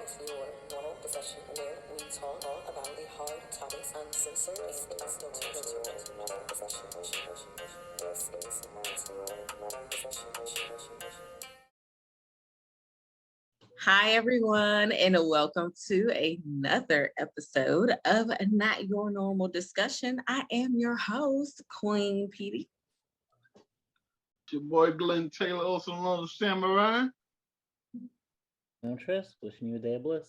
to your normal discussion where we talk about the hard topics uncensored. This is not your normal discussion. This is not your normal discussion. Hi, everyone, and welcome to another episode of Not Your Normal Discussion. I am your host, Queen Pedii. It's your boy Glenn Taylor, also known as Samurai. I'm Tryst, wishing you a day of bliss.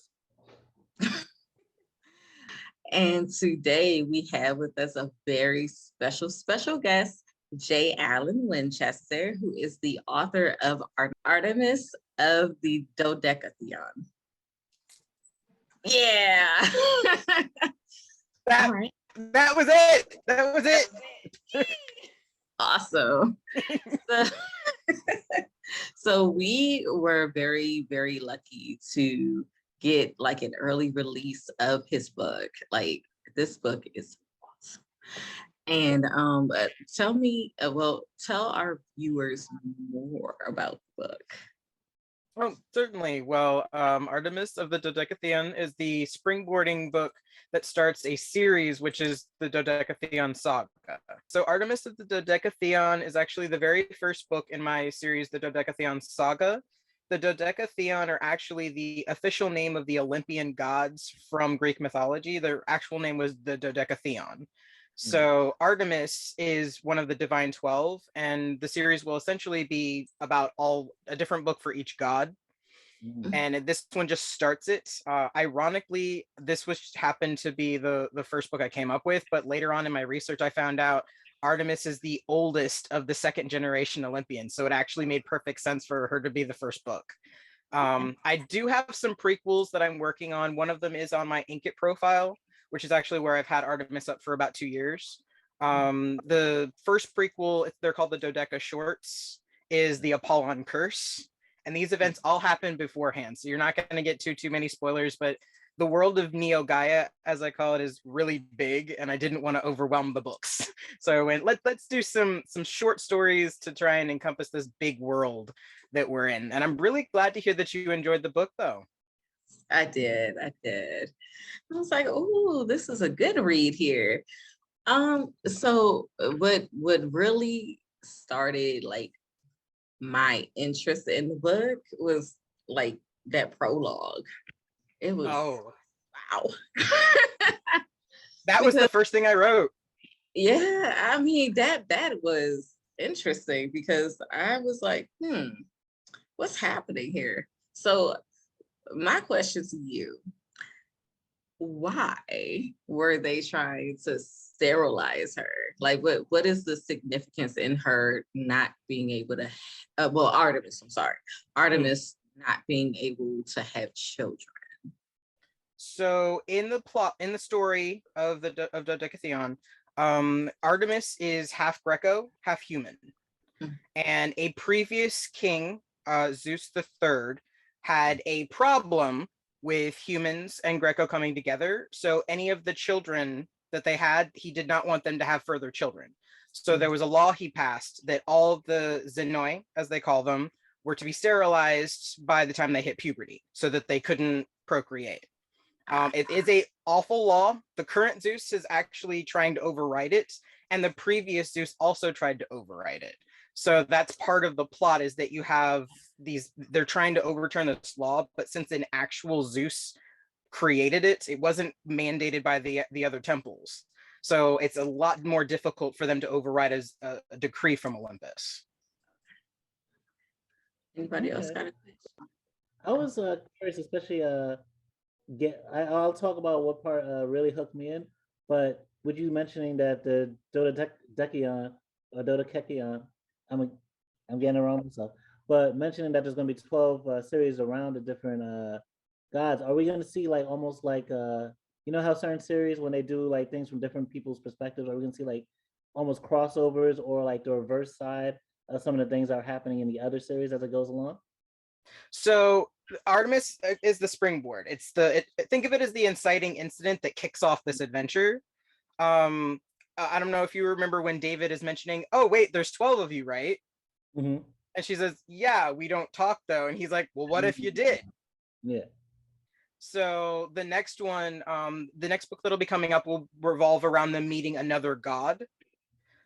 And today we have with us a very special guest, J. Alleyn Winchester, who is the author of Artemis of the Dodekatheon. Yeah. That was it. Awesome. So we were very lucky to get like an early release of his book. Like, this book is awesome. And tell our viewers more about the book. Oh, certainly. Well, Artemis of the Dodekatheon is the springboarding book that starts a series, which is the Dodekatheon saga. So Artemis of the Dodekatheon is actually the very first book in my series, the Dodekatheon saga. The Dodekatheon are actually the official name of the Olympian gods from Greek mythology. Their actual name was the Dodekatheon. So Artemis is one of the Divine 12, and the series will essentially be about a different book for each god. And this one just starts it. Ironically, this happened to be the first book I came up with, but later on in my research, I found out Artemis is the oldest of the second generation Olympians. So it actually made perfect sense for her to be the first book. I do have some prequels that I'm working on. One of them is on my Inkit profile, which is actually where I've had Artemis up for about 2 years. The first prequel, they're called the Dodeca Shorts, is the Apollon Curse. And these events all happen beforehand. So you're not going to get too many spoilers, but the world of Neo Gaia, as I call it, is really big, and I didn't want to overwhelm the books. So I went, let's do some short stories to try and encompass this big world that we're in. And I'm really glad to hear that you enjoyed the book, though. I did. I was like, oh, this is a good read here. So what really started like my interest in the book was like that prologue. It was wow. That was the first thing I wrote. Yeah, I mean that was interesting because I was like, what's happening here? So my question to you, why were they trying to sterilize her? Like, what is the significance in her not being able to, Artemis not being able to have children? So in the story of Dodekatheon, Artemis is half Greco, half human. And a previous king, Zeus III, had a problem with humans and Greco coming together. So any of the children that they had, he did not want them to have further children. So there was a law he passed that all the Xenoi, as they call them, were to be sterilized by the time they hit puberty so that they couldn't procreate. It is an awful law. The current Zeus is actually trying to override it, and the previous Zeus also tried to override it. So that's part of the plot, is that you have they're trying to overturn this law, but since an actual Zeus created it, it wasn't mandated by the other temples. So it's a lot more difficult for them to override as a decree from Olympus. Anybody else got a question? I was curious, especially I'll talk about what part really hooked me in, but with you mentioning that the Dodekatheon, I'm getting it wrong myself, but mentioning that there's going to be 12 series around the different gods, are we going to see like almost like you know how certain series, when they do like things from different people's perspectives, are we going to see like almost crossovers or like the reverse side of some of the things that are happening in the other series as it goes along? So Artemis is the springboard. Think of it as the inciting incident that kicks off this adventure. I don't know if you remember when David is mentioning, oh wait, there's 12 of you, right? Mm-hmm. And she says, yeah, we don't talk though. And he's like, well, what if you did? Yeah. So the next one, the next book that'll be coming up will revolve around them meeting another god.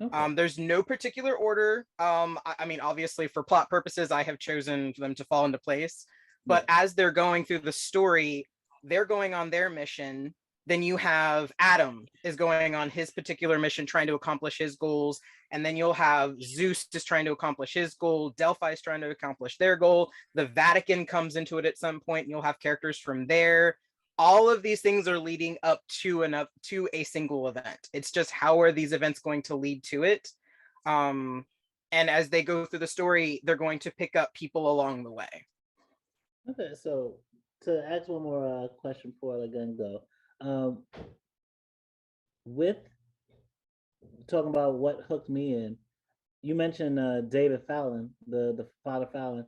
Okay. There's no particular order. I mean, obviously, for plot purposes, I have chosen for them to fall into place. But Yeah. as they're going through the story, they're going on their mission. Then you have Adam is going on his particular mission, trying to accomplish his goals. And then you'll have Zeus just trying to accomplish his goal. Delphi is trying to accomplish their goal. The Vatican comes into it at some point, and you'll have characters from there. All of these things are leading up to a single event. It's just how are these events going to lead to it? And as they go through the story, they're going to pick up people along the way. Okay, so to ask one more question before I let go, with talking about what hooked me in, you mentioned David Fallon, the Father Fallon,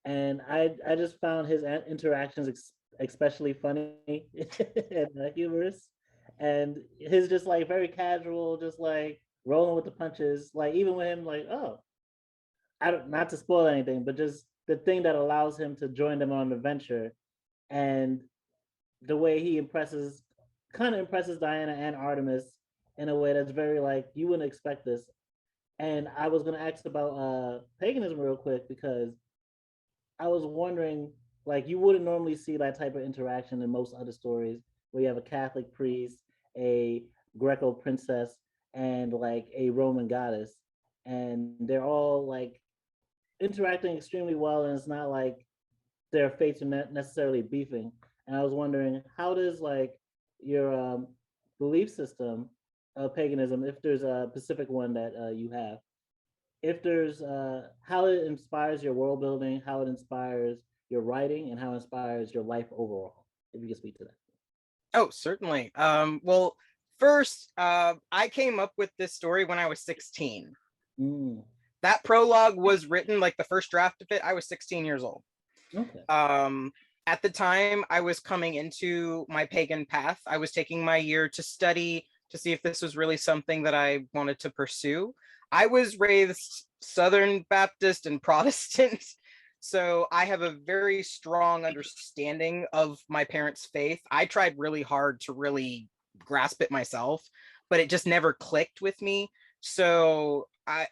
and I just found his interactions especially funny and humorous, and his just like very casual, just like rolling with the punches, like even with him, like oh, I don't not to spoil anything, but just the thing that allows him to join them on an adventure, and the way he kind of impresses Diana and Artemis in a way that's very like you wouldn't expect this. And I was gonna ask about paganism real quick because I was wondering, like, you wouldn't normally see that type of interaction in most other stories where you have a Catholic priest, a Greco princess, and like a Roman goddess, and they're all like interacting extremely well, and it's not like their fates are necessarily beefing. And I was wondering, how does like your belief system of paganism, if there's a specific one that you have, if there's how it inspires your world building, how it inspires your writing, and how it inspires your life overall. If you can speak to that. Oh, certainly. Well, first, I came up with this story when I was 16. Mm, That prologue was written, like the first draft of it, I was 16 years old. okay. At the time, I was coming into my pagan path. I was taking my year to study to see if this was really something that I wanted to pursue. I was raised Southern Baptist and Protestant, so I have a very strong understanding of my parents' faith. I tried really hard to really grasp it myself, but it just never clicked with me. So I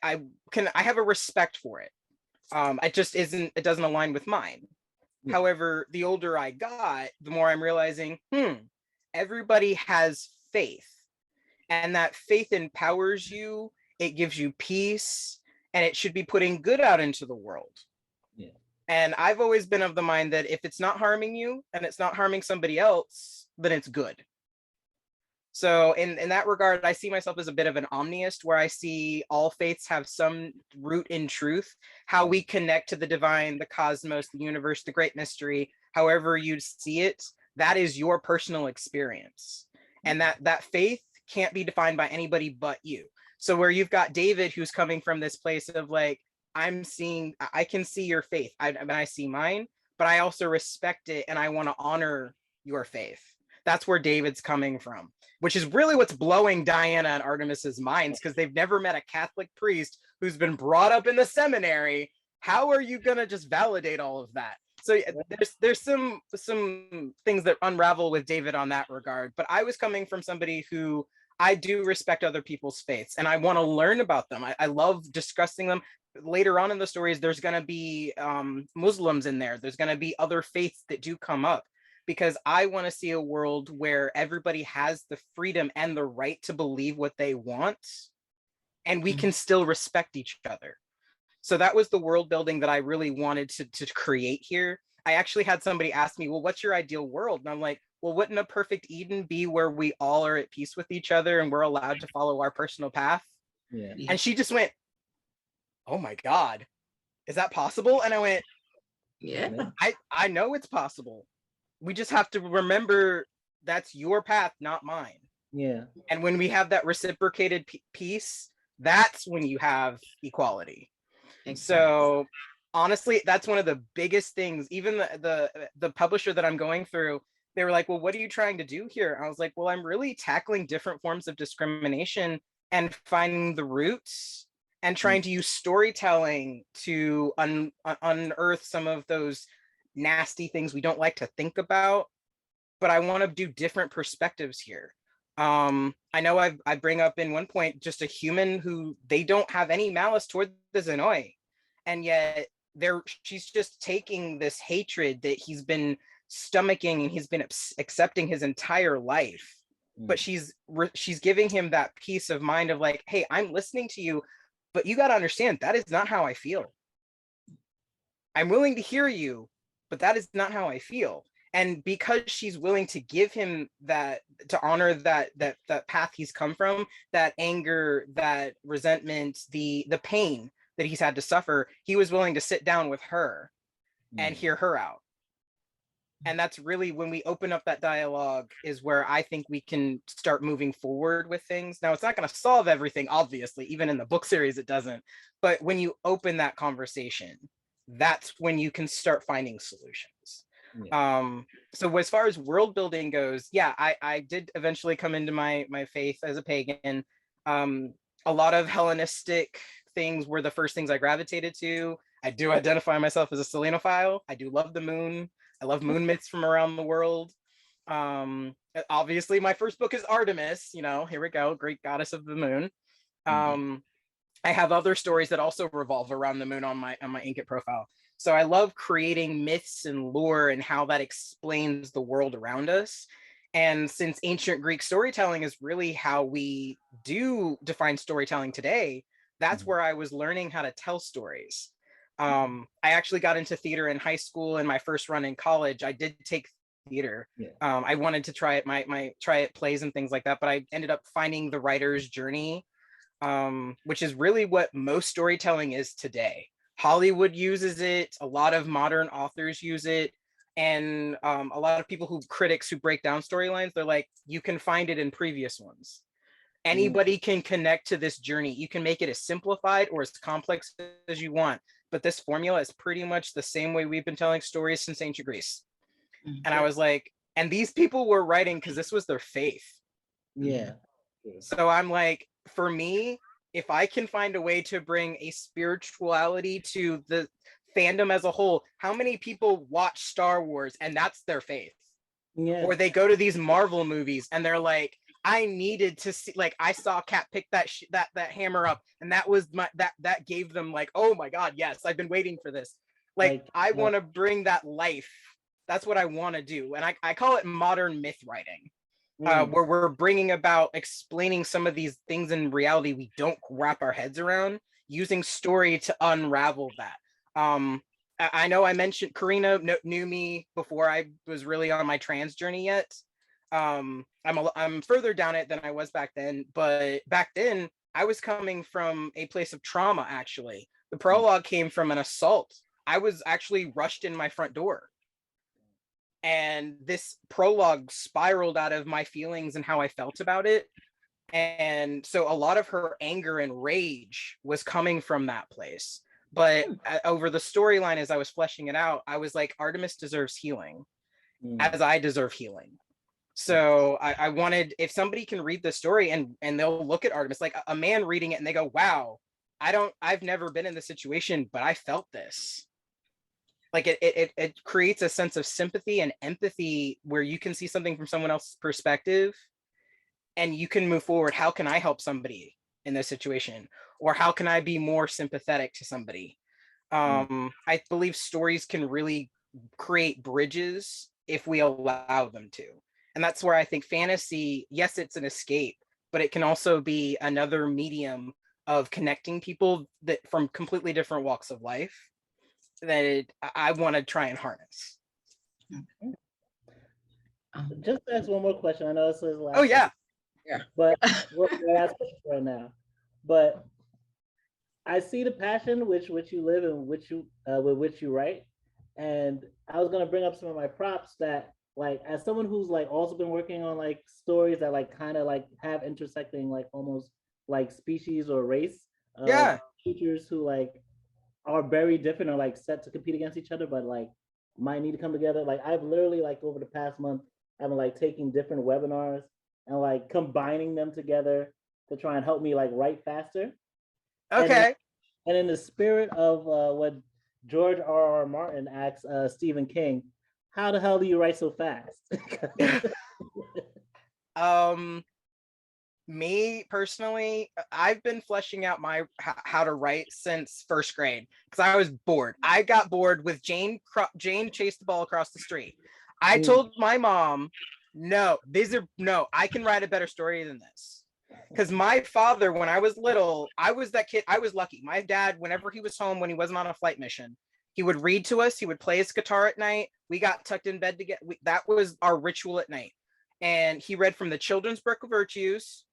have a respect for it. It doesn't align with mine. Yeah. However, the older I got, the more I'm realizing, everybody has faith, and that faith empowers you. It gives you peace, and it should be putting good out into the world. Yeah. And I've always been of the mind that if it's not harming you and it's not harming somebody else, then it's good. So in that regard, I see myself as a bit of an omniist, where I see all faiths have some root in truth. How we connect to the divine, the cosmos, the universe, the great mystery, however you see it, that is your personal experience. And that faith can't be defined by anybody but you. So where you've got David, who's coming from this place of like, I can see your faith. I see mine, but I also respect it, and I want to honor your faith. That's where David's coming from, which is really what's blowing Diana and Artemis's minds, because they've never met a Catholic priest who's been brought up in the seminary. How are you gonna just validate all of that? So there's some things that unravel with David on that regard. But I was coming from somebody who I do respect other people's faiths, and I want to learn about them. I love discussing them. Later on in the stories, there's going to be Muslims in there. There's going to be other faiths that do come up, because I want to see a world where everybody has the freedom and the right to believe what they want, and we can still respect each other. So that was the world building that I really wanted to create here. I actually had somebody ask me, well, what's your ideal world? And I'm like, well, wouldn't a perfect Eden be where we all are at peace with each other and we're allowed to follow our personal path? Yeah. And she just went, oh my God, is that possible? And I went, Yeah. I know it's possible. We just have to remember that's your path, not mine. Yeah. And when we have that reciprocated peace, that's when you have equality. So honestly, that's one of the biggest things. Even the publisher that I'm going through, they were like, well, what are you trying to do here? I was like, well, I'm really tackling different forms of discrimination and finding the roots and trying to use storytelling to unearth some of those nasty things we don't like to think about. but I want to do different perspectives here. I know I bring up in one point just a human who they don't have any malice toward the Zenoi, and yet she's just taking this hatred that he's been stomaching and he's been accepting his entire life. But she's giving him that peace of mind of like, hey, I'm listening to you, but you got to understand that is not how I feel. I'm willing to hear you, but that is not how I feel. And because she's willing to give him that, to honor that path he's come from, that anger, that resentment, the pain that he's had to suffer, he was willing to sit down with her and hear her out. And that's really when we open up that dialogue is where I think we can start moving forward with things. Now, it's not going to solve everything, obviously, even in the book series, it doesn't. But when you open that conversation, that's when you can start finding solutions. So as far as world building goes, yeah, I did eventually come into my faith as a pagan. A lot of Hellenistic things were the first things I gravitated to. I do identify myself as a Selenophile. I do love the moon. I love moon myths from around the world. Obviously, my first book is Artemis. You know, here we go, great goddess of the moon. I have other stories that also revolve around the moon on my Inkit profile. So I love creating myths and lore and how that explains the world around us. And since ancient Greek storytelling is really how we do define storytelling today, that's where I was learning how to tell stories. I actually got into theater in high school, and my first run in college, I did take theater. I wanted to try it, try it plays and things like that, but I ended up finding the writer's journey, which is really what most storytelling is today. Hollywood uses it, a lot of modern authors use it, and a lot of critics who break down storylines, they're like, you can find it in previous ones. Anybody can connect to this journey. You can make it as simplified or as complex as you want, but this formula is pretty much the same way we've been telling stories since ancient Greece. And I was like, and these people were writing because this was their faith. So I'm like, for me, if I can find a way to bring a spirituality to the fandom as a whole, how many people watch Star Wars and that's their faith? Or they go to these Marvel movies and they're like, I needed to see, like, I saw Cap pick that hammer up, and that was that gave them like, oh my God, yes, I've been waiting for this. Like I want to bring that life. That's what I want to do, and I call it modern myth writing. Where we're bringing about explaining some of these things in reality we don't wrap our heads around, using story to unravel that. I know I mentioned Karina knew me before I was really on my trans journey yet. I'm further down it than I was back then, but back then I was coming from a place of trauma. Actually, the prologue came from an assault. I was actually rushed in my front door. And this prologue spiraled out of my feelings and how I felt about it. And so a lot of her anger and rage was coming from that place. But over the storyline, as I was fleshing it out, I was like, Artemis deserves healing, as I deserve healing. So I wanted, if somebody can read the story and they'll look at Artemis, like a man reading it and they go, wow, I've never been in this situation, but I felt this. Like it creates a sense of sympathy and empathy where you can see something from someone else's perspective and you can move forward. How can I help somebody in this situation? Or how can I be more sympathetic to somebody? I believe stories can really create bridges if we allow them to. And that's where I think fantasy, yes, it's an escape, but it can also be another medium of connecting people that from completely different walks of life that I want to try and harness. Just ask one more question. I know this is last. Oh yeah, but we're ask right now. But I see the passion which you live and which you with which you write, and I was gonna bring up some of my props that, like, as someone who's like also been working on like stories that like kind of like have intersecting like almost like species or race creatures who like are very different or like set to compete against each other, but like might need to come together. Like I've literally like over the past month, I've been like taking different webinars and like combining them together to try and help me like write faster. Okay. And in the spirit of what George R.R. Martin asked Stephen King, how the hell do you write so fast? Me personally, I've been fleshing out my how to write since first grade because I was bored. I got bored with Jane chased the ball across the street. I told my mom, no, I can write a better story than this. Because my father, when I was little, I was that kid. I was lucky. My dad, whenever he was home, when he wasn't on a flight mission, he would read to us. He would play his guitar at night. We got tucked in bed together. That was our ritual at night. And he read from the Children's Book of Virtues,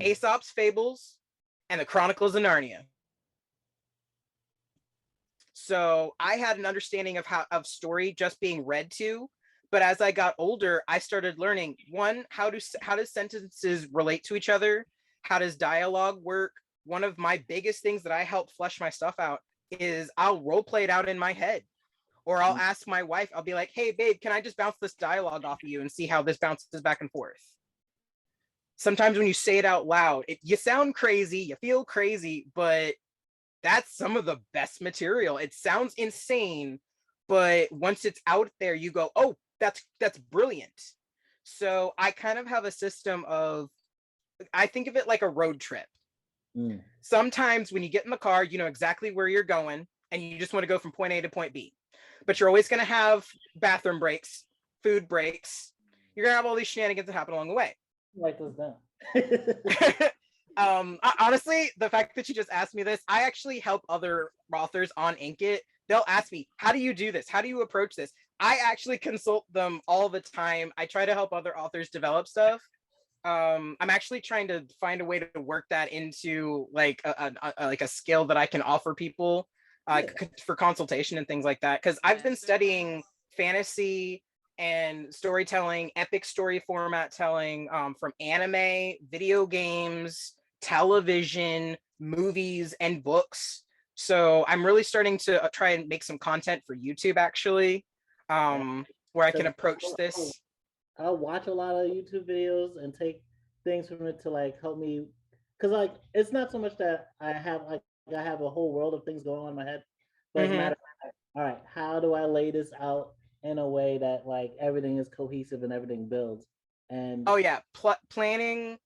Aesop's Fables, and the Chronicles of Narnia. So I had an understanding of story just being read to, but as I got older, I started learning one, how does sentences relate to each other? How does dialogue work? One of my biggest things that I help flesh my stuff out is I'll role play it out in my head. Or I'll ask my wife, I'll be like, hey babe, can I just bounce this dialogue off of you and see how this bounces back and forth? Sometimes when you say it out loud, you sound crazy, you feel crazy, but that's some of the best material. It sounds insane, but once it's out there, you go, oh, that's brilliant. So I kind of have a system of, I think of it like a road trip. Sometimes when you get in the car, you know exactly where you're going, and you just want to go from point A to point B. But you're always going to have bathroom breaks, food breaks. You're going to have all these shenanigans that happen along the way. Write those down. Honestly, the fact that you just asked me this, I actually help other authors on Inkit. They'll ask me, how do you do this? How do you approach this? I actually consult them all the time. I try to help other authors develop stuff. I'm actually trying to find a way to work that into like a skill that I can offer people for consultation and things like that. Because I've been studying fantasy and storytelling, epic story format telling, from anime, video games, television, movies, and books. So I'm really starting to try and make some content for YouTube actually, where I can approach this. I'll watch a lot of YouTube videos and take things from it to like help me, because like it's not so much that I have a whole world of things going on in my head, but it's a matter of, all right, how do I lay this out in a way that like everything is cohesive and everything builds? And oh yeah, planning.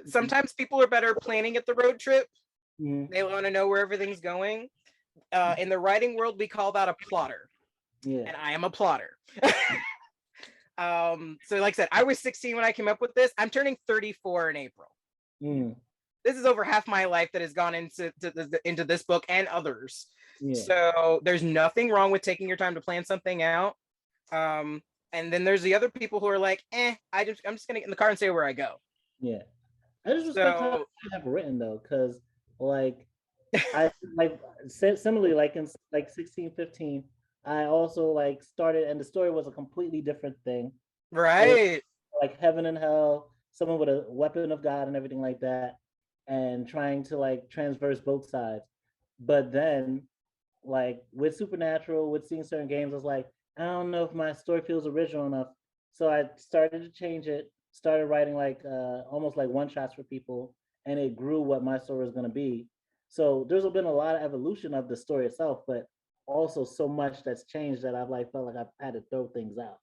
Sometimes people are better planning at the road trip. They want to know where everything's going. In the writing world, we call that a plotter. Yeah. And I am a plotter. So like I said, I was 16 when I came up with this. I'm turning 34 in April. This is over half my life that has gone into this book and others. So there's nothing wrong with taking your time to plan something out. And then there's the other people who are like, I'm just gonna get in the car and say where I go. Yeah, I just respect how you have written though, because like I like similarly, like in like 16, 15, I also like started, and the story was a completely different thing. Right. Like heaven and hell, someone with a weapon of God and everything like that, and trying to like transverse both sides. But then, like with Supernatural, with seeing certain games, I was like, I don't know if my story feels original enough. So I started to change it, started writing like almost like one shots for people, and it grew what my story was going to be. So there's been a lot of evolution of the story itself, but also so much that's changed that I've like felt like I've had to throw things out.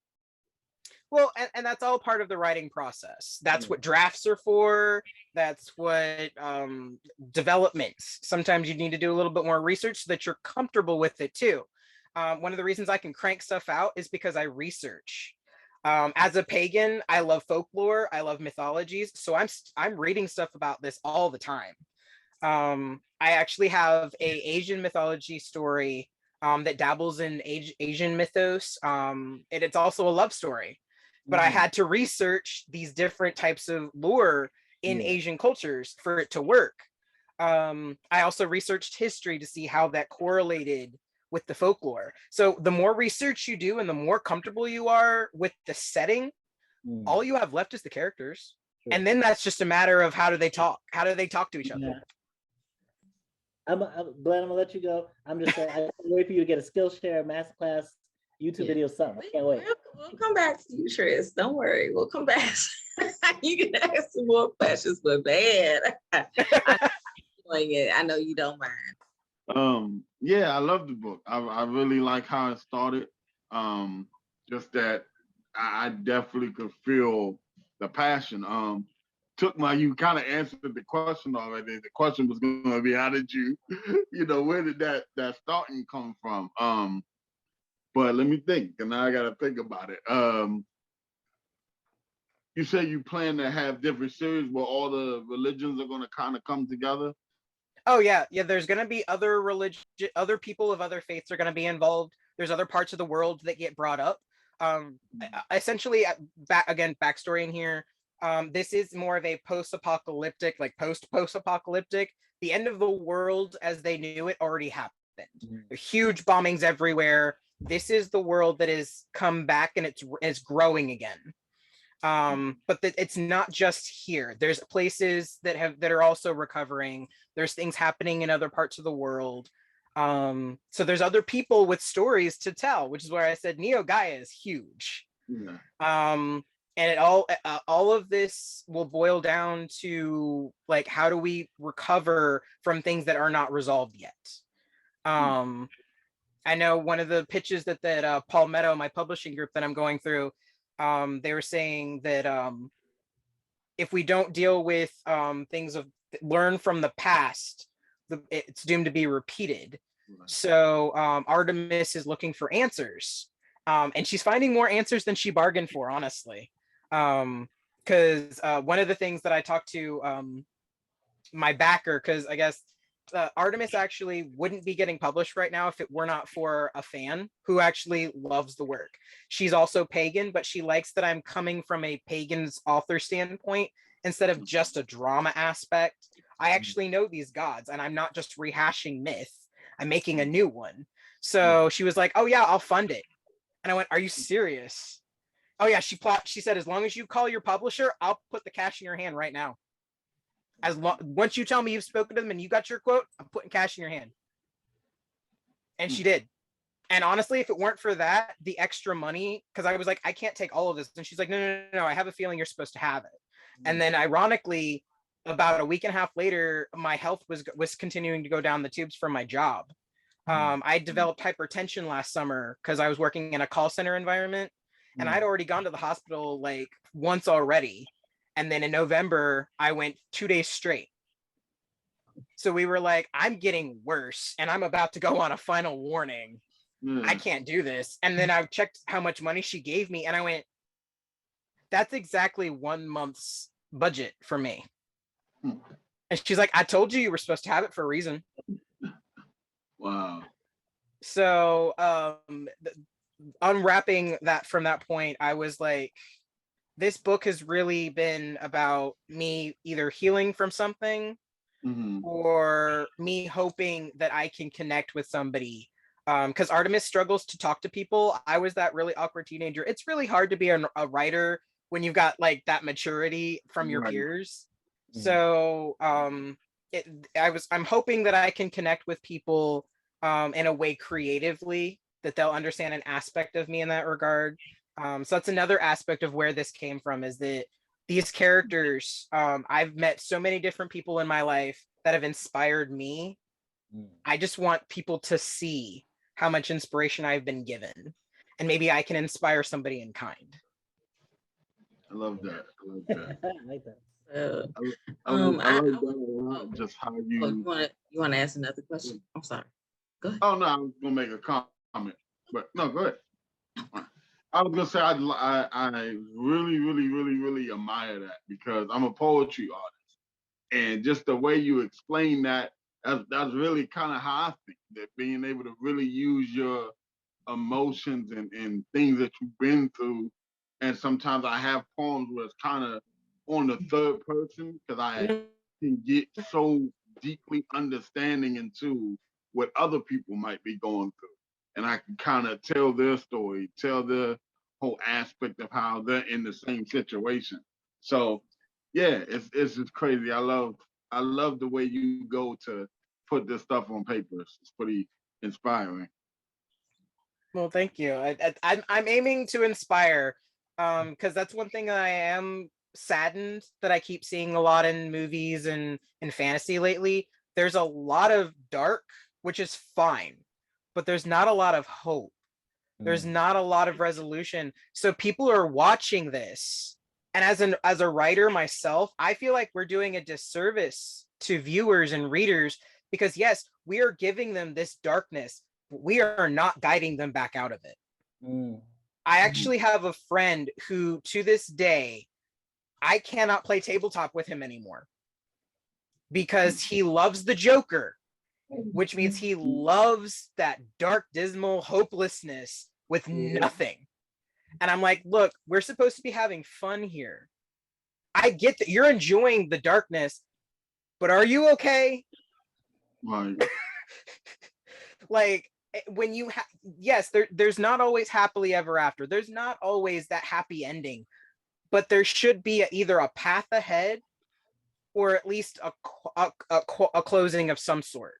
Well, and that's all part of the writing process. That's what drafts are for. That's what developments. Sometimes you need to do a little bit more research so that you're comfortable with it too. One of the reasons I can crank stuff out is because I research. As a pagan, I love folklore. I love mythologies. So I'm reading stuff about this all the time. I actually have a Asian mythology story that dabbles in Asian mythos. It's also a love story. But I had to research these different types of lore in Asian cultures for it to work. I also researched history to see how that correlated with the folklore. So the more research you do and the more comfortable you are with the setting, all you have left is the characters. And then that's just a matter of how do they talk? How do they talk to each other? I'm Glenn, I'm gonna let you go. I'm just saying, I can't wait for you to get a Skillshare masterclass YouTube video, something. I can't wait. We'll come back to you, Tryst. Don't worry. We'll come back. You can ask some more questions, but man, I'm doing it. I know you don't mind. Yeah, I love the book. I really like how it started. Just that I definitely could feel the passion. You kind of answered the question already. The question was going to be, how did you, where did that starting come from? But let me think, and now I got to think about it. You say you plan to have different series where all the religions are going to kind of come together? Oh yeah, there's going to be other people of other faiths are going to be involved. There's other parts of the world that get brought up. Essentially, backstory in here. This is more of a post-apocalyptic, like post-apocalyptic. The end of the world as they knew it already happened. There are huge bombings everywhere. This is the world that has come back and it's growing again. But it's not just here. There's places that are also recovering. There's things happening in other parts of the world. So there's other people with stories to tell, which is where I said Neo Gaia is huge. Yeah. And all of this will boil down to like, how do we recover from things that are not resolved yet? I know one of the pitches that Palmetto, my publishing group that I'm going through, they were saying that if we don't deal with things learn from the past, it's doomed to be repeated. Right. So Artemis is looking for answers, and she's finding more answers than she bargained for, honestly. Because one of the things that I talked to my backer, because I guess Artemis actually wouldn't be getting published right now if it were not for a fan who actually loves the work. She's also pagan, but she likes that I'm coming from a pagan's author standpoint instead of just a drama aspect. I actually know these gods and I'm not just rehashing myth. I'm making a new one. So she was like, oh yeah, I'll fund it. And I went, are you serious? Oh yeah, she said, as long as you call your publisher, I'll put the cash in your hand right now. Once you tell me you've spoken to them and you got your quote, I'm putting cash in your hand. And she did. And honestly, if it weren't for that, the extra money, because I was like, I can't take all of this. And she's like, no, I have a feeling you're supposed to have it. And then ironically, about a week and a half later, my health was continuing to go down the tubes from my job. I developed hypertension last summer because I was working in a call center environment, and I'd already gone to the hospital like once already. And then in November, I went 2 days straight. So we were like, I'm getting worse and I'm about to go on a final warning. I can't do this. And then I checked how much money she gave me and I went, that's exactly 1 month's budget for me. And she's like, I told you were supposed to have it for a reason. Wow. So unwrapping that from that point, I was like, this book has really been about me either healing from something or me hoping that I can connect with somebody. Because Artemis struggles to talk to people. I was that really awkward teenager. It's really hard to be a writer when you've got like that maturity from your peers. So I'm hoping that I can connect with people in a way creatively that they'll understand an aspect of me in that regard. So that's another aspect of where this came from, is that these characters, I've met so many different people in my life that have inspired me. I just want people to see how much inspiration I've been given, and maybe I can inspire somebody in kind. I love that. I like that. I like that. Just how you. You want to ask another question? I'm sorry. Go ahead. Oh no, I was gonna make a comment, but no, go ahead. I was gonna say I really admire that, because I'm a poetry artist, and just the way you explain that's really kind of how I think, that being able to really use your emotions and things that you've been through. And sometimes I have poems where it's kind of on the third person, because I can get so deeply understanding into what other people might be going through. And I can kind of tell their story, tell the whole aspect of how they're in the same situation. So yeah, it's just crazy. I love the way you go to put this stuff on paper. It's pretty inspiring. Well, thank you. I'm aiming to inspire, because that's one thing that I am saddened that I keep seeing a lot in movies and in fantasy lately. There's a lot of dark, which is fine, but there's not a lot of hope. There's not a lot of resolution. So people are watching this. And as a writer myself, I feel like we're doing a disservice to viewers and readers because yes, we are giving them this darkness, but we are not guiding them back out of it. I actually have a friend who to this day, I cannot play tabletop with him anymore because he loves the Joker, which means he loves that dark, dismal hopelessness with nothing. And I'm like, look, we're supposed to be having fun here. I get that you're enjoying the darkness, but are you okay? Right. Like when you yes, there's not always happily ever after. There's not always that happy ending, but there should be either a path ahead or at least a closing of some sort.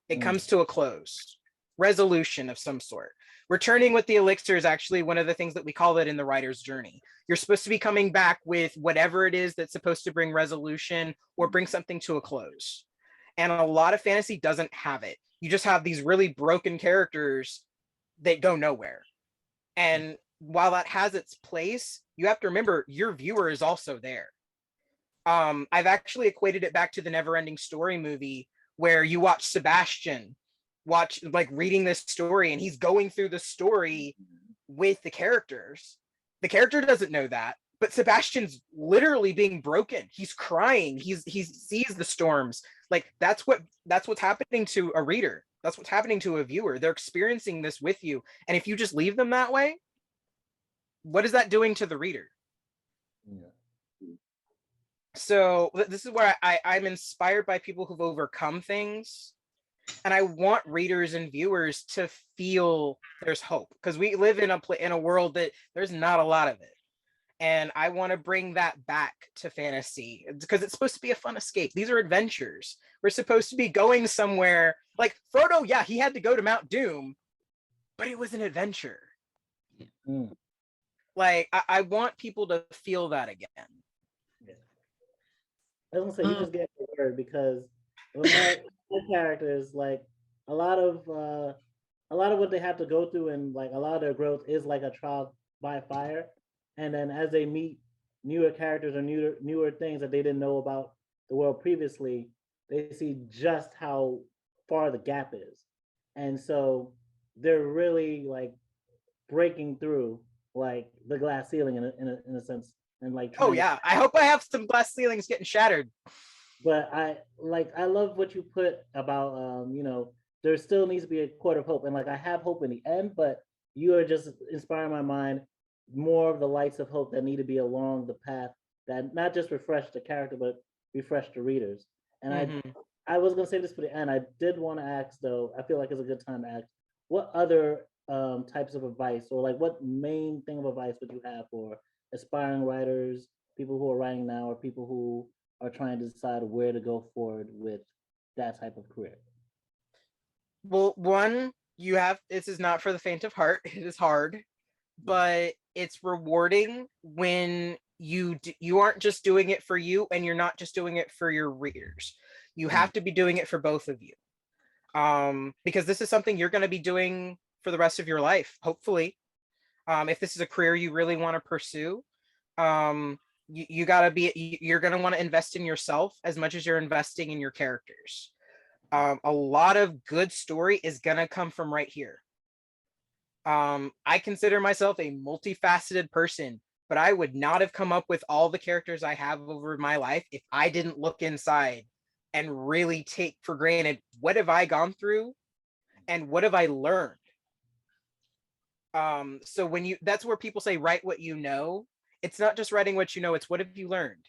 It comes to a close, resolution of some sort. Returning with the elixir is actually one of the things that we call it in the writer's journey. You're supposed to be coming back with whatever it is that's supposed to bring resolution or bring something to a close. And a lot of fantasy doesn't have it. You just have these really broken characters that go nowhere. And while that has its place, you have to remember your viewer is also there. I've actually equated it back to the Neverending Story movie where you watch Sebastian reading this story and he's going through the story with the characters. The character doesn't know that, but Sebastian's literally being broken. He's crying. He sees the storms. Like that's what's happening to a reader. That's what's happening to a viewer. They're experiencing this with you. And if you just leave them that way, what is that doing to the reader? Yeah. So this is where I'm inspired by people who've overcome things. And I want readers and viewers to feel there's hope because we live in a world that there's not a lot of it. And I want to bring that back to fantasy because it's supposed to be a fun escape. These are adventures. We're supposed to be going somewhere. Like Frodo, yeah, he had to go to Mount Doom, but it was an adventure. Like I want people to feel that again. Yeah. I was gonna say you just gave the word because with my characters, like a lot of what they have to go through and like a lot of their growth is like a trial by fire. And then as they meet newer characters or newer things that they didn't know about the world previously, they see just how far the gap is. And so they're really like breaking through like the glass ceiling in a sense. And like oh yeah, I hope I have some glass ceilings getting shattered. But I love what you put about there still needs to be a quarter of hope. And like I have hope in the end, but you are just inspiring my mind more of the lights of hope that need to be along the path that not just refresh the character, but refresh the readers. And I was gonna say this for the end. I did want to ask though, I feel like it's a good time to ask, what other types of advice or like what main thing of advice would you have for aspiring writers, people who are writing now, or people who are trying to decide where to go forward with that type of career? Well, one, this is not for the faint of heart. It is hard, but it's rewarding when you aren't just doing it for you and you're not just doing it for your readers. You have to be doing it for both of you. Because this is something you're going to be doing for the rest of your life, hopefully. If this is a career you really want to pursue, you're going to want to invest in yourself as much as you're investing in your characters. A lot of good story is going to come from right here. I consider myself a multifaceted person, but I would not have come up with all the characters I have over my life if I didn't look inside and really take for granted what have I gone through and what have I learned. So that's where people say write what you know. It's not just writing what you know, it's what have you learned.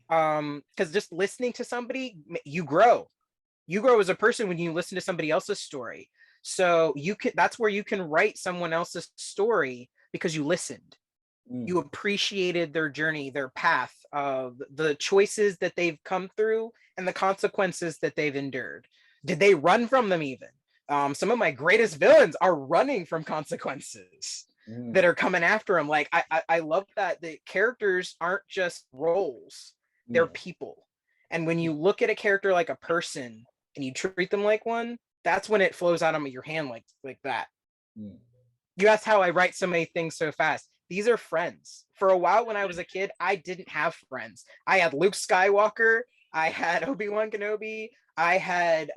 Because just listening to somebody, you grow as a person when you listen to somebody else's story. So that's where you can write someone else's story because you listened. You appreciated their journey, their path, the choices that they've come through and the consequences that they've endured. Did they run from them even? Some of my greatest villains are running from consequences that are coming after them. Like I love that the characters aren't just roles, they're people. And when you look at a character like a person and you treat them like one, that's when it flows out of your hand like that. You asked how I write so many things so fast. These are friends. For a while when I was a kid, I didn't have friends. I had Luke Skywalker, I had Obi-Wan Kenobi, I had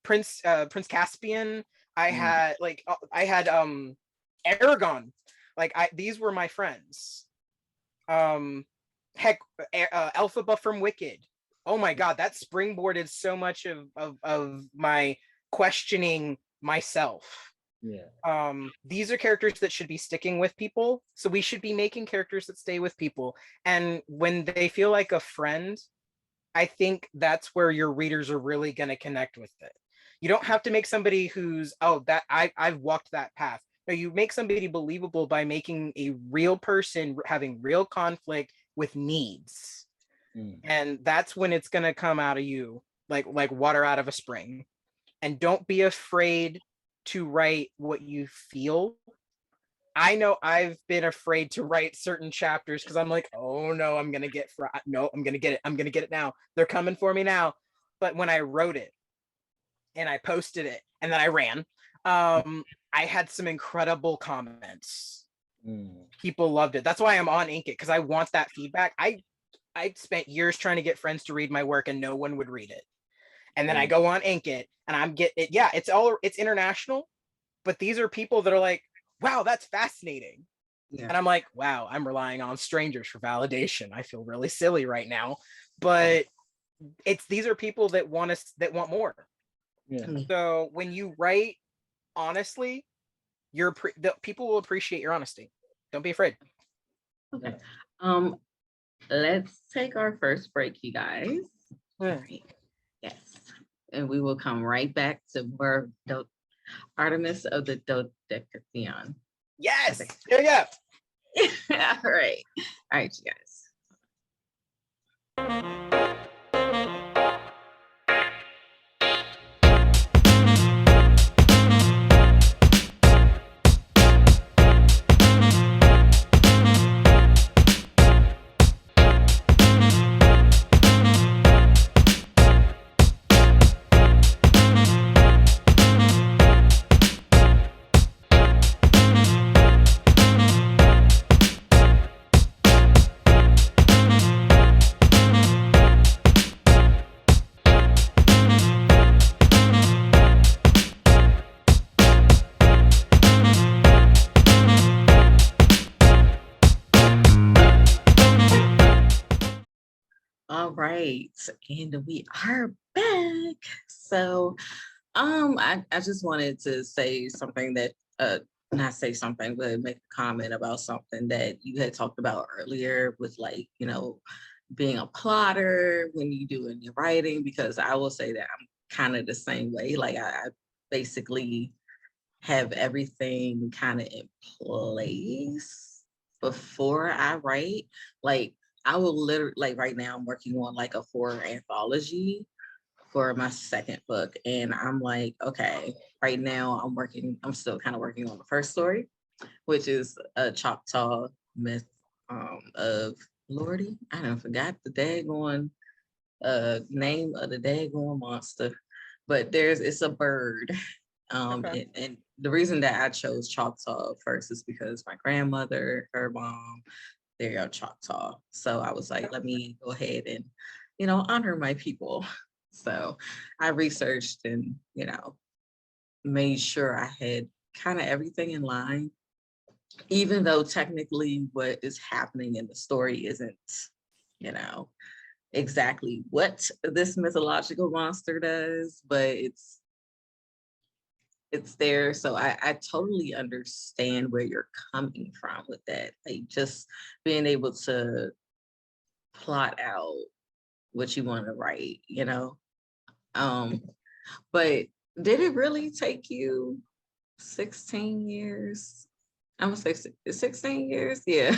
Prince Caspian, I had Aragon. Like these were my friends. Heck, Elphaba from Wicked. Oh my god, that springboarded so much of my questioning myself. Yeah. These are characters that should be sticking with people, so we should be making characters that stay with people, and when they feel like a friend, I think that's where your readers are really going to connect with it. You don't have to make somebody who's, oh, that I've walked that path. No, you make somebody believable by making a real person having real conflict with needs. And that's when it's going to come out of you like water out of a spring. And don't be afraid to write what you feel. I know I've been afraid to write certain chapters because I'm like, oh no, I'm gonna get no, I'm gonna get it. I'm gonna get it now. They're coming for me now. But when I wrote it and I posted it and then I ran, I had some incredible comments. People loved it. That's why I'm on Ink It, because I want that feedback. I spent years trying to get friends to read my work and no one would read it. And then I go on Ink It and I'm get it. Yeah, it's international, but these are people that are like, wow, that's fascinating. Yeah. And I'm like, wow, I'm relying on strangers for validation. I feel really silly right now, but these are people that want more. Yeah. So when you write honestly, the people will appreciate your honesty. Don't be afraid. Okay. Let's take our first break, you guys. All right. Yes. And we will come right back to more Artemis of the Dodekatheon. Yes. Yeah. All right, you guys. All right, and we are back. So I just wanted to say something that not say something, but make a comment about something that you had talked about earlier with, like, you know, being a plotter when you doing your writing, because I will say that I'm kind of the same way. Like I basically have everything kind of in place before I write. Like I will literally, like right now I'm working on like a horror anthology for my second book. And I'm like, okay, right now I'm still kind of working on the first story, which is a Choctaw myth of Lordy. I done forgot the daggone name of the daggone monster, but it's a bird. Okay. And the reason that I chose Choctaw first is because my grandmother, her mom, they are Choctaw. So I was like, let me go ahead and, you know, honor my people. So I researched and, you know, made sure I had kind of everything in line, even though technically what is happening in the story isn't, you know, exactly what this mythological monster does, but it's there. So I totally understand where you're coming from with that. Like just being able to plot out what you want to write, you know. But did it really take you 16 years? I'm gonna say 16 years, yeah.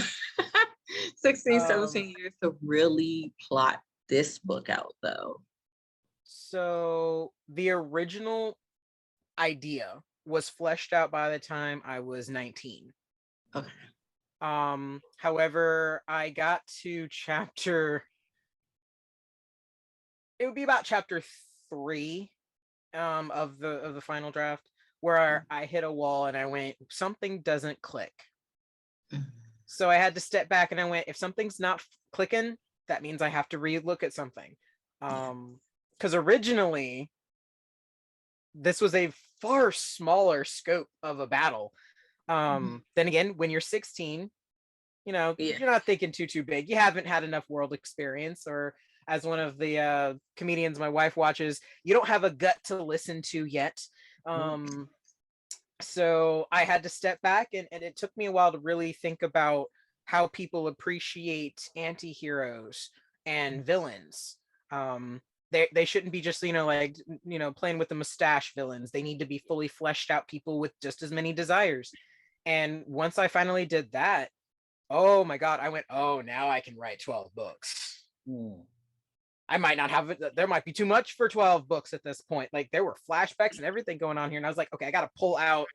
16, 17 years to really plot this book out though. So the original idea was fleshed out by the time I was 19. Okay. However, I got to it would be about chapter 3 of the final draft where I hit a wall and I went, something doesn't click. So I had to step back and I went, if something's not clicking, that means I have to relook at something. Because originally, this was a far smaller scope of a battle. Then again, when you're 16, you know, you're not thinking too big. You haven't had enough world experience, or as one of the comedians my wife watches, you don't have a gut to listen to yet. So I had to step back, and it took me a while to really think about how people appreciate anti-heroes and villains. They shouldn't be just, like, playing with the mustache villains. They need to be fully fleshed out people with just as many desires. And once I finally did that, oh my God, I went, oh, now I can write 12 books. I might not have it. There might be too much for 12 books at this point. Like, there were flashbacks and everything going on here. And I was like, okay, I got to pull out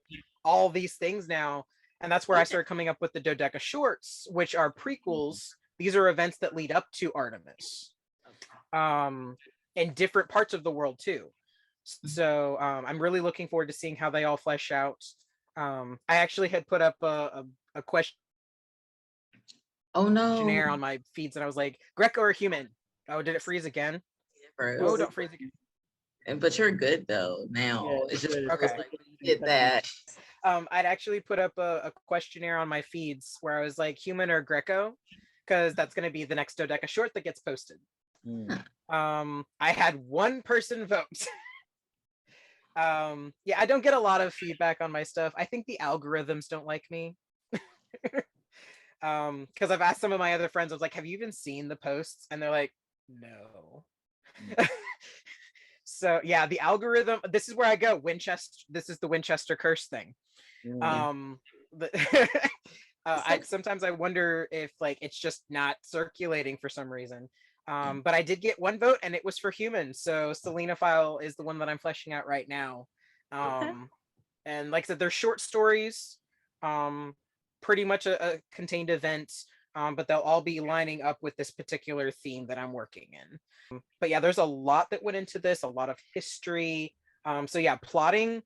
all these things now. And that's where I started coming up with the Dodeca shorts, which are prequels. These are events that lead up to Artemis, in different parts of the world too. So I'm really looking forward to seeing how they all flesh out. I actually had put up a question. Oh no! Questionnaire on my feeds, and I was like, Greco or human? Oh, did it freeze again? Oh, don't freeze again. But you're good though now. Yeah, it's just okay. Like you did that. I'd actually put up a questionnaire on my feeds where I was like, human or Greco, because that's going to be the next Dodeca short that gets posted. I had one person vote. Yeah, I don't get a lot of feedback on my stuff. I think the algorithms don't like me. Because I've asked some of my other friends, I was like, have you even seen the posts? And they're like, no. So yeah, the algorithm, this is where I go. Winchester, this is the Winchester curse thing. Sometimes I wonder if, like, it's just not circulating for some reason. But I did get one vote, and it was for humans. So Selena File is the one that I'm fleshing out right now. And like I said, they're short stories, pretty much a contained event, but they'll all be lining up with this particular theme that I'm working in. But yeah, there's a lot that went into this, a lot of history. So yeah, plotting,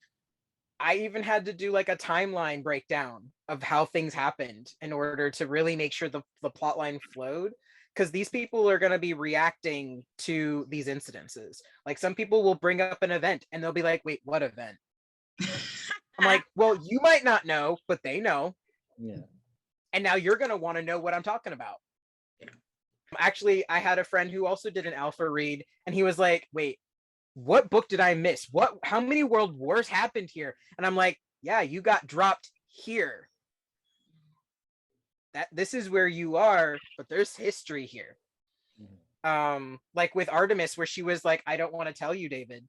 I even had to do like a timeline breakdown of how things happened in order to really make sure the plot line flowed. Because these people are going to be reacting to these incidences. Like, some people will bring up an event and they'll be like, wait, what event? I'm like, well, you might not know, but they know. Yeah. And now you're going to want to know what I'm talking about. Actually, I had a friend who also did an alpha read, and he was like, wait, what book did I miss? How many world wars happened here? And I'm like, yeah, you got dropped here. This is where you are, but there's history here. Like with Artemis, where she was like, I don't want to tell you, David.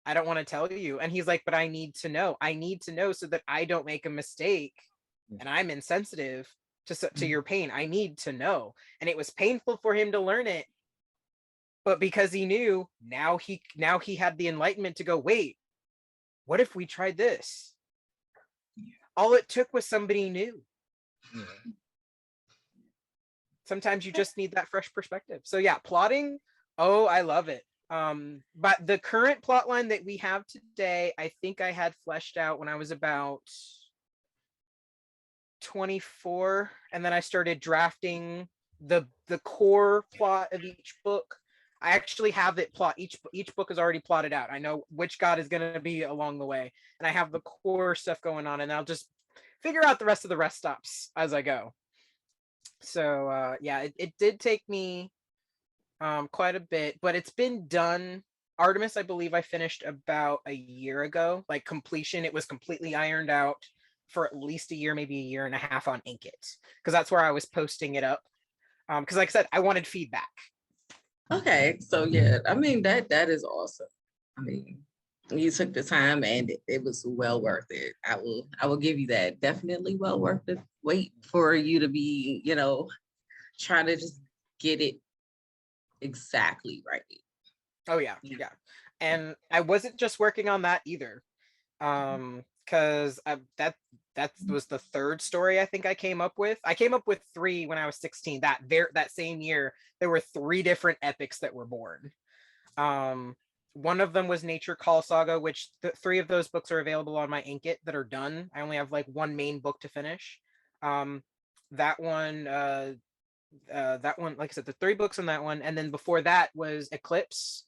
I don't want to tell you. And he's like, but I need to know. I need to know so that I don't make a mistake and I'm insensitive to your pain. I need to know. And it was painful for him to learn it. But because he knew, now he had the enlightenment to go, wait, what if we tried this? All it took was somebody new. Sometimes you just need that fresh perspective. So yeah, plotting, oh, I love it. But the current plot line that we have today, I think I had fleshed out when I was about 24, and then I started drafting the core plot of each book. I actually have it plot. Each book is already plotted out. I know which god is going to be along the way, and I have the core stuff going on, and I'll just figure out the rest of the rest stops as I go. So yeah, it did take me quite a bit, but it's been done. Artemis, I believe I finished about a year ago, like completion. It was completely ironed out for at least a year, maybe a year and a half on Inkit, because that's where I was posting it up. Because like I said, I wanted feedback. Okay, so yeah, I mean, that is awesome. I mean, you took the time, and it was well worth it. I will give you that. Definitely well worth it. Wait for you to be, trying to just get it exactly right. Oh yeah. And I wasn't just working on that either, because that was the third story I think I came up with. I came up with 3 when I was 16. That same year, there were 3 different epics that were born. One of them was Nature Call Saga, which three of those books are available on my Inkit that are done. I only have like one main book to finish. That one, like I said, the 3 books on that one, and then before that was Eclipse,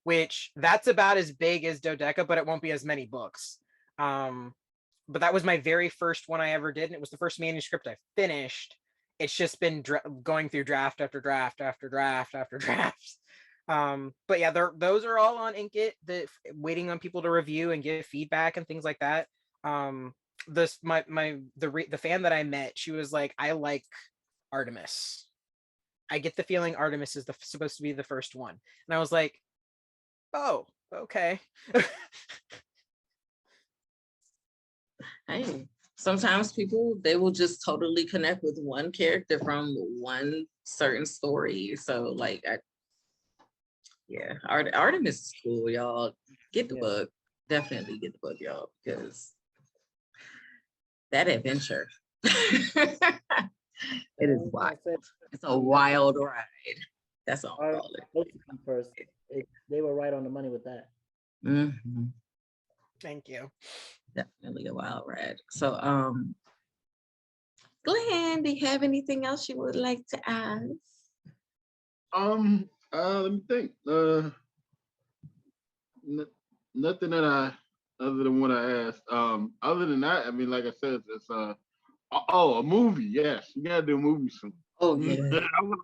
which that's about as big as Dodeca, but it won't be as many books. But that was my very first one I ever did, and it was the first manuscript I finished. It's just been going through draft after draft after draft after draft. But yeah, those are all on Inkit, waiting on people to review and give feedback and things like that. The fan that I met, she was like, I like Artemis. I get the feeling Artemis is supposed to be the first one. And I was like, oh, okay. Hey, sometimes people, they will just totally connect with one character from one certain story. So like, yeah, Artemis is cool, y'all. Get the book. Definitely get the book, y'all, because that adventure. It is wild. It's a wild ride. That's all I call it. First, they were right on the money with that. Mm-hmm. Thank you. Definitely a wild ride. So, Glenn, do you have anything else you would like to ask? Let me think. Nothing that other than what I asked. Other than that, I mean, like I said, it's a movie. Yes, you gotta do a movie soon. Oh yeah.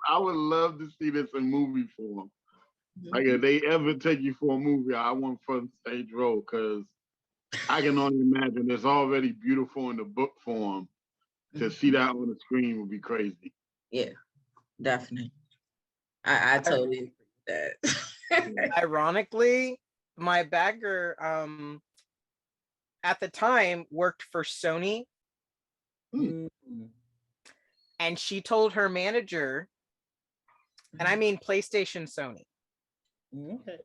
I would love to see this in movie form. Like if they ever take you for a movie, I want front stage role, because I can only imagine it's already beautiful in the book form. To see that on the screen would be crazy. Yeah, definitely. I totally agree with that. Ironically, my bagger at the time worked for Sony. And she told her manager, and I mean PlayStation Sony. Okay.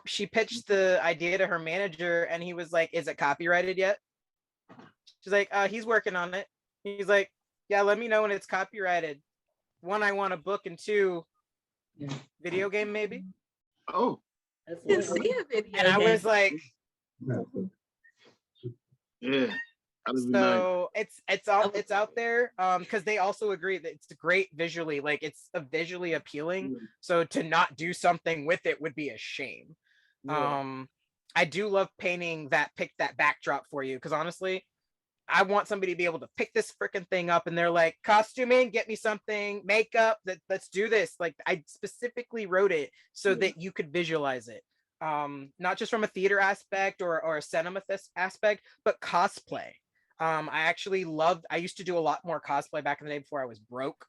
She pitched the idea to her manager, and he was like, "Is it copyrighted yet?" She's like, "He's working on it." He's like, "Yeah, let me know when it's copyrighted. 1, I want a book, and 2, video game maybe." Oh, It's a video and I was like, yeah. So it's out there, because they also agree that it's great visually, like it's visually appealing. So to not do something with it would be a shame. I do love painting pick that backdrop for you, because honestly, I want somebody to be able to pick this freaking thing up and they're like, costuming, get me something, makeup, let's do this. Like I specifically wrote it so that you could visualize it. Not just from a theater aspect or a cinema aspect, but cosplay. I used to do a lot more cosplay back in the day before I was broke.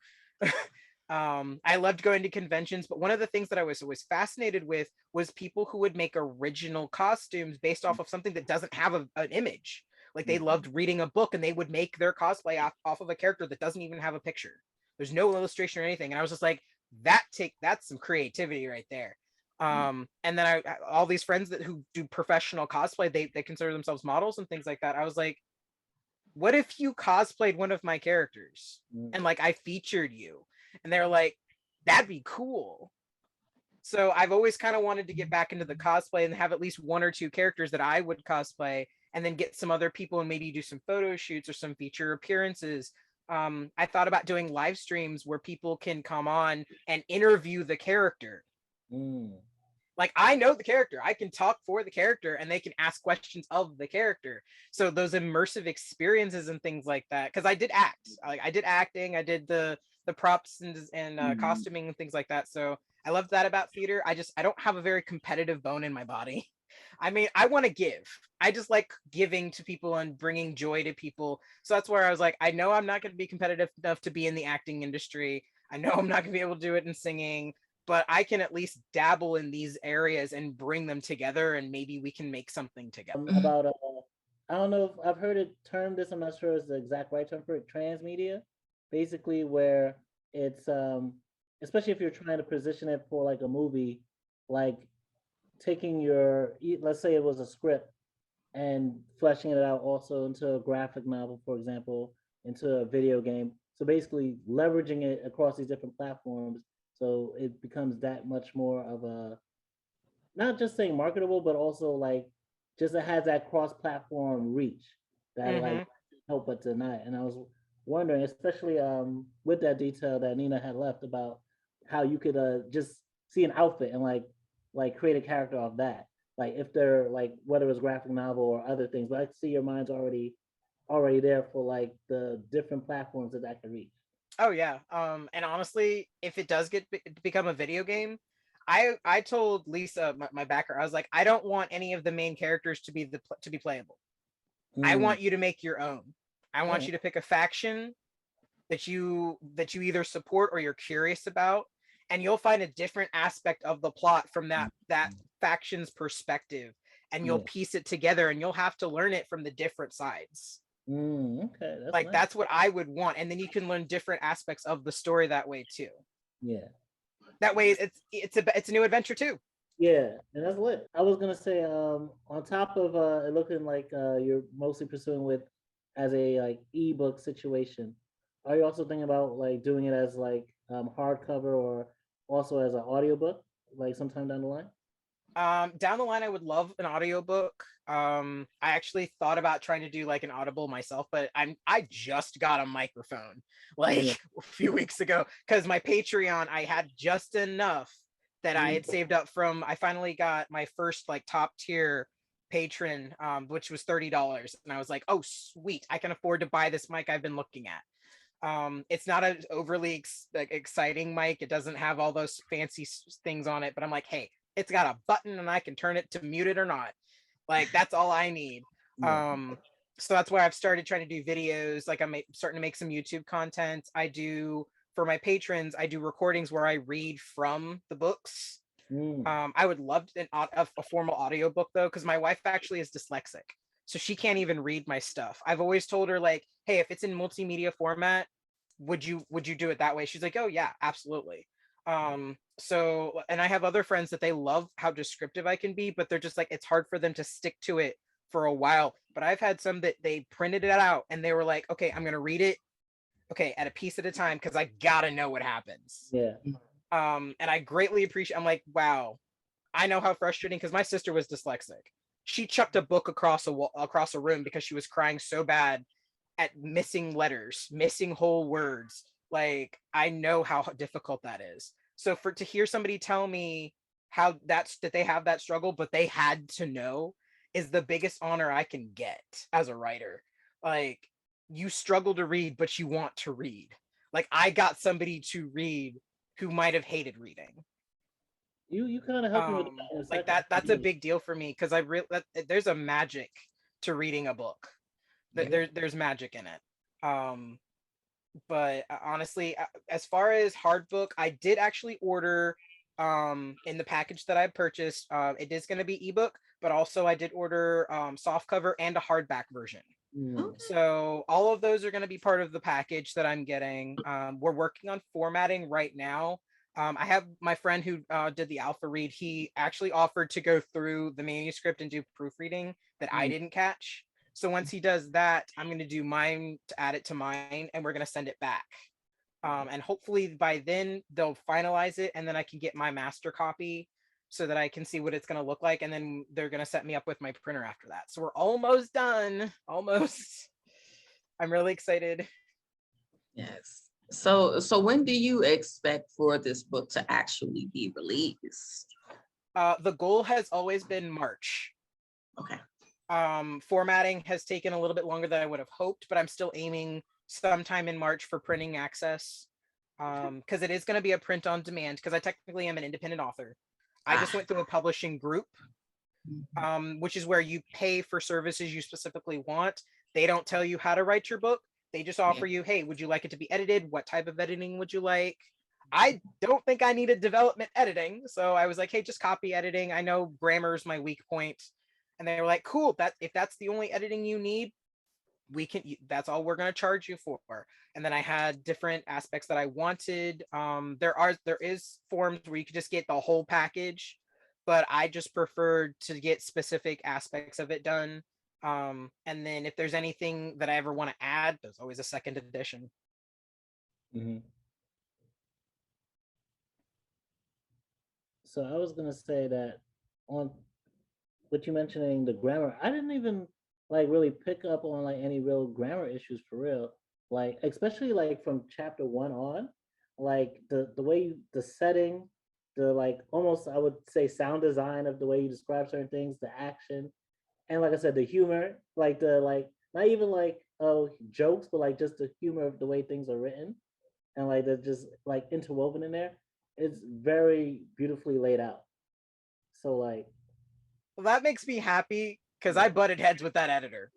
I loved going to conventions, but one of the things that I was fascinated with was people who would make original costumes based off of something that doesn't have an image. Like they loved reading a book and they would make their cosplay off of a character that doesn't even have a picture. There's no illustration or anything. And I was just like, that's some creativity right there. And then all these friends who do professional cosplay, they consider themselves models and things like that. I was like, what if you cosplayed one of my characters and like I featured you? And they're like, that'd be cool. So I've always kind of wanted to get back into the cosplay and have at least 1 or 2 characters that I would cosplay, and then get some other people and maybe do some photo shoots or some feature appearances. I thought about doing live streams where people can come on and interview the character. Like I know the character, I can talk for the character, and they can ask questions of the character. So those immersive experiences and things like that, because I did act, I did acting, I did the props and costuming and things like that. So I love that about theater. I don't have a very competitive bone in my body. I mean, I want to give. I just like giving to people and bringing joy to people. So that's where I was like, I know I'm not going to be competitive enough to be in the acting industry. I know I'm not going to be able to do it in singing, but I can at least dabble in these areas and bring them together, and maybe we can make something together. About I don't know if I've heard it termed this, I'm not sure it's the exact right term for it, transmedia, basically where it's especially if you're trying to position it for like a movie, like taking let's say it was a script and fleshing it out also into a graphic novel, for example, into a video game. So basically leveraging it across these different platforms, so it becomes that much more of a not just saying marketable, but also like just it has that cross-platform reach that like help but deny. And I was wondering, especially with that detail that Nina had left about how you could just see an outfit and like create a character off that. Like if they're like whether it's graphic novel or other things, but I see your mind's already there for like the different platforms that can reach. Oh yeah. And honestly, if it does become a video game, I told Lisa, my backer, I was like, I don't want any of the main characters to be to be playable. I want you to make your own. I want you to pick a faction that you either support or you're curious about, and you'll find a different aspect of the plot from that faction's perspective, and you'll piece it together, and you'll have to learn it from the different sides. Okay, that's like nice. That's what I would want, and then you can learn different aspects of the story that way too. Yeah. That way, it's a new adventure too. Yeah, and that's lit. I was gonna say, on top of it looking like you're mostly pursuing with as a like ebook situation, are you also thinking about like doing it as like hardcover or also as an audiobook, like sometime down the line? Down the line, I would love an audiobook. I actually thought about trying to do like an Audible myself, but I just got a microphone like a few weeks ago because my Patreon, I had just enough that I had saved up from. I finally got my first like top tier patron, which was $30, and I was like, oh sweet, I can afford to buy this mic I've been looking at. It's not an overly exciting mic. It doesn't have all those fancy things on it, but I'm like, hey, it's got a button and I can turn it to mute it or not. Like that's all I need. So that's why I've started trying to do videos. Like I'm starting to make some YouTube content. I do, for my patrons, I do recordings where I read from the books. I would love a formal audiobook though, because my wife actually is dyslexic. So she can't even read my stuff. I've always told her like, hey, if it's in multimedia format, would you do it that way? She's like, oh yeah, absolutely. So, and I have other friends that they love how descriptive I can be, but they're just like, it's hard for them to stick to it for a while. But I've had some that they printed it out and they were like, okay, I'm gonna read it, okay, at a piece at a time, because I gotta know what happens. Yeah. And I greatly appreciate. I'm like, wow, I know how frustrating, because my sister was dyslexic. She chucked a book across a room because she was crying so bad at missing letters, missing whole words. Like I know how difficult that is. So to hear somebody tell me how that they have that struggle, but they had to know, is the biggest honor I can get as a writer. Like you struggle to read, but you want to read. Like I got somebody to read who might have hated reading. You kind of helped me with that like that's a big deal for me, because there's a magic to reading a book. There's magic in it. But honestly, as far as hard book, I did actually order in the package that I purchased. It is going to be ebook, but also I did order soft cover and a hardback version. So all of those are going to be part of the package that I'm getting. We're working on formatting right now. I have my friend who did the alpha read. He actually offered to go through the manuscript and do proofreading that I didn't catch. So once he does that, I'm going to do mine to add it to mine, and we're going to send it back. And hopefully by then they'll finalize it, and then I can get my master copy so that I can see what it's going to look like. And then they're going to set me up with my printer after that. So we're almost done. Almost. I'm really excited. Yes. So when do you expect for this book to actually be released? The goal has always been March. Okay. Formatting has taken a little bit longer than I would have hoped, but I'm still aiming sometime in March for printing access. Because it is going to be a print on demand, because I technically am an independent author. I just went through a publishing group, which is where you pay for services you specifically want. They don't tell you how to write your book. They just offer you, hey, would you like it to be edited? What type of editing would you like? I don't think I needed development editing. So I was like, hey, just copy editing. I know grammar is my weak point. And they were like, cool, if that's the only editing you need, that's all we're going to charge you for. And then I had different aspects that I wanted. There is forms where you could just get the whole package, but I just preferred to get specific aspects of it done. And then if there's anything that I ever want to add, there's always a second edition. So I was going to say that on what you mentioning the grammar, I didn't even like really pick up on like any real grammar issues for real. Like especially like from chapter 1 on, like the way the setting, the like almost I would say sound design of the way you describe certain things, the action, and like I said, the humor, like the like not even like oh jokes, but like just the humor of the way things are written and like they're just like interwoven in there. It's very beautifully laid out. So like Well, that makes me happy because I butted heads with that editor.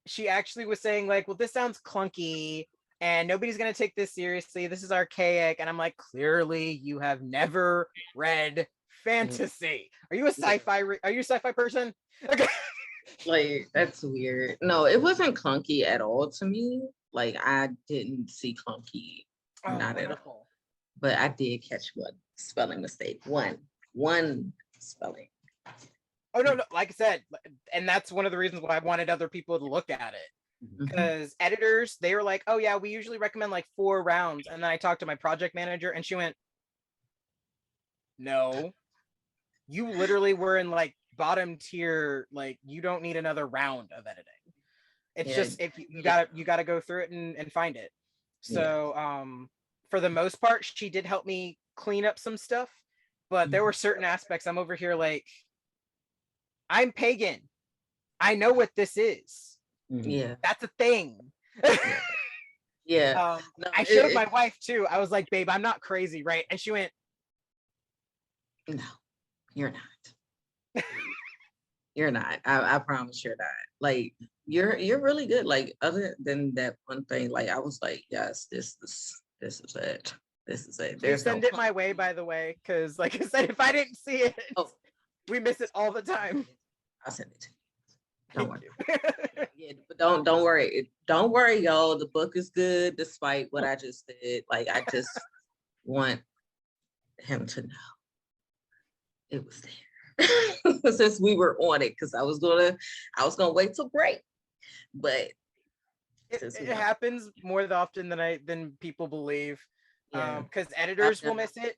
She actually was saying like, well, this sounds clunky and nobody's going to take this seriously. This is archaic. And I'm like, clearly you have never read fantasy. Are you a sci-fi? Are you a sci-fi person? Okay. Like, that's weird. No, it wasn't clunky at all to me. Like, I didn't see clunky, not at all. But I did catch one spelling mistake. One spelling. Oh no, like I said, and that's one of the reasons why I wanted other people to look at it. Because editors, they were like, oh yeah, we usually recommend like 4 rounds. And then I talked to my project manager and she went, no, you literally were in like bottom tier, like you don't need another round of editing. It's just if you gotta go through it and find it. So for the most part, she did help me clean up some stuff, but there were certain aspects I'm over here like, I'm pagan. I know what this is. Yeah. That's a thing. Yeah. No, I showed my wife too. I was like, babe, I'm not crazy, right? And she went, no, you're not. You're not. I promise you're not. Like, you're really good. Like, other than that one thing, like I was like, yes, this is it. This is it. There's send it my way, by the way, because like I said, if I didn't see it, we miss it all the time. I'll send it to you. Don't worry. Yeah, but don't worry. Don't worry, y'all. The book is good despite what I just did. Like, I just want him to know it was there. Since we were on it, because I was gonna wait till break. But it happens more often than people believe. Because editors will miss it,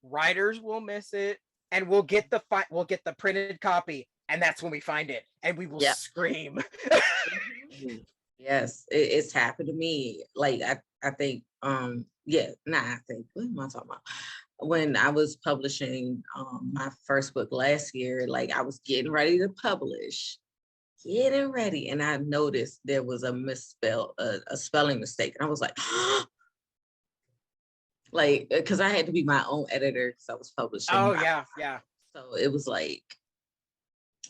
writers will miss it, and we'll get the printed copy, and that's when we find it, and we will scream. Yes, it's happened to me. Like I think what am I talking about? When I was publishing my first book last year, like I was getting ready to publish, and I noticed there was a spelling mistake, and I was like, like, because I had to be my own editor because I was publishing. Oh yeah. So it was like,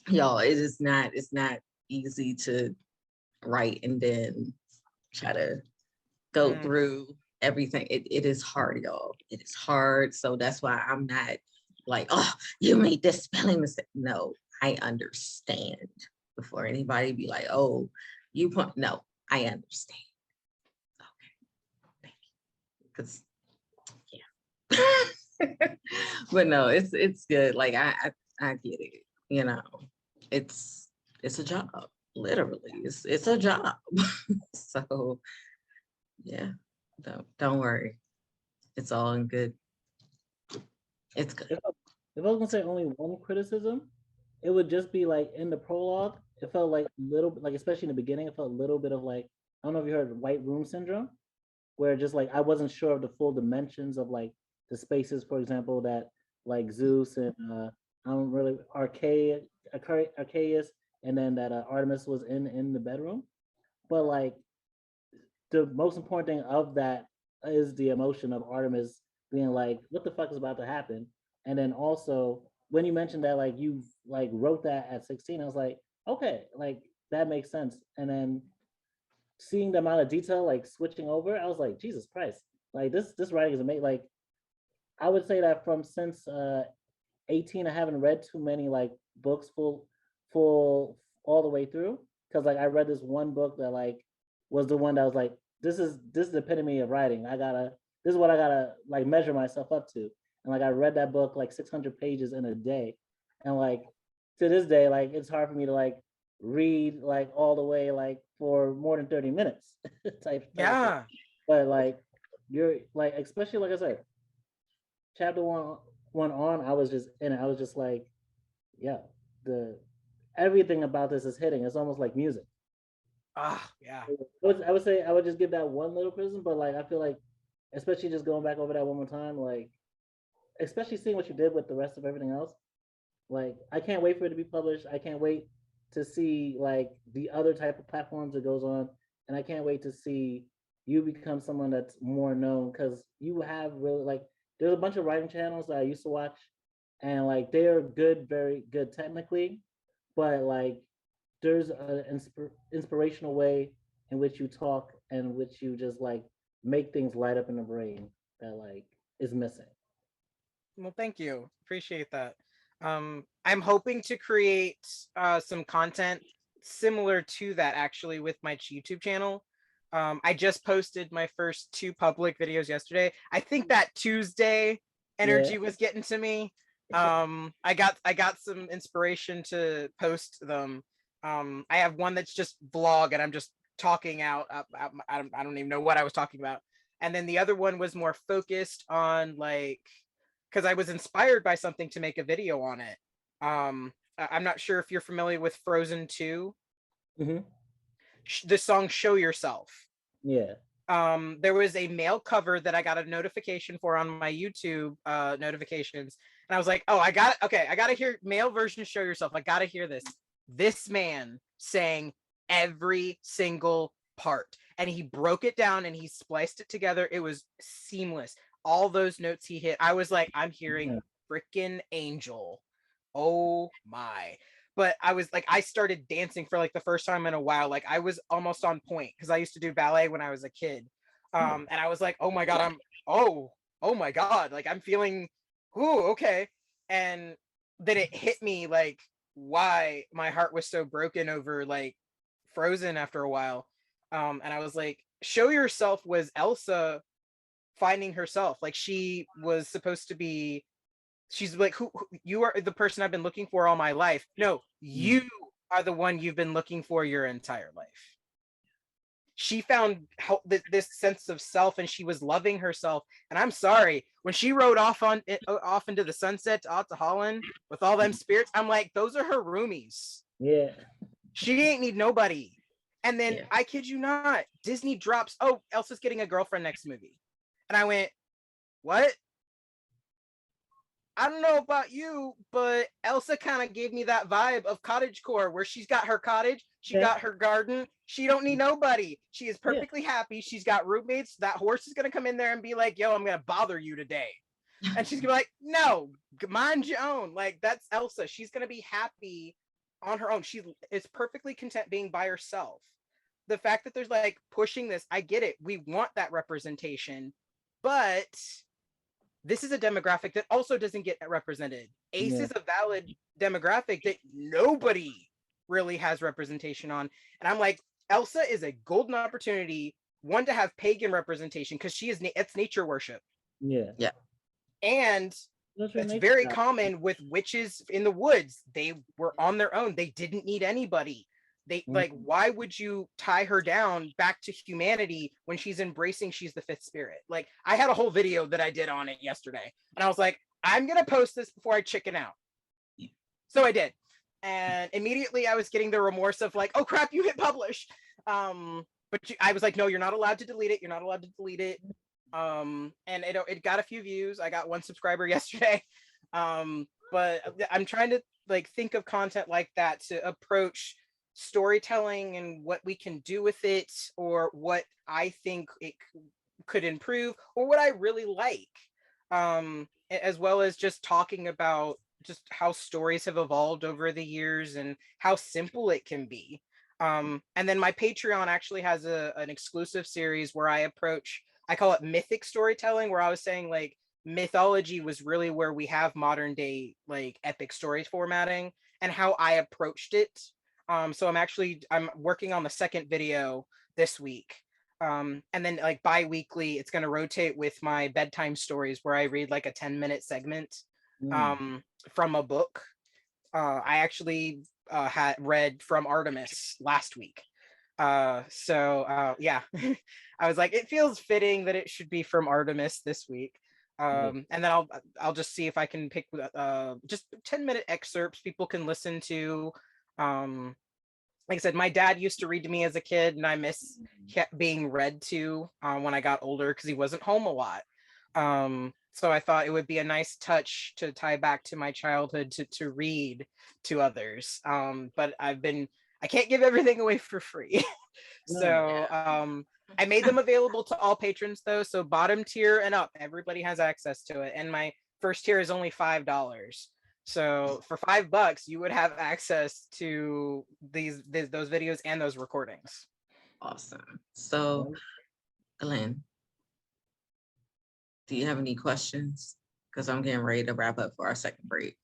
y'all, it's not easy to write and then try to go through everything. It is hard, y'all. It is hard. So that's why I'm not like, oh, you made this spelling mistake. No, I understand. Before anybody be like, oh, no, I understand. Okay, thank you. Because but no, it's good. Like I get it. You know, it's a job. Literally, it's a job. So yeah, don't worry. It's all in good. It's good. If I was gonna say only one criticism, it would just be like in the prologue, it felt like especially in the beginning, it felt a little bit of like, I don't know if you heard of white room syndrome, where just like I wasn't sure of the full dimensions of like the spaces, for example, that like Zeus and I don't really Arceus, and then that Artemis was in the bedroom. But like the most important thing of that is the emotion of Artemis being like, what the fuck is about to happen? And then also when you mentioned that like you like wrote that at 16, I was like, okay, like that makes sense. And then seeing the amount of detail like switching over, I was like, Jesus Christ, like this writing is amazing. Like I would say that from since 18, I haven't read too many like books full all the way through, because like I read this one book that like was the one that was like, this is the epitome of writing. This is what I gotta like measure myself up to. And like I read that book like 600 pages in a day, and like to this day, like it's hard for me to like read like all the way like for more than 30 minutes type. But like you're like, especially like I said, chapter 1 went on, I was just in it. I was just like, yeah, the everything about this is hitting. It's almost like music. Yeah. I would say I would just give that one little criticism, but like I feel like, especially just going back over that one more time, like especially seeing what you did with the rest of everything else. Like I can't wait for it to be published. I can't wait to see like the other type of platforms it goes on, and I can't wait to see you become someone that's more known because you have really like there's a bunch of writing channels that I used to watch, and like they are good, very good technically, but like there's an inspirational way in which you talk and which you just like make things light up in the brain that like is missing. Well, thank you. Appreciate that. I'm hoping to create some content similar to that actually with my YouTube channel. I just posted my first 2 public videos yesterday. I think that Tuesday energy was getting to me. I got some inspiration to post them. I have one that's just vlog and I'm just talking out. I don't even know what I was talking about. And then the other one was more focused on like, because I was inspired by something to make a video on it. I'm not sure if you're familiar with Frozen 2. Mm-hmm. The song Show Yourself. Yeah. There was a mail cover that I got a notification for on my YouTube notifications. And I was like, oh, I got it. Okay, I got to hear male version of Show Yourself. I got to hear this. This man sang every single part. And he broke it down and he spliced it together. It was seamless. All those notes he hit, I was like, I'm hearing freaking Angel. Oh my. But I was like, I started dancing for like the first time in a while. Like I was almost on point because I used to do ballet when I was a kid. And I was like, oh my God, oh my God. Like I'm feeling, ooh, okay. And then it hit me like why my heart was so broken over like Frozen after a while. And I was like, Show Yourself was Elsa finding herself. Like she was supposed to be, she's like, who you are the person I've been looking for all my life. No, you are the one you've been looking for your entire life. She found this sense of self and she was loving herself. And I'm sorry, when she rode off into the sunset to Apollon with all them spirits, I'm like, those are her roomies. Yeah. She ain't need nobody. And then I kid you not, Disney drops, oh, Elsa's getting a girlfriend next movie. And I went, what? I don't know about you, but Elsa kind of gave me that vibe of cottagecore where she's got her cottage, she got her garden, she don't need nobody. She is perfectly happy. She's got roommates. That horse is going to come in there and be like, yo, I'm going to bother you today. And she's going to be like, no, mind your own. Like, that's Elsa. She's going to be happy on her own. She is perfectly content being by herself. The fact that there's like pushing this, I get it. We want that representation, but this is a demographic that also doesn't get represented. Ace is a valid demographic that nobody really has representation on. And I'm like, Elsa is a golden opportunity, one, to have pagan representation because she is, it's nature worship. Yeah. And it's very common with witches in the woods. They were on their own. They didn't need anybody. They like, why would you tie her down back to humanity when she's embracing she's the fifth spirit? Like I had a whole video that I did on it yesterday and I was like, I'm going to post this before I chicken out. So I did. And immediately I was getting the remorse of like, oh crap, you hit publish. But I was like, no, you're not allowed to delete it. You're not allowed to delete it. And it got a few views. I got 1 subscriber yesterday. But I'm trying to like think of content like that to approach storytelling and what we can do with it, or what I think it could improve, or what I really like, as well as just talking about just how stories have evolved over the years and how simple it can be. And then my Patreon actually has an exclusive series where I call it Mythic Storytelling, where I was saying like mythology was really where we have modern day like epic story formatting and how I approached it. So I'm working on the second video this week. And then like bi-weekly, it's going to rotate with my bedtime stories where I read like a 10-minute segment from a book. I actually had read From Artemis last week. Yeah, I was like, it feels fitting that it should be From Artemis this week. And then I'll just see if I can pick just 10-minute excerpts people can listen to. Like I said, my dad used to read to me as a kid, and I miss being read to when I got older because he wasn't home a lot. So I thought it would be a nice touch to tie back to my childhood to read to others. But I can't give everything away for free. So I made them available to all patrons though. So bottom tier and up, everybody has access to it. And my first tier is only $5. So for $5, you would have access to those videos and those recordings. Awesome. So, Glenn, do you have any questions? Because I'm getting ready to wrap up for our second break.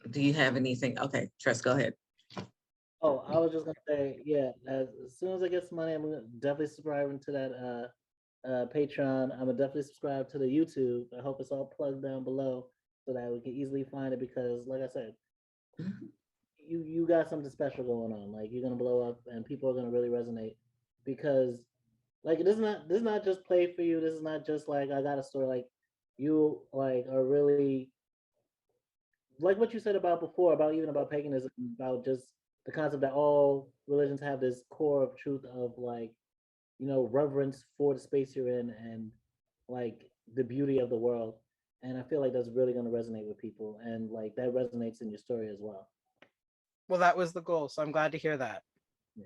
Do you have anything? Okay, Tryst, go ahead. Oh, I was just gonna say, yeah. As soon as I get some money, I'm gonna definitely subscribe to that Patreon. I'm gonna definitely subscribe to the YouTube. I hope it's all plugged down below so that we can easily find it. Because, like I said, you got something special going on. Like, you're gonna blow up, and people are gonna really resonate. Because, like, this is not just play for you. This is not just like I got a story. Like, you like are really like what you said about before about even about paganism, about just the concept that all religions have this core of truth of, like, reverence for the space you're in and like the beauty of the world. And I feel like that's really going to resonate with people, and like that resonates in your story as well. Well, that was the goal, so I'm glad to hear that. Yeah.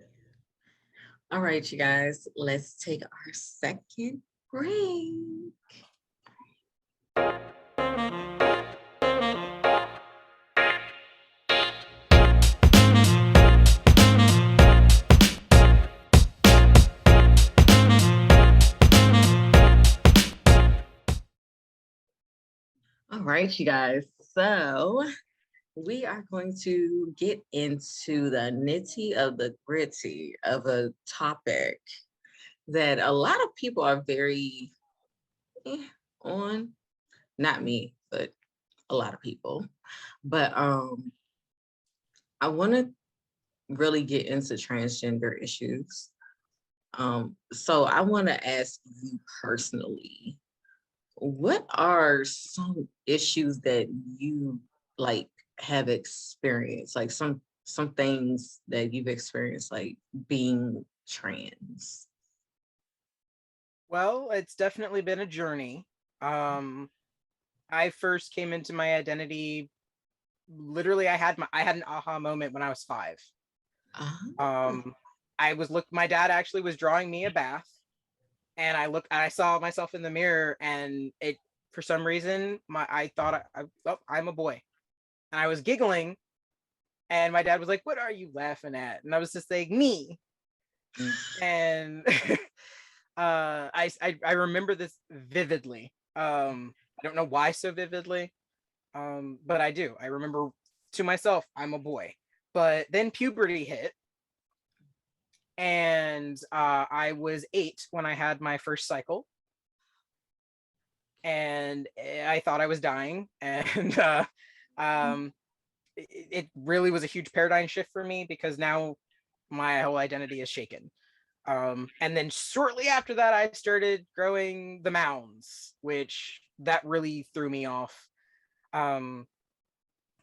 All right, you guys, let's take our second break. All right, you guys. So we are going to get into the nitty of the gritty of a topic that a lot of people are very on. Not me, but a lot of people. But I want to really get into transgender issues. So I want to ask you personally, what are some issues that you like have experienced, like some things that you've experienced, like being trans? Well, it's definitely been a journey. I first came into my identity literally. I had an aha moment when I was 5. My dad actually was drawing me a bath, and I saw myself in the mirror, and it, for some reason, I thought I'm a boy, and I was giggling, and my dad was like, "What are you laughing at?" And I was just saying, "Me." And I remember this vividly. I don't know why so vividly, but I do. I remember to myself, I'm a boy. But then puberty hit, and I was 8 when I had my first cycle, and I thought I was dying, and it really was a huge paradigm shift for me because now my whole identity is shaken. And then shortly after that, I started growing the mounds, which that really threw me off.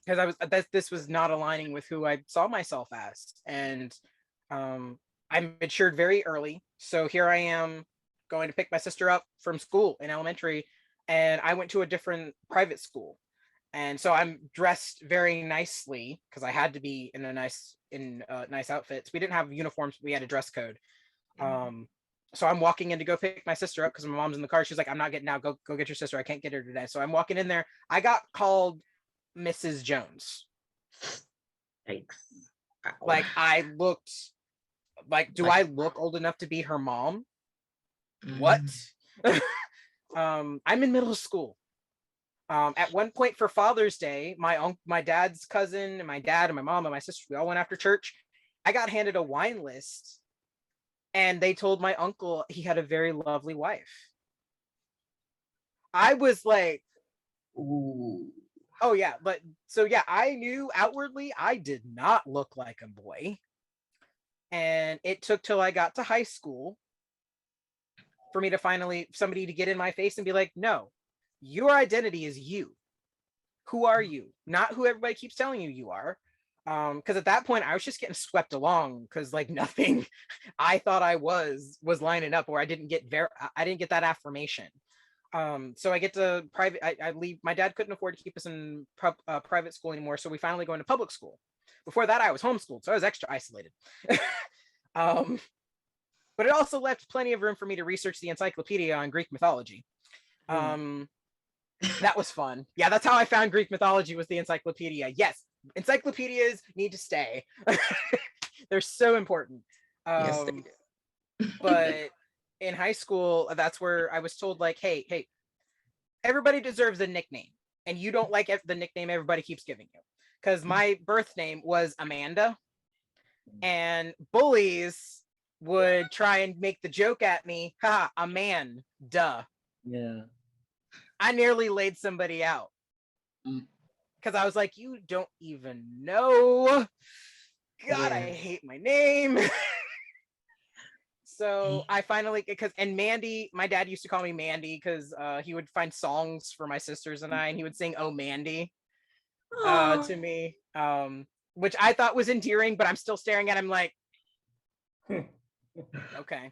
Because this was not aligning with who I saw myself as. And I matured very early. So here I am going to pick my sister up from school in elementary, and I went to a different private school. And so I'm dressed very nicely because I had to be in nice outfits. We didn't have uniforms, we had a dress code. So I'm walking in to go pick my sister up because my mom's in the car. She's like, "I'm not getting out. Go get your sister. I can't get her today." So I'm walking in there. I got called Mrs. Jones. Thanks. Like, I looked like, do I look old enough to be her mom? What? I'm in middle school. At one point for Father's Day, my dad's cousin and my dad and my mom and my sister, we all went after church. I got handed a wine list, and they told my uncle he had a very lovely wife. I was like, ooh. Oh yeah, but so yeah, I knew outwardly I did not look like a boy. And it took till I got to high school for me to finally, somebody to get in my face and be like, no, your identity is you. Who are you? Not who everybody keeps telling you you are. Because at that point I was just getting swept along because like nothing I thought I was lining up, or I didn't get that affirmation. So I get to private. I leave. My dad couldn't afford to keep us in private school anymore, so we finally go into public school. Before that, I was homeschooled, so I was extra isolated. But it also left plenty of room for me to research the encyclopedia on Greek mythology. That was fun. Yeah, that's how I found Greek mythology, was the encyclopedia. Yes, encyclopedias need to stay. They're so important. Yes, they do. But in high school, that's where I was told, like, hey, everybody deserves a nickname, and you don't like the nickname everybody keeps giving you. Because my birth name was Amanda, and bullies would try and make the joke at me, ha, a man, duh. Yeah. I nearly laid somebody out. Because I was like, you don't even know. God, I hate my name. So I finally, and Mandy, my dad used to call me Mandy because he would find songs for my sisters and I, and he would sing "Oh Mandy" to me, which I thought was endearing, but I'm still staring at him like, okay.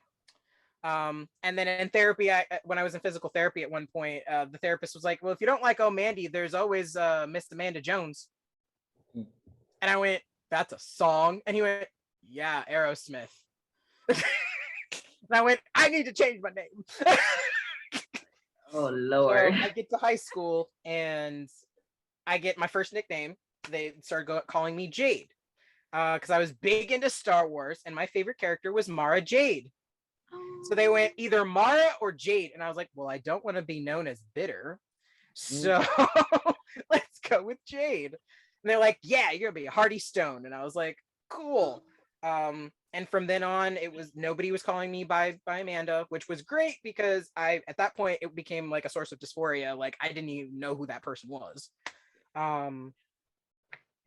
And then in therapy, when I was in physical therapy at one point, the therapist was like, well, if you don't like "Oh Mandy," there's always Miss Amanda Jones. And I went, that's a song? And he went, yeah, Aerosmith. And I went, I need to change my name. Oh, Lord. So I get to high school and I get my first nickname. They started calling me Jade because I was big into Star Wars and my favorite character was Mara Jade. So they went either Mara or Jade. And I was like, well, I don't want to be known as bitter. So let's go with Jade. And they're like, yeah, you're going to be a Hardy Stone. And I was like, cool. And from then on, nobody was calling me by Amanda, which was great because at that point, it became like a source of dysphoria. Like I didn't even know who that person was. And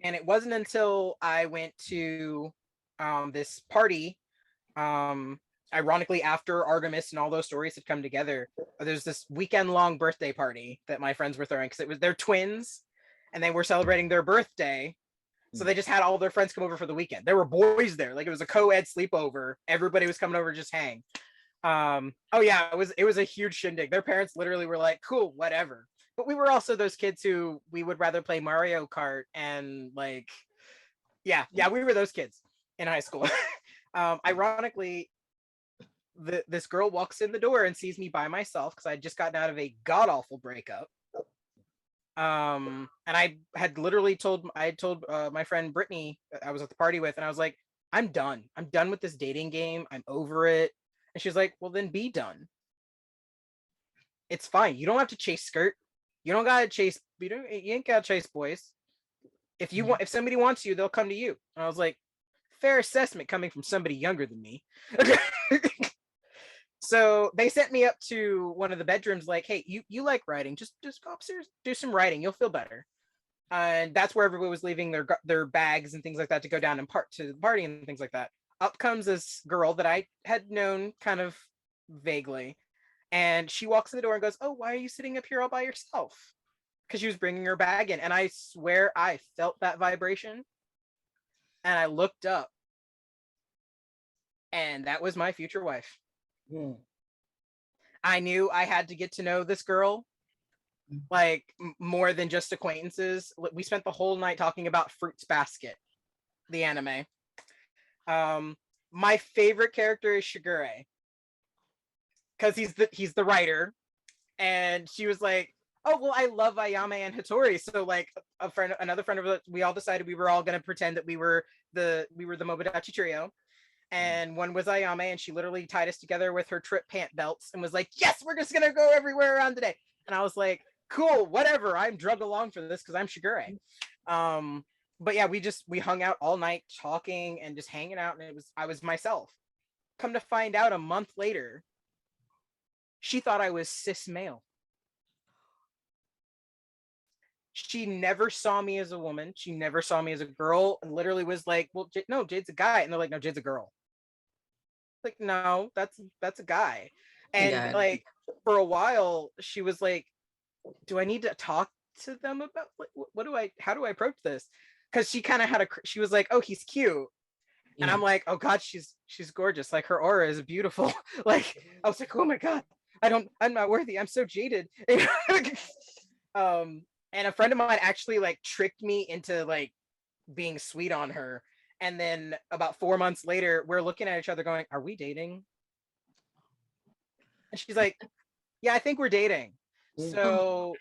it wasn't until I went to this party, ironically after Artemis and all those stories had come together, there's this weekend-long birthday party that my friends were throwing because they're twins and they were celebrating their birthday. So they just had all their friends come over for the weekend. There were boys there. Like it was a co-ed sleepover. Everybody was coming over to just hang. Oh yeah, it was a huge shindig. Their parents literally were like, cool, whatever. But we were also those kids who we would rather play Mario Kart and like, yeah, we were those kids in high school. Ironically, this girl walks in the door and sees me by myself because I had just gotten out of a god-awful breakup. And I had literally told my friend Brittany I was at the party with, and I was like, I'm done with this dating game, I'm over it. And she's like, well then be done. It's fine, you don't have to chase skirt, you ain't gotta chase boys. If somebody wants you, they'll come to you. And I was like, fair assessment coming from somebody younger than me. So they sent me up to one of the bedrooms like, hey, you like writing, just go upstairs, do some writing, you'll feel better. And that's where everybody was leaving their bags and things like that to go down and to the party and things like that. Up comes this girl that I had known kind of vaguely, and she walks in the door and goes, oh, why are you sitting up here all by yourself? Because she was bringing her bag in, and I swear I felt that vibration, and I looked up, and that was my future wife. I knew I had to get to know this girl like more than just acquaintances. We spent the whole night talking about Fruits Basket, the anime. My favorite character is Shigure because he's the writer, and she was like, oh well, I love Ayame and Hitori. So like another friend of us, we all decided we were all going to pretend that we were the Momodachi trio. And one was Ayame, and she literally tied us together with her trip pant belts and was like, yes, we're just gonna go everywhere around today. And I was like, cool, whatever, I'm drugged along for this because I'm Shigure. But yeah, we hung out all night talking and just hanging out, and I was myself. Come to find out a month later, she thought I was cis male. She never saw me as a woman. She never saw me as a girl, and literally was like, well, no, Jade's a guy. And they're like, no, Jade's a girl. Like, no, that's a guy. And like for a while, she was like, "Do I need to talk to them about how do I approach this?" Because she kind of she was like, "Oh, he's cute," and I'm like, "Oh God, she's gorgeous. Like her aura is beautiful." Like I was like, "Oh my God, I'm not worthy. I'm so jaded." And a friend of mine actually like tricked me into like being sweet on her. And then about 4 months later, we're looking at each other going, "Are we dating?" And she's like, "Yeah, I think we're dating." So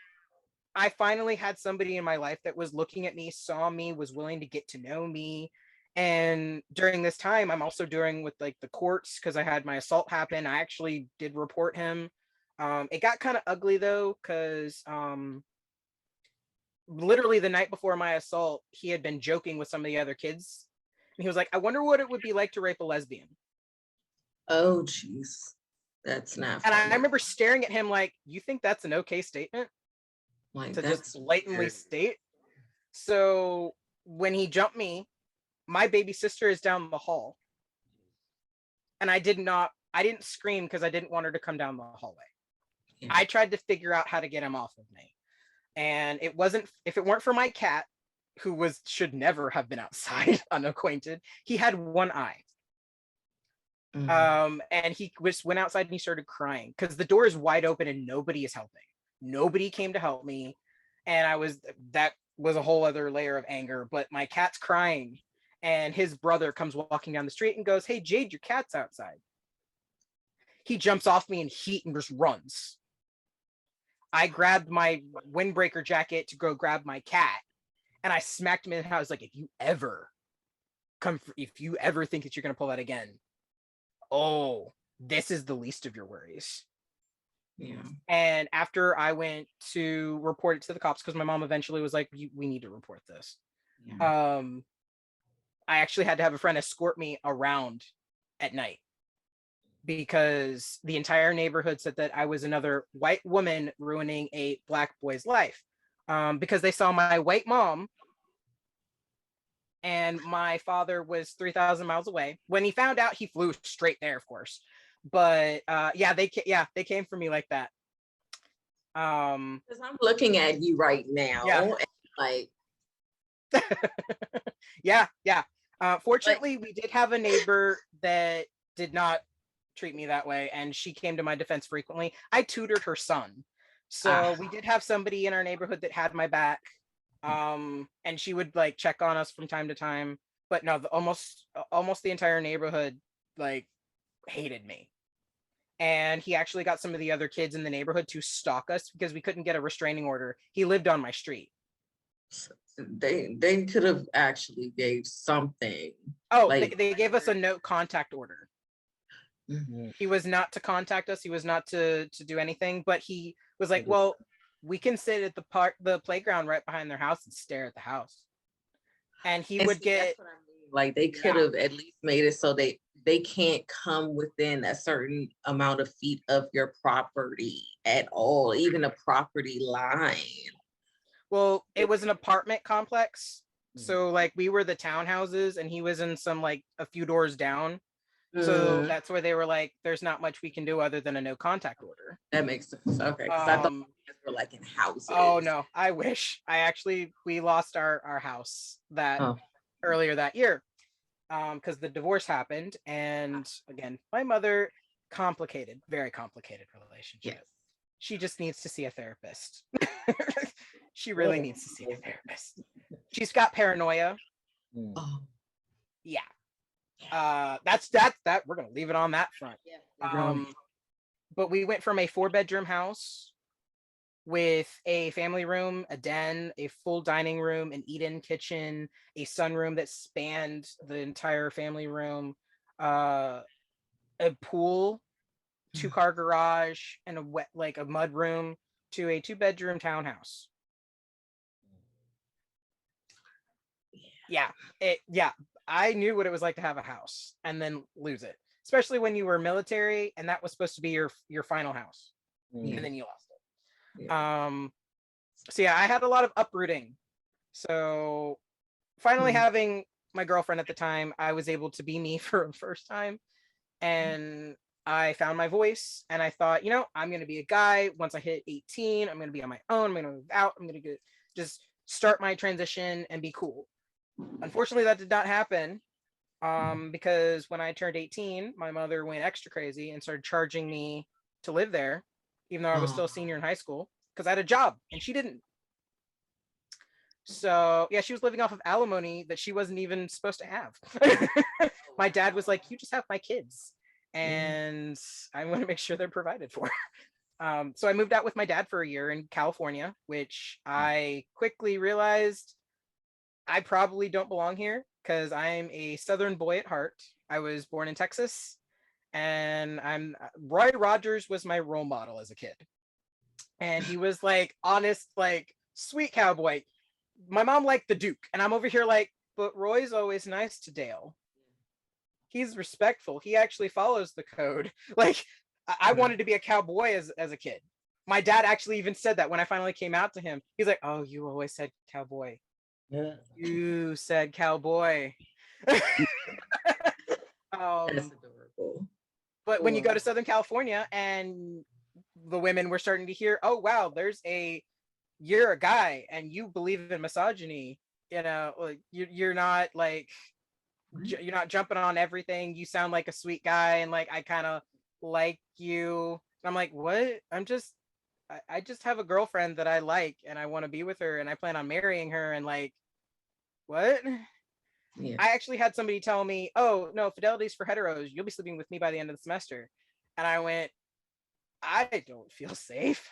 I finally had somebody in my life that was looking at me, saw me, was willing to get to know me. And during this time, I'm also doing with like the courts because I had my assault happen. I actually did report him. It got kind of ugly though, because literally the night before my assault, he had been joking with some of the other kids. And he was like, "I wonder what it would be like to rape a lesbian." Oh, jeez. That's not And funny. I remember staring at him like, "You think that's an okay statement Like, to that's just blatantly weird. state?" So when he jumped me, my baby sister is down the hall. And I didn't scream because I didn't want her to come down the hallway. Yeah. I tried to figure out how to get him off of me. And it wasn't, if it weren't for my cat, who should never have been outside unacquainted, he had one eye. And he just went outside and he started crying because the door is wide open and nobody is helping. Nobody came to help me. And that was a whole other layer of anger, but my cat's crying and his brother comes walking down the street and goes, "Hey, Jade, your cat's outside." He jumps off me in heat and just runs. I grabbed my windbreaker jacket to go grab my cat and I smacked him in the house. Like, if you ever think that you're going to pull that again, oh, this is the least of your worries. Yeah. And after I went to report it to the cops, because my mom eventually was like, "We need to report this." Yeah. I actually had to have a friend escort me around at night because the entire neighborhood said that I was another white woman ruining a black boy's life, because they saw my white mom and my father was 3,000 miles away. When he found out, he flew straight there, of course. But they came for me like that. Because I'm looking at you right now, and like, yeah. Fortunately, we did have a neighbor that did not treat me that way, and she came to my defense frequently. I tutored her son, so we did have somebody in our neighborhood that had my back, and she would like check on us from time to time. But no, almost the entire neighborhood like hated me. And he actually got some of the other kids in the neighborhood to stalk us because we couldn't get a restraining order. He lived on my street. they could have actually gave something. Oh, like, they gave us a no contact order. Mhm. He was not to contact us. He was not to do anything. But he was like, "Well, we can sit at the playground right behind their house and stare at the house." And he would get. That's what I mean. Like, they could have at least made it so they can't come within a certain amount of feet of your property at all, even a property line. Well, it was an apartment complex. So like we were the townhouses and he was in some like a few doors down. So that's where they were like, "There's not much we can do other than a no contact order." That makes sense. Okay. I thought you guys were like in houses. Oh no, I wish. We lost our house earlier that year. Because the divorce happened, and again, my mother, very complicated relationship. Yes. She just needs to see a therapist. She really needs to see a therapist. She's got paranoia. Oh. Yeah. That's that. We're gonna leave it on that front. Yeah. But we went from a 4-bedroom house with a family room, a den, a full dining room, an eat-in kitchen, a sunroom that spanned the entire family room, a pool, 2-car garage, and a mud room, to a 2-bedroom townhouse. Yeah, I knew what it was like to have a house and then lose it, especially when you were military and that was supposed to be your final house, and then you lost it. So yeah, I had a lot of uprooting. So finally having my girlfriend at the time, I was able to be me for the first time. And I found my voice and I thought, you know, I'm going to be a guy. Once I hit 18, I'm going to be on my own. I'm going to move out. I'm going to just start my transition and be cool. Unfortunately, that did not happen because when I turned 18, my mother went extra crazy and started charging me to live there, even though I was still a senior in high school, because I had a job and she didn't. So yeah, she was living off of alimony that she wasn't even supposed to have. My dad was like, you just have my kids and I want to make sure they're provided for. So I moved out with my dad for a year in California, which I quickly realized I probably don't belong here because I'm a Southern boy at heart. I was born in Texas and Roy Rogers was my role model as a kid. And he was like honest, like sweet cowboy. My mom liked the Duke, and I'm over here like, but Roy's always nice to Dale. He's respectful. He actually follows the code. Like, I wanted to be a cowboy as a kid. My dad actually even said that when I finally came out to him. He's like, oh, you always said cowboy. Yeah. You said cowboy. That's adorable. But when you go to Southern California and the women were starting to hear, oh, wow, you're a guy and you believe in misogyny, you know, like you're not like you're not jumping on everything, you sound like a sweet guy and like I kind of like you. And I'm like, what? I just have a girlfriend that I like and I want to be with her and I plan on marrying her. And like, what? Yeah. I actually had somebody tell me, oh no, fidelity's for heteros, you'll be sleeping with me by the end of the semester. And I went, I don't feel safe.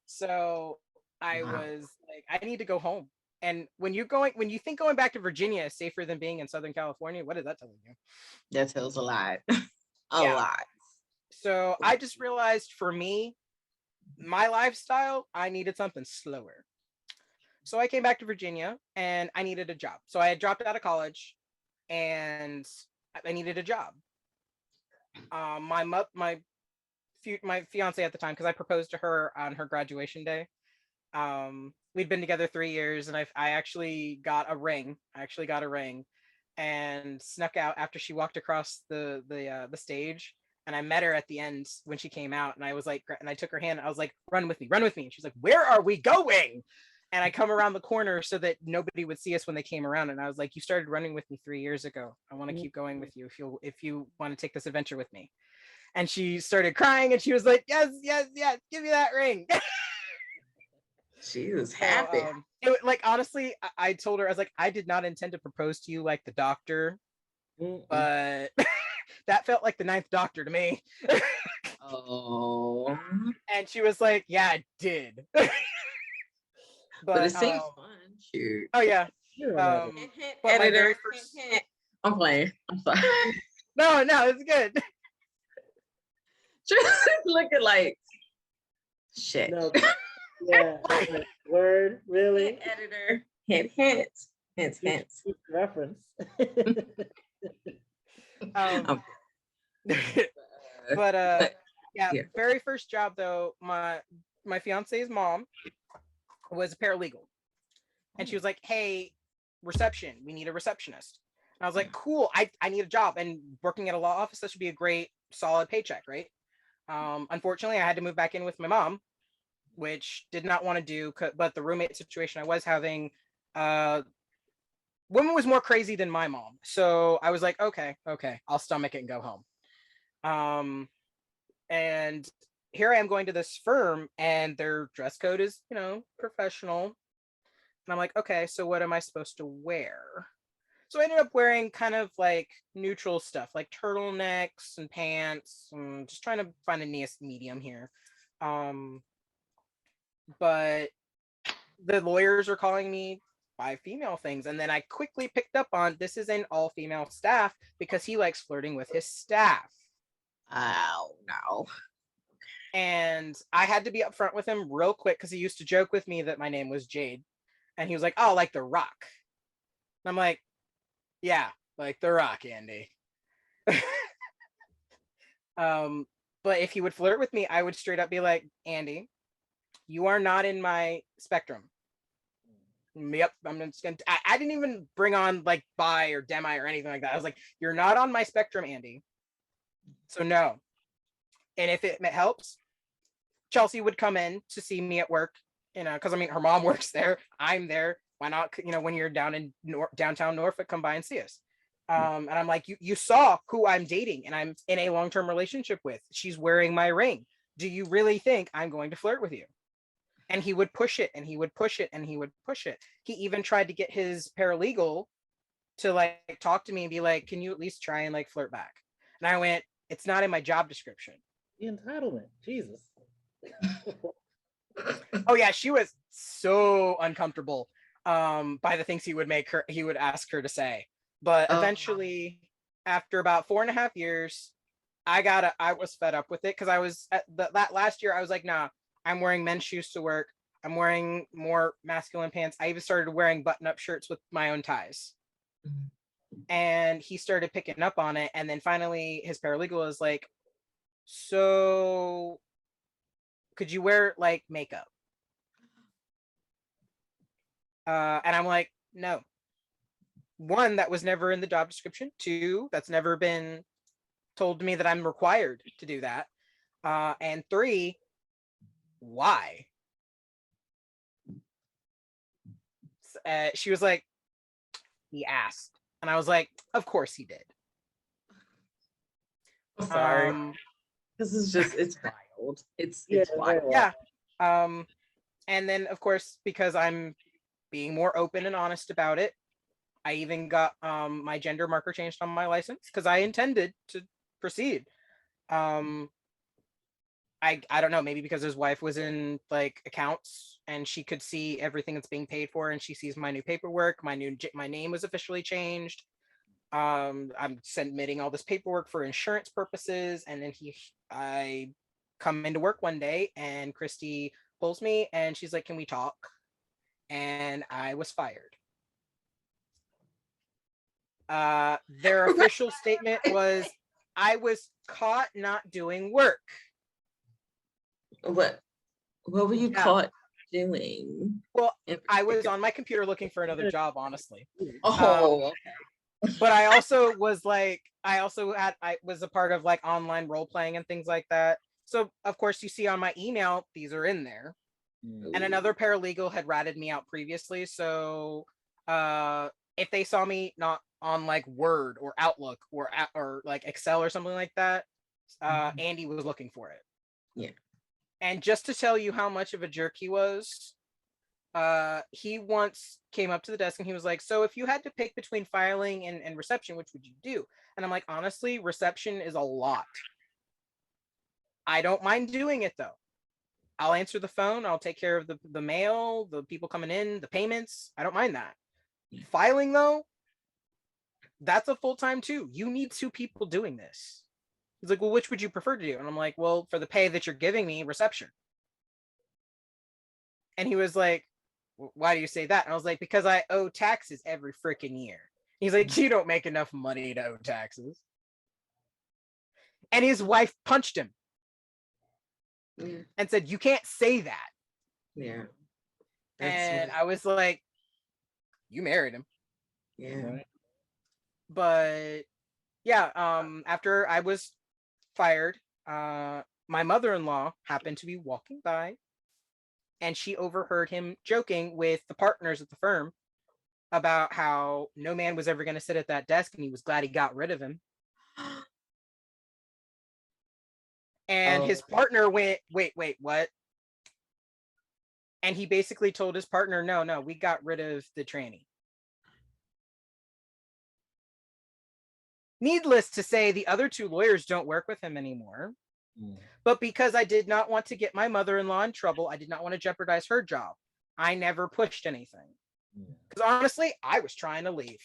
So I was like, I need to go home. And when you think going back to Virginia is safer than being in Southern California, what is that telling you? That tells a lot. A lot. So I just realized for me, my lifestyle, I needed something slower. So I came back to Virginia and I needed a job. So I had dropped out of college and I needed a job. My fiance at the time, because I proposed to her on her graduation day. We'd been together 3 years and I actually got a ring. And snuck out after she walked across the stage. And I met her at the end when she came out and I was like, and I took her hand and I was like, run with me. And she's like, where are we going? And I come around the corner so that nobody would see us when they came around. And I was like, you started running with me 3 years ago. I want to keep going with you if you want to take this adventure with me. And she started crying and she was like, yes, give me that ring. She was happy. Like, honestly, I told her, I was like, I did not intend to propose to you like the Doctor, but that felt like the Ninth Doctor to me. Oh. And she was like, yeah, it did. But it seems fun. Shoot. Oh, yeah. Editor. I'm playing. I'm sorry. No, it's good. Just looking like shit. No. Yeah. Word, really? Editor. Hint. Reference. Very first job though, my fiance's mom was a paralegal. And she was like, hey, reception, we need a receptionist. And I was like, cool, I need a job. And working at a law office, that should be a great, solid paycheck, right? Unfortunately, I had to move back in with my mom, which did not want to do, but the roommate situation I was having, woman was more crazy than my mom. So I was like, okay, I'll stomach it and go home. And here I am going to this firm and their dress code is, professional. And I'm like, okay, so what am I supposed to wear? So I ended up wearing kind of like neutral stuff, like turtlenecks and pants. I'm just trying to find a nice medium here. But the lawyers are calling me by female things. And then I quickly picked up on this is an all-female staff because he likes flirting with his staff. Oh, no. And I had to be upfront with him real quick because he used to joke with me that my name was Jade. And he was like, oh, like The Rock. And I'm like, yeah, like The Rock, Andy. But if he would flirt with me, I would straight up be like, Andy, you are not in my spectrum. Yep, I'm just gonna. I didn't even bring on like bi or demi or anything like that. I was like, you're not on my spectrum, Andy. So no. And if it helps, Chelsea would come in to see me at work, because I mean, her mom works there. I'm there. Why not? When you're down in downtown Norfolk, come by and see us. And I'm like, you saw who I'm dating and I'm in a long-term relationship with. She's wearing my ring. Do you really think I'm going to flirt with you? And he would push it and he would push it and he would push it. He even tried to get his paralegal to like talk to me and be like, can you at least try and like flirt back? And I went, it's not in my job description. The entitlement, Jesus. Oh yeah, she was so uncomfortable by the things he would ask her to say. But eventually, after about 4.5 years, I was fed up with it because I was that last year I was like, nah, I'm wearing men's shoes to work. I'm wearing more masculine pants. I even started wearing button-up shirts with my own ties. And he started picking up on it. And then finally his paralegal was like, so could you wear like makeup? And I'm like, no. One, that was never in the job description. Two, that's never been told to me that I'm required to do that. And three, why? She was like, he asked. And I was like, of course he did. I'm sorry. This is just, it's wild. It's wild. Yeah. And then of course, because I'm being more open and honest about it, I even got my gender marker changed on my license because I intended to proceed. I don't know, maybe because his wife was in like accounts and she could see everything that's being paid for, and she sees my new paperwork. My name was officially changed. I'm submitting all this paperwork for insurance purposes, and then I come into work one day and Christy pulls me and she's like, "Can we talk?" And I was fired. Their official statement was, I was caught not doing work. What were you caught doing? Well, I was on my computer looking for another job, honestly. Oh, but I also was like, I was a part of like online role playing and things like that. So of course you see on my email, these are in there. And another paralegal had ratted me out previously. So if they saw me not on like Word or Outlook or like Excel or something like that, Andy was looking for it. Yeah. And just to tell you how much of a jerk he was, he once came up to the desk and he was like, so if you had to pick between filing and reception, which would you do? And I'm like, honestly, reception is a lot. I don't mind doing it though. I'll answer the phone. I'll take care of the mail, the people coming in, the payments. I don't mind that. Filing though, that's a full-time too. You need 2 people doing this. He's like, well, which would you prefer to do? And I'm like, well, for the pay that you're giving me, reception. And he was like, why do you say that? And I was like, because I owe taxes every freaking year. He's like, you don't make enough money to owe taxes. And his wife punched him. Yeah. And said, you can't say that. Yeah. And I was like, you married him. Yeah. Right. But yeah, after I was fired, my mother-in-law happened to be walking by, and she overheard him joking with the partners at the firm about how no man was ever going to sit at that desk, and he was glad he got rid of him. And his partner went, wait, what? And he basically told his partner, no, we got rid of the tranny. Needless to say, the other 2 lawyers don't work with him anymore. But because I did not want to get my mother-in-law in trouble, I did not want to jeopardize her job, I never pushed anything. Because honestly, I was trying to leave.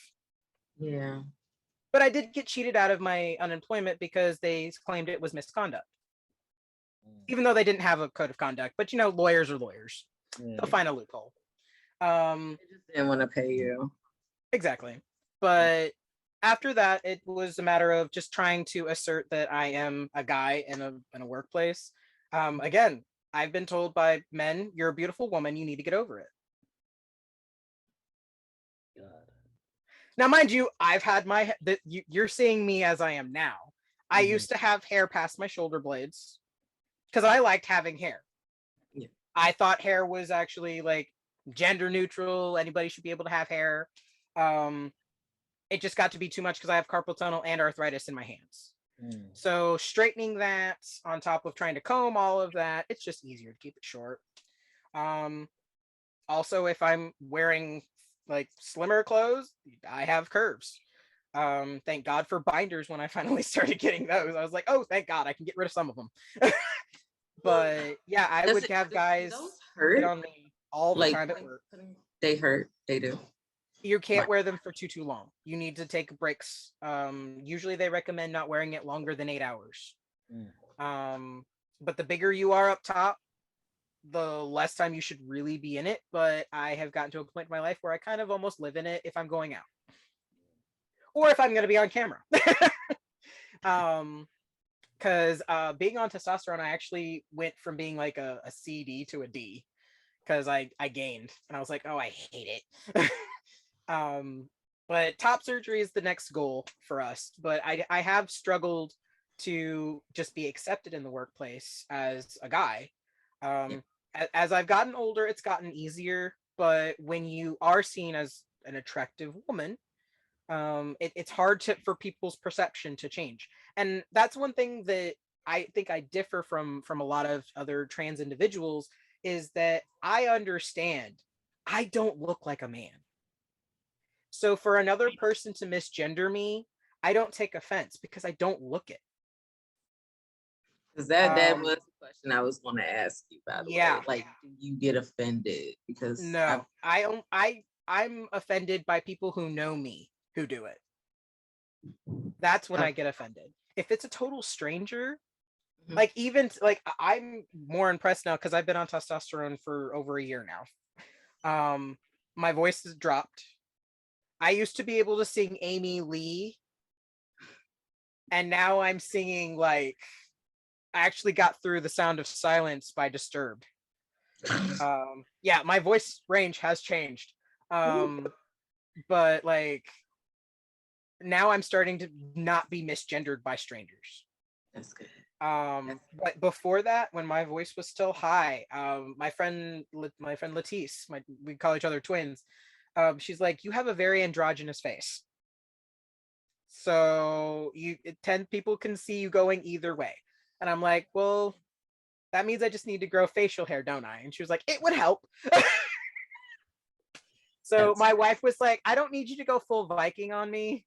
Yeah. But I did get cheated out of my unemployment because they claimed it was misconduct. Even though they didn't have a code of conduct. But lawyers are lawyers. They'll find a loophole. They just didn't want to pay you. Exactly. But after that, it was a matter of just trying to assert that I am a guy in a workplace. Again, I've been told by men, you're a beautiful woman, you need to get over it. God. Now, mind you, I've had you're seeing me as I am now. I used to have hair past my shoulder blades because I liked having hair. Yeah. I thought hair was actually like gender neutral. Anybody should be able to have hair. It just got to be too much because I have carpal tunnel and arthritis in my hands. So straightening that on top of trying to comb all of that, it's just easier to keep it short. Also, if I'm wearing like slimmer clothes, I have curves. Thank God for binders when I finally started getting those. I was like, oh, thank God, I can get rid of some of them. But yeah, I would have guys hit on me all the time at work. They hurt. They do. You can't wear them for too long. You need to take breaks. Usually they recommend not wearing it longer than 8 hours. But the bigger you are up top, the less time you should really be in it. But I have gotten to a point in my life where I kind of almost live in it if I'm going out. Or if I'm going to be on camera. Because being on testosterone, I actually went from being like a CD to a D. Because I gained. And I was like, oh, I hate it. But top surgery is the next goal for us. But I have struggled to just be accepted in the workplace as a guy. As I've gotten older, it's gotten easier. But when you are seen as an attractive woman, it's hard for people's perception to change. And that's one thing that I think I differ from a lot of other trans individuals, is that I understand I don't look like a man. So for another person to misgender me, I don't take offense because I don't look it. Because that was the question I was going to ask you, by the way. Like, do you get offended? Because no, I'm offended by people who know me who do it. That's when I get offended. If it's a total stranger, like even like I'm more impressed now because I've been on testosterone for over a year now. My voice has dropped. I used to be able to sing Amy Lee, and now I'm singing like I actually got through The Sound of Silence by Disturbed. Yeah, my voice range has changed. But like now I'm starting to not be misgendered by strangers. That's good. But before that, when my voice was still high, my friend Latisse, we call each other twins. She's like, you have a very androgynous face. So 10 people can see you going either way. And I'm like, well, that means I just need to grow facial hair, don't I? And she was like, it would help. So my wife was like, I don't need you to go full Viking on me,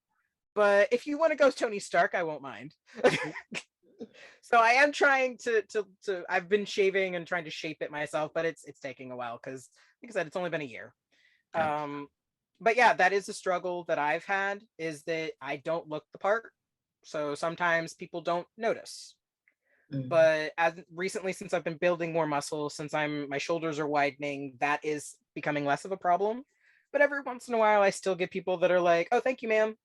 but if you want to go Tony Stark, I won't mind. So I am trying to I've been shaving and trying to shape it myself, but it's taking a while because, like I said, it's only been a year. But yeah, that is a struggle that I've had, is that I don't look the part. So sometimes people don't notice. But as recently, since I've been building more muscle, since my shoulders are widening, that is becoming less of a problem. But every once in a while, I still get people that are like, oh, thank you, ma'am,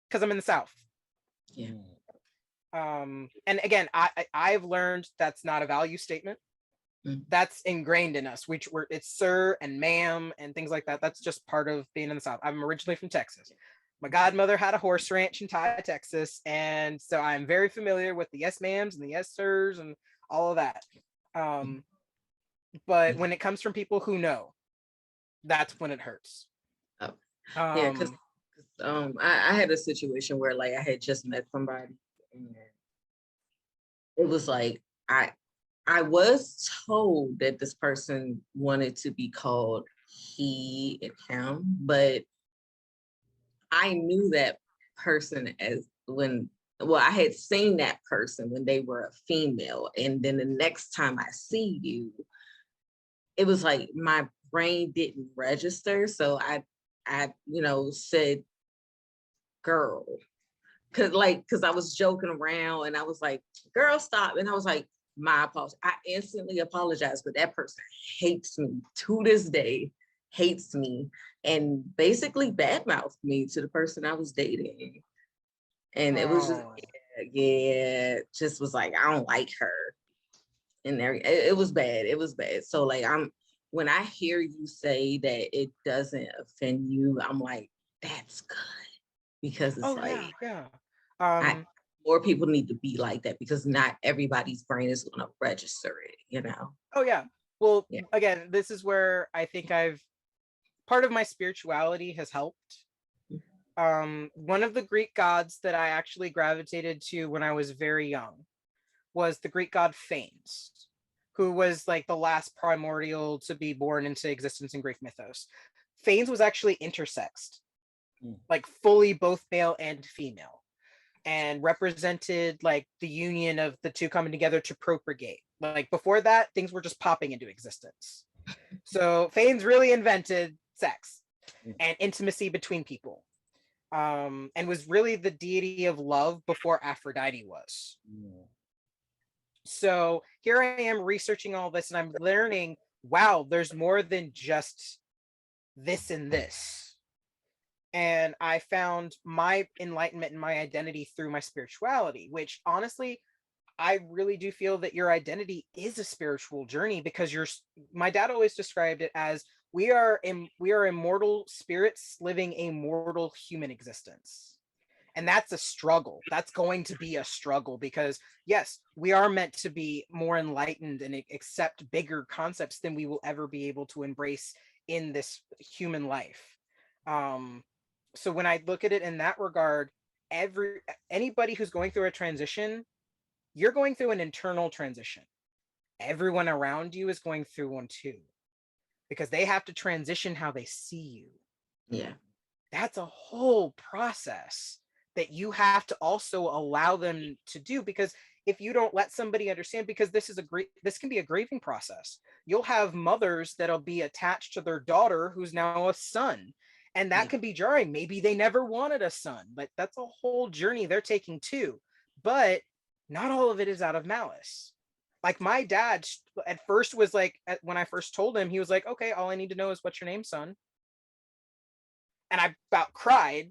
because I'm in the South. Yeah. And again, I've learned that's not a value statement. That's ingrained in us, it's sir and ma'am and things like that. That's just part of being in the South. I'm originally from Texas. My godmother had a horse ranch in Ty, Texas, and so I'm very familiar with the yes ma'ams and the yes sirs and all of that. But when it comes from people who know, that's when it hurts. Yeah, because I had a situation where like I had just met somebody, and it was like I was told that this person wanted to be called he and him, but I knew that person I had seen that person when they were a female. And then the next time I see you, it was like my brain didn't register. So I said girl. Cause I was joking around and I was like, girl, stop. And I was like, my apologies. I instantly apologized, but that person hates me to this day, hates me, and basically badmouthed me to the person I was dating. And it was just, just was like, I don't like her. And it was bad. It was bad. So like when I hear you say that it doesn't offend you, I'm like, that's good. Because it's more people need to be like that, because not everybody's brain is going to register it, you know? Oh yeah. Well, Yeah. again, this is where I think part of my spirituality has helped. One of the Greek gods that I actually gravitated to when I was very young was the Greek god Phanes, who was like the last primordial to be born into existence in Greek mythos. Phanes was actually intersexed, like fully both male and female, and represented like the union of the two coming together to propagate. Like before that, things were just popping into existence. So Phanes really invented sex and intimacy between people, and was really the deity of love before Aphrodite was. So here I am researching all this, and I'm learning, wow, there's more than just this and this. And I found my enlightenment and my identity through my spirituality, which honestly, I really do feel that your identity is a spiritual journey, because my dad always described it as we are immortal spirits living a mortal human existence. And that's a struggle. That's going to be a struggle, because yes, we are meant to be more enlightened and accept bigger concepts than we will ever be able to embrace in this human life. So when I look at it in that regard, anybody who's going through a transition, you're going through an internal transition. Everyone around you is going through one too, because they have to transition how they see you. Yeah. That's a whole process that you have to also allow them to do, because if you don't let somebody understand, because this can be a grieving process. You'll have mothers that'll be attached to their daughter who's now a son, and that can be jarring. Maybe they never wanted a son, but that's a whole journey they're taking too. But not all of it is out of malice. Like my dad at first was like, when I first told him, he was like, okay, all I need to know is what's your name, son. And I about cried,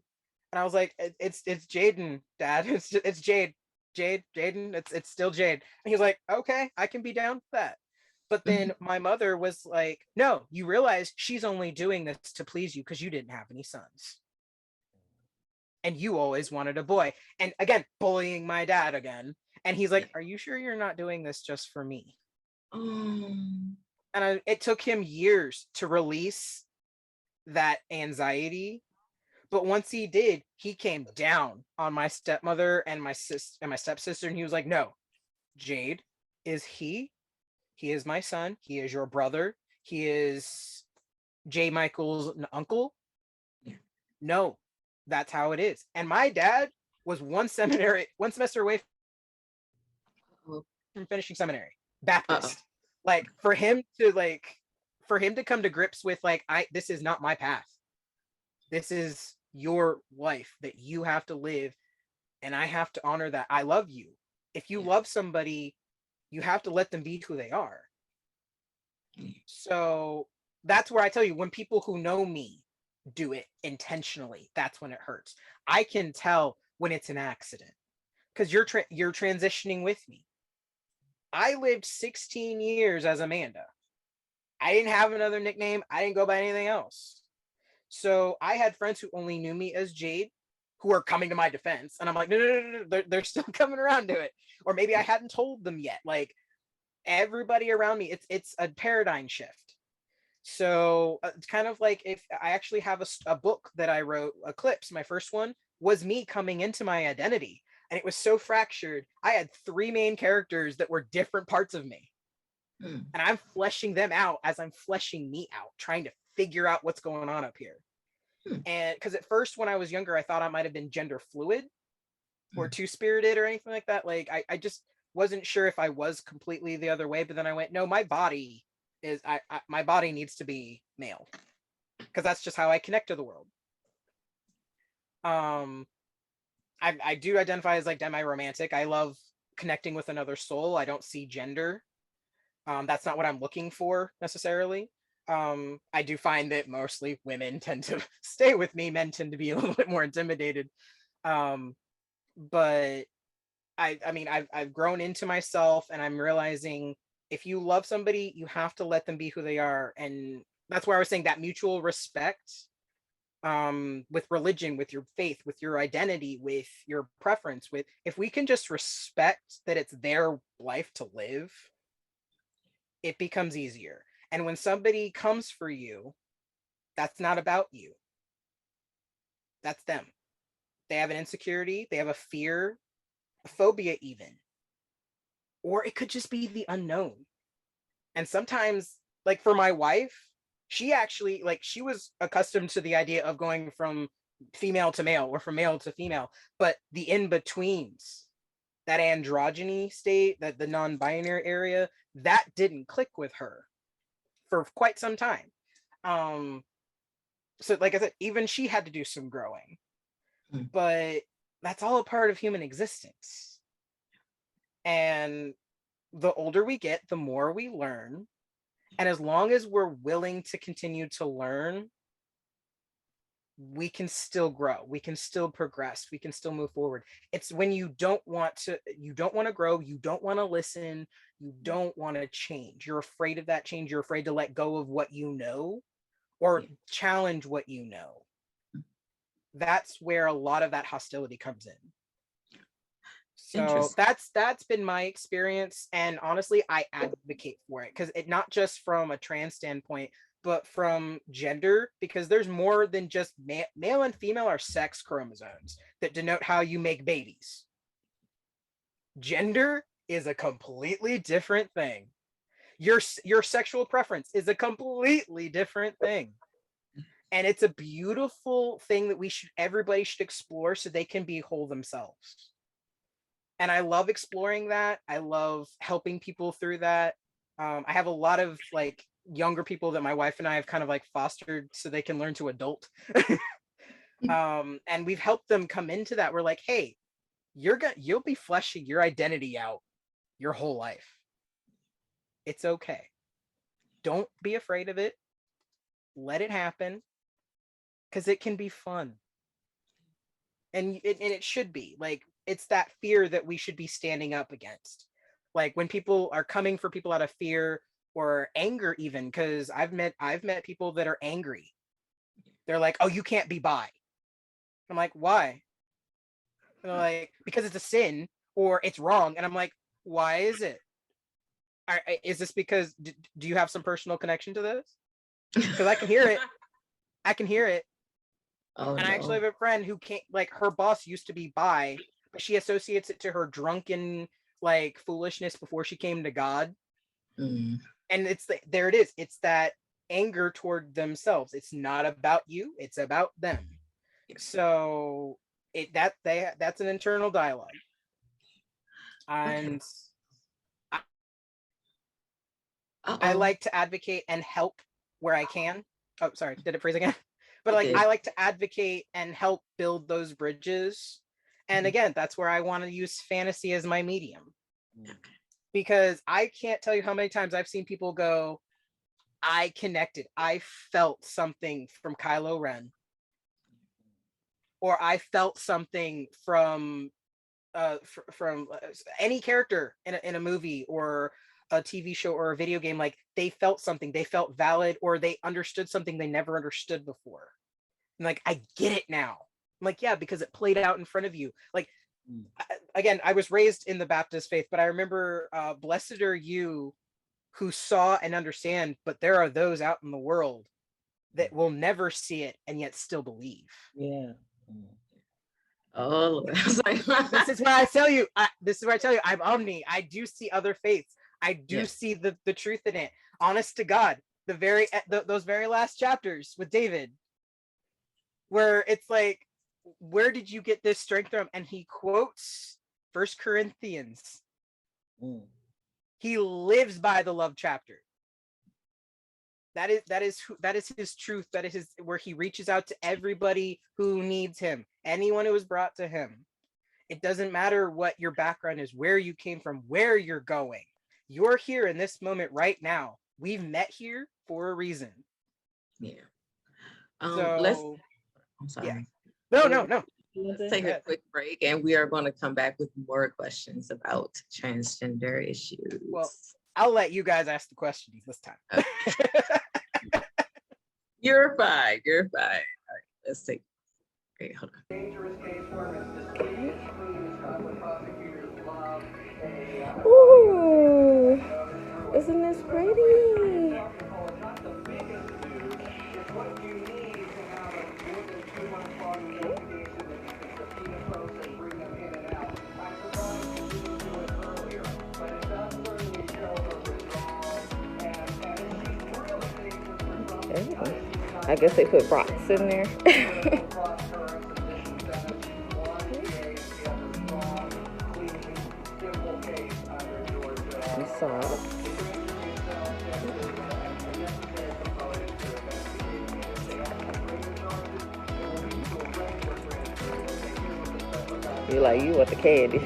and I was like, it's Jaden, Dad. It's Jaden. It's still Jade. And he was like, okay, I can be down with that. But then my mother was like, no, you realize she's only doing this to please you because you didn't have any sons. And you always wanted a boy. And again, bullying my dad again. And he's like, are you sure you're not doing this just for me? And it took him years to release that anxiety. But once he did, he came down on my stepmother and my stepsister, and he was like, no, Jade is he is my son, he is your brother, he is J. Michael's uncle. No, that's how it is. And my dad was one semester away from finishing seminary, Baptist. Like for him to come to grips with like, this is not my path. This is your life that you have to live, and I have to honor that. I love you. If you love somebody, you have to let them be who they are. So that's where I tell you, when people who know me do it intentionally, that's when it hurts. I can tell when it's an accident, because you're transitioning with me. I lived 16 years as Amanda. I didn't have another nickname. I didn't go by anything else. So I had friends who only knew me as Jade, who are coming to my defense. And I'm like, no, they're still coming around to it. Or maybe I hadn't told them yet. Like everybody around me, it's a paradigm shift. So it's kind of like, if I actually have a book that I wrote, Eclipse, my first one, was me coming into my identity. And it was so fractured. I had 3 main characters that were different parts of me. And I'm fleshing them out as I'm fleshing me out, trying to figure out what's going on up here. And because at first when I was younger, I thought I might have been gender fluid or two-spirited or anything like that. Like I just wasn't sure if I was completely the other way, but then I went, no, my body is my body needs to be male, because that's just how I connect to the world. I do identify as like demi-romantic. I love connecting with another soul. I don't see gender. That's not what I'm looking for necessarily. I do find that mostly women tend to stay with me. Men tend to be a little bit more intimidated. But I mean, I've grown into myself, and I'm realizing if you love somebody, you have to let them be who they are. And that's where I was saying that mutual respect with religion, with your faith, with your identity, with your preference, with, if we can just respect that it's their life to live, it becomes easier. And when somebody comes for you, that's not about you. That's them. They have an insecurity, they have a fear, a phobia even. Or it could just be the unknown. And sometimes, like for my wife, she actually, like, she was accustomed to the idea of going from female to male or from male to female, but the in-betweens, that androgyny state, that the non-binary area, that didn't click with her for quite some time. So like I said, even she had to do some growing, but that's all a part of human existence. And the older we get, the more we learn. And as long as we're willing to continue to learn, we can still grow, we can still progress, we can still move forward. It's when you don't want to grow, you don't want to listen, you don't want to change. You're afraid of that change. You're afraid to let go of what you know or challenge what you know. That's where a lot of that hostility comes in. So that's been my experience, and honestly, I advocate for it, because it not just from a trans standpoint, but from gender, because there's more than just male and female are sex chromosomes that denote how you make babies. Gender is a completely different thing. Your sexual preference is a completely different thing. And it's a beautiful thing that everybody should explore so they can be whole themselves. And I love exploring that. I love helping people through that. I have a lot of like younger people that my wife and I have kind of like fostered so they can learn to adult. And we've helped them come into that. We're like, hey, you'll be fleshing your identity out your whole life. It's okay. Don't be afraid of it. Let it happen, because it can be fun. And it should be. Like, it's that fear that we should be standing up against. Like when people are coming for people out of fear or anger, even, because I've met people that are angry. They're like, oh, you can't be bi. I'm like, why? And they're like, because it's a sin or it's wrong. And I'm like, why is it? Is this because, do you have some personal connection to this? Because I can hear it. I can hear it. Oh, and no. I actually have a friend who can't, like, her boss used to be bi, but she associates it to her drunken, like, foolishness before she came to God. And it's there it is. It's that anger toward themselves. It's not about you. It's about them. So that's an internal dialogue. And I like to advocate and help where I can. Oh, sorry, did it freeze again? But like, I like to advocate and help build those bridges. And again, that's where I want to use fantasy as my medium. Because I can't tell you how many times I've seen people go, I connected, I felt something from Kylo Ren. Or I felt something from any character in a movie or a TV show or a video game. Like, they felt something, they felt valid, or they understood something they never understood before. And like, I get it now. I'm like, yeah, because it played out in front of you. Like, again, I was raised in the Baptist faith, but I remember, blessed are you who saw and understand, but there are those out in the world that will never see it and yet still believe. Yeah. Oh, this is where I tell you, I'm omni. I do see other faiths. I do see the truth in it. Honest to God, those very last chapters with David, where it's like, where did you get this strength from? And he quotes 1 Corinthians. He lives by the love chapter. That is his truth. That is where he reaches out to everybody who needs him, anyone who is brought to him. It doesn't matter what your background is, where you came from, where you're going. You're here in this moment right now. We've met here for a reason. Yeah. So I'm sorry. Yeah. No. Let's take a quick break, and we are going to come back with more questions about transgender issues. Well, I'll let you guys ask the questions this time. Okay. You're fine. All right, Let's take. Okay, hold on. Ooh, isn't this pretty? Okay. I guess they put rocks in there. Soft. You like, you want the candy.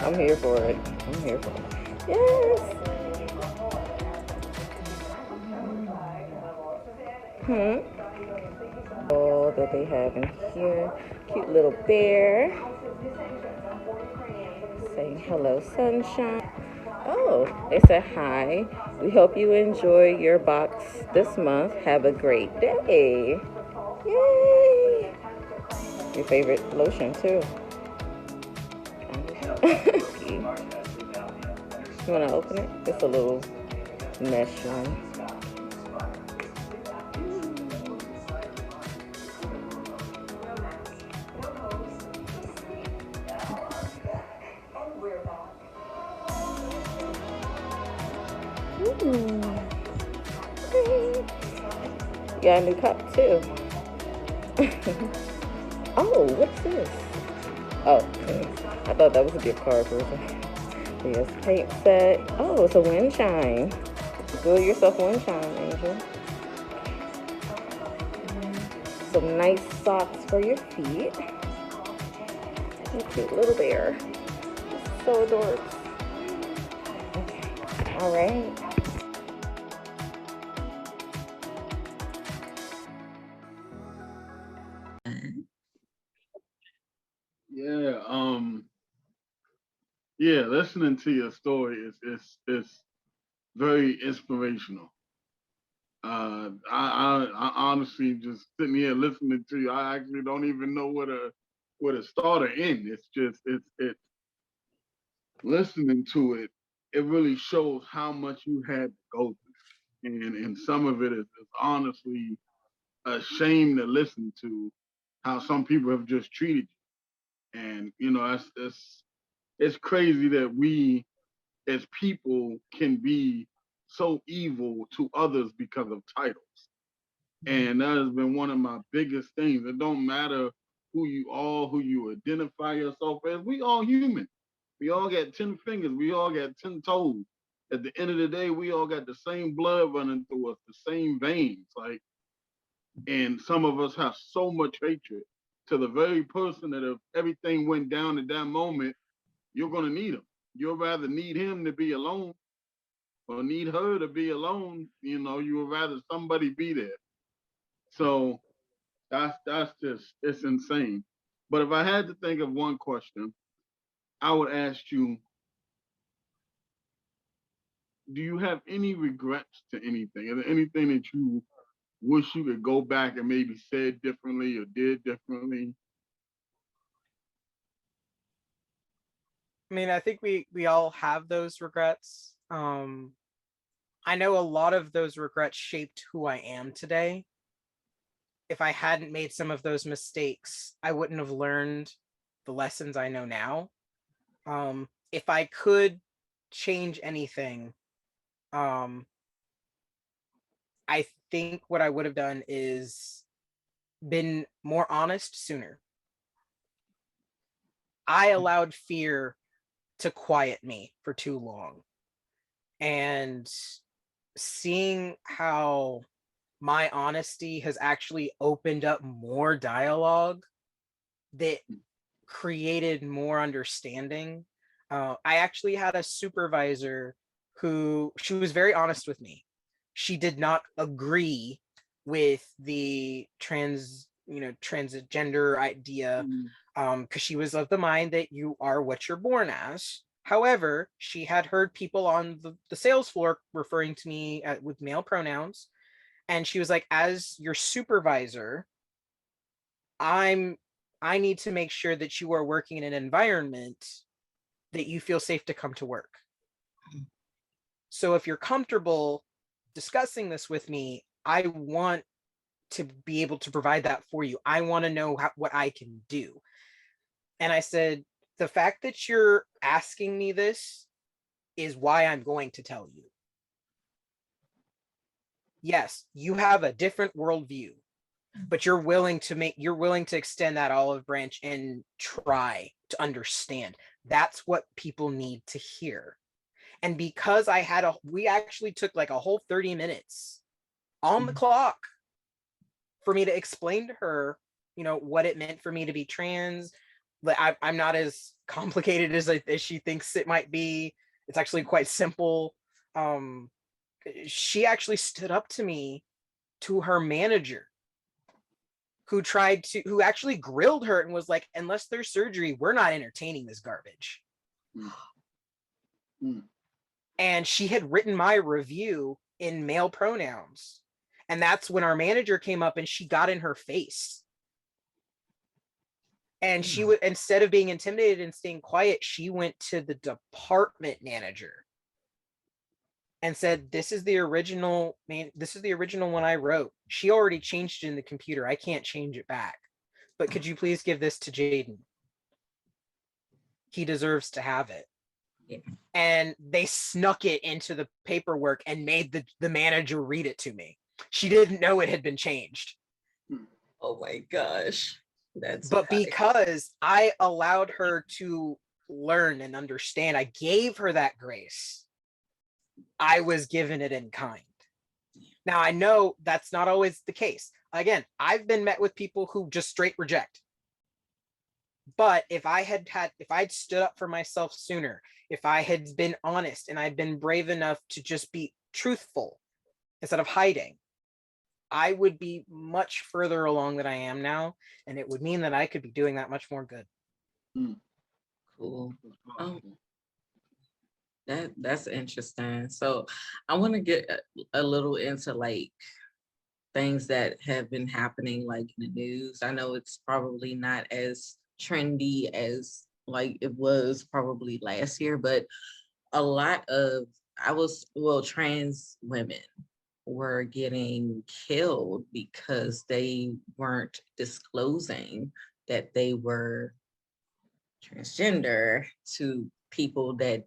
I'm here for it. I'm here for it. Yes. All that they have in here. Cute little bear. Saying hello, sunshine. Oh, they said hi. We hope you enjoy your box this month. Have a great day. Yay! Your favorite lotion too. You want to open it? It's a little mesh one. You got a new cup too. Oh, what's this? Oh, I thought that was a gift card for something. Yes, paint set. Oh, it's a wind chime. Do it yourself wind chime, Angel. Some nice socks for your feet. And a cute little bear. So adorable. Okay. All right. Yeah, listening to your story is very inspirational. I honestly just sitting here listening to you. I actually don't even know where to start or end. It's just it's listening to it. It really shows how much you had to go through, and some of it is honestly a shame to listen to. How some people have just treated you, and you know it's crazy that we as people can be so evil to others because of titles. And that has been one of my biggest things. It don't matter who you are, who you identify yourself as. We all human. We all got 10 fingers. We all got 10 toes. At the end of the day, we all got the same blood running through us, the same veins. Like, and some of us have so much hatred to the very person that if everything went down at that moment, you're gonna need him. You'll rather need him to be alone or need her to be alone. You know, you would rather somebody be there. So that's just it's insane. But if I had to think of one question, I would ask you, do you have any regrets to anything? Is there anything that you wish you could go back and maybe said differently or did differently? I mean, I think we all have those regrets. I know a lot of those regrets shaped who I am today. If I hadn't made some of those mistakes, I wouldn't have learned the lessons I know now. If I could change anything, I think what I would have done is been more honest sooner. I allowed fear to quiet me for too long. And seeing how my honesty has actually opened up more dialogue that created more understanding. I actually had a supervisor who, she was very honest with me. She did not agree with the transgender idea, because she was of the mind that you are what you're born as. However, she had heard people on the sales floor referring to me with male pronouns, And she was like, as your supervisor, I need to make sure that you are working in an environment that you feel safe to come to work. So if you're comfortable discussing this with me, I want to be able to provide that for you. I want to know what I can do. And I said, the fact that you're asking me this is why I'm going to tell you. Yes, you have a different worldview, but you're willing to extend that olive branch and try to understand. That's what people need to hear. And because we actually took like a whole 30 minutes on the clock for me to explain to her, what it meant for me to be trans. But I'm not as complicated as she thinks it might be. It's actually quite simple. She actually stood up to me, to her manager, who actually grilled her and was like, unless there's surgery, we're not entertaining this garbage. And she had written my review in male pronouns. And that's when our manager came up and she got in her face. And she would, instead of being intimidated and staying quiet, she went to the department manager and said, this is the original one I wrote. She already changed it in the computer. I can't change it back. But could you please give this to Jaden? He deserves to have it. Yeah. And they snuck it into the paperwork and made the manager read it to me. She didn't know it had been changed. Oh my gosh. But because I allowed her to learn and understand, I gave her that grace. I was given it in kind. Now I know that's not always the case. Again, I've been met with people who just straight reject. But if I'd stood up for myself sooner, if I had been honest and I'd been brave enough to just be truthful instead of hiding, I would be much further along than I am now. And it would mean that I could be doing that much more good. Cool. That's interesting. So I want to get a little into like things that have been happening like in the news. I know it's probably not as trendy as like it was probably last year, but a lot of trans women were getting killed because they weren't disclosing that they were transgender to people that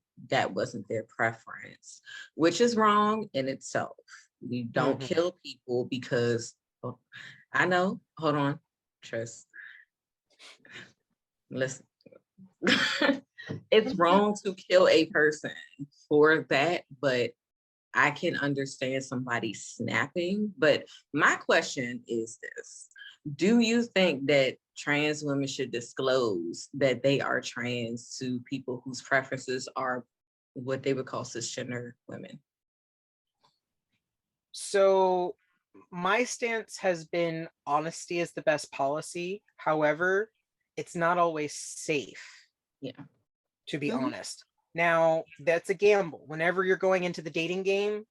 wasn't their preference, which is wrong in itself. You don't kill people because, I know, hold on, Tryst. Listen, it's wrong to kill a person for that, but I can understand somebody snapping. But my question is this: do you think that trans women should disclose that they are trans to people whose preferences are what they would call cisgender women? So my stance has been honesty is the best policy. However, it's not always safe. Yeah. To be honest. Now, that's a gamble. Whenever you're going into the dating game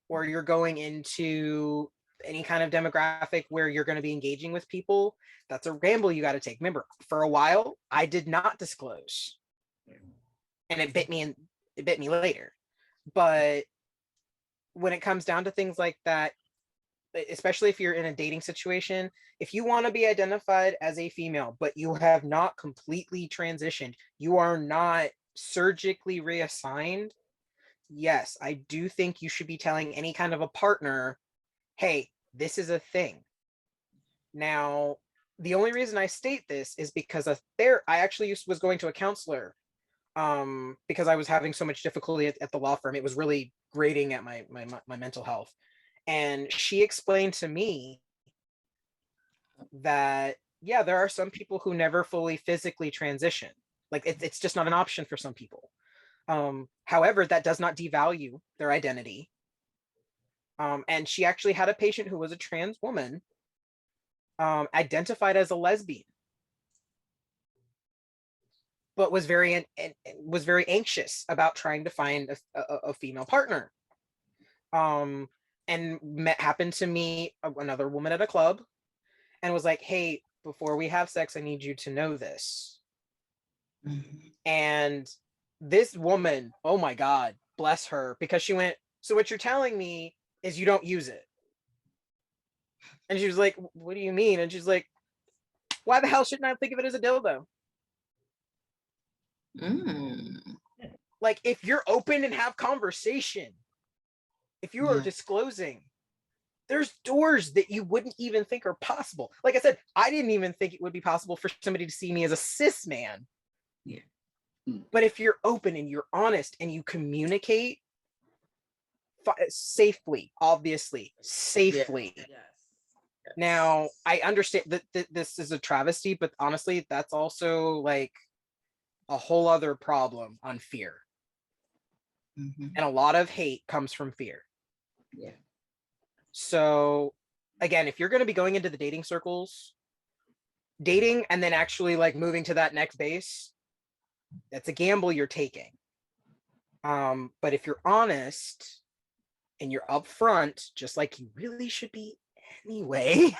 or you're going into any kind of demographic where you're going to be engaging with people, that's a gamble you got to take. Remember, for a while, I did not disclose. And it bit me later. But when it comes down to things like that, especially if you're in a dating situation, if you want to be identified as a female, but you have not completely transitioned, you are not surgically reassigned, yes, I do think you should be telling any kind of a partner, hey, this is a thing. Now, the only reason I state this is because I actually was going to a counselor because I was having so much difficulty at the law firm. It was really grating at my mental health. And she explained to me that, yeah, there are some people who never fully physically transition. Like it's just not an option for some people. However, that does not devalue their identity. And she actually had a patient who was a trans woman, identified as a lesbian, but was very anxious about trying to find a female partner. and happened to meet another woman at a club and was like, hey, before we have sex, I need you to know this. And this woman, oh my God, bless her, because she went, so what you're telling me is you don't use it. And she was like, what do you mean? And she's like, why the hell shouldn't I think of it as a dildo? Like, if you're open and have conversation, if you are disclosing, there's doors that you wouldn't even think are possible. Like I said, I didn't even think it would be possible for somebody to see me as a cis man. Yeah. But if you're open and you're honest and you communicate safely, obviously, safely. Yes. Now, I understand that this is a travesty, but honestly, that's also like a whole other problem on fear. And a lot of hate comes from fear. Yeah. So again, if you're going to be going into the dating circles, dating and then actually like moving to that next base, that's a gamble you're taking. But if you're honest and you're upfront, just like you really should be anyway,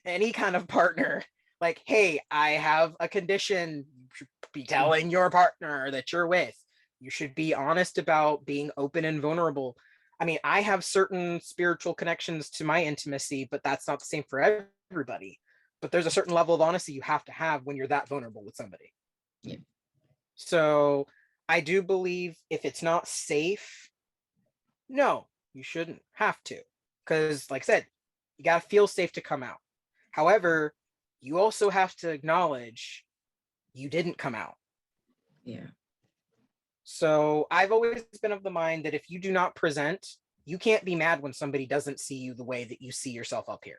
any kind of partner, like, hey, I have a condition, you should be telling your partner that you're with. You should be honest about being open and vulnerable. I mean, I have certain spiritual connections to my intimacy, but that's not the same for everybody. But there's a certain level of honesty you have to have when you're that vulnerable with somebody. Yeah. So I do believe if it's not safe, no, you shouldn't have to. Because like I said, you got to feel safe to come out. However, you also have to acknowledge you didn't come out. Yeah. So I've always been of the mind that if you do not present, you can't be mad when somebody doesn't see you the way that you see yourself up here.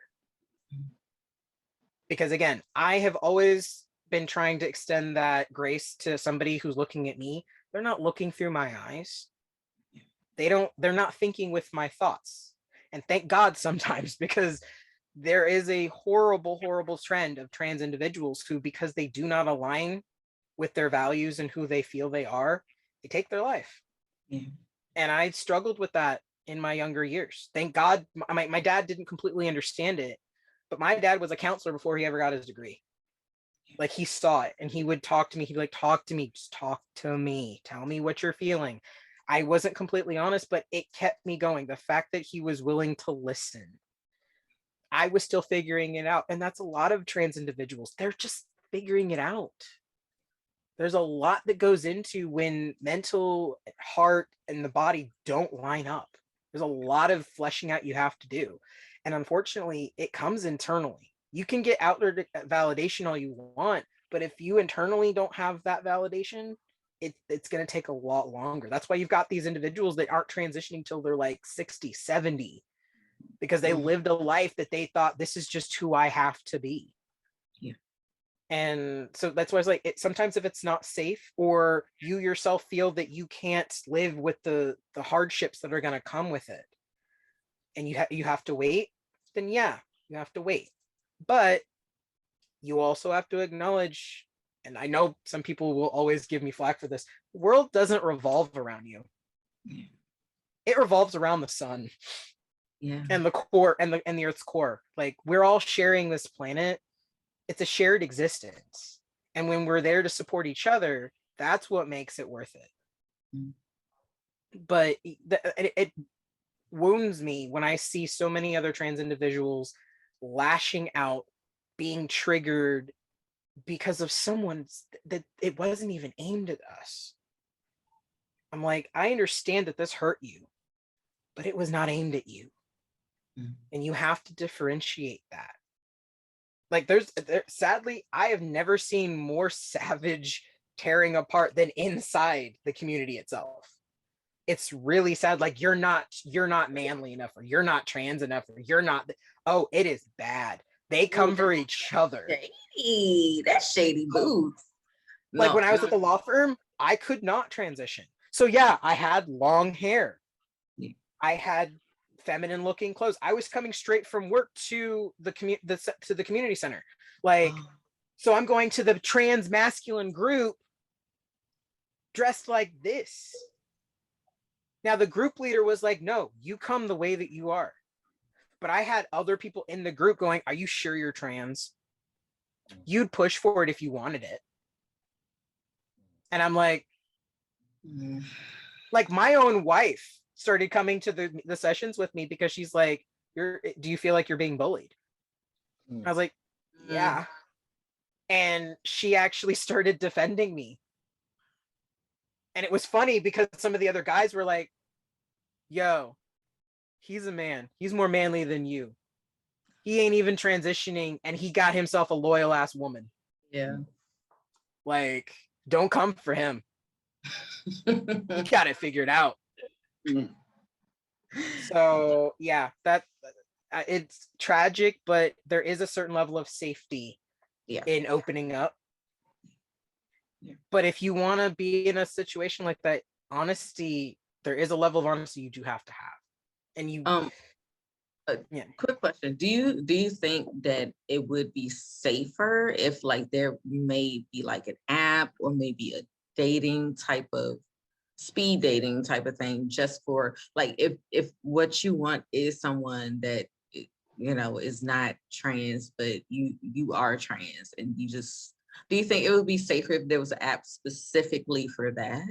Because again, I have always been trying to extend that grace to somebody who's looking at me. They're not looking through my eyes. They're not thinking with my thoughts. And thank God sometimes, because there is a horrible, horrible trend of trans individuals who, because they do not align with their values and who they feel they are, they take their life. Yeah. And I struggled with that in my younger years. Thank God my dad didn't completely understand it, but my dad was a counselor before he ever got his degree. Like, he saw it and he would talk to me. He'd be like, talk to me, just talk to me. Tell me what you're feeling. I wasn't completely honest, but it kept me going. The fact that he was willing to listen. I was still figuring it out. And that's a lot of trans individuals. They're just figuring it out. There's a lot that goes into when mental, heart, and the body don't line up. There's a lot of fleshing out you have to do. And unfortunately, it comes internally. You can get outward validation all you want, but if you internally don't have that validation, it's going to take a lot longer. That's why you've got these individuals that aren't transitioning till they're like 60, 70, because they lived a life that they thought, this is just who I have to be. And so that's why I was like, sometimes if it's not safe, or you yourself feel that you can't live with the hardships that are going to come with it, and you have to wait, then yeah, you have to wait. But you also have to acknowledge, and I know some people will always give me flack for this, the world doesn't revolve around you. Yeah. It revolves around the sun. Yeah. And the core and the Earth's core. Like, we're all sharing this planet. It's a shared existence. And when we're there to support each other, that's what makes it worth it. But it wounds me when I see so many other trans individuals lashing out, being triggered because of someone that it wasn't even aimed at us. I'm like, I understand that this hurt you, but it was not aimed at you. And you have to differentiate that. Like, sadly, I have never seen more savage tearing apart than inside the community itself. It's really sad. Like, you're not manly enough, or you're not trans enough, or you're not. Oh, it is bad. They come for each other. Shady. That's shady boots. Like, when I was at the law firm, I could not transition. So yeah, I had long hair. I had feminine looking clothes. I was coming straight from work to the community center. Like, so I'm going to the trans masculine group dressed like this. Now the group leader was like, no, you come the way that you are. But I had other people in the group going, are you sure you're trans? You'd push for it if you wanted it. And I'm like, like my own wife started coming to the sessions with me because she's like, do you feel like you're being bullied? I was like, yeah. And she actually started defending me. And it was funny because some of the other guys were like, yo, he's a man. He's more manly than you. He ain't even transitioning and he got himself a loyal ass woman. Yeah. Like, don't come for him. He got it figured out. So yeah, that it's tragic, but there is a certain level of safety in opening up. Yeah. But if you want to be in a situation like that, honesty, there is a level of honesty you do have to have. And you quick question. Do you think that it would be safer if like there may be like an app or maybe a dating type of speed dating type of thing, just for like if what you want is someone that is not trans, but you are trans, and you just, do you think it would be safer if there was an app specifically for that?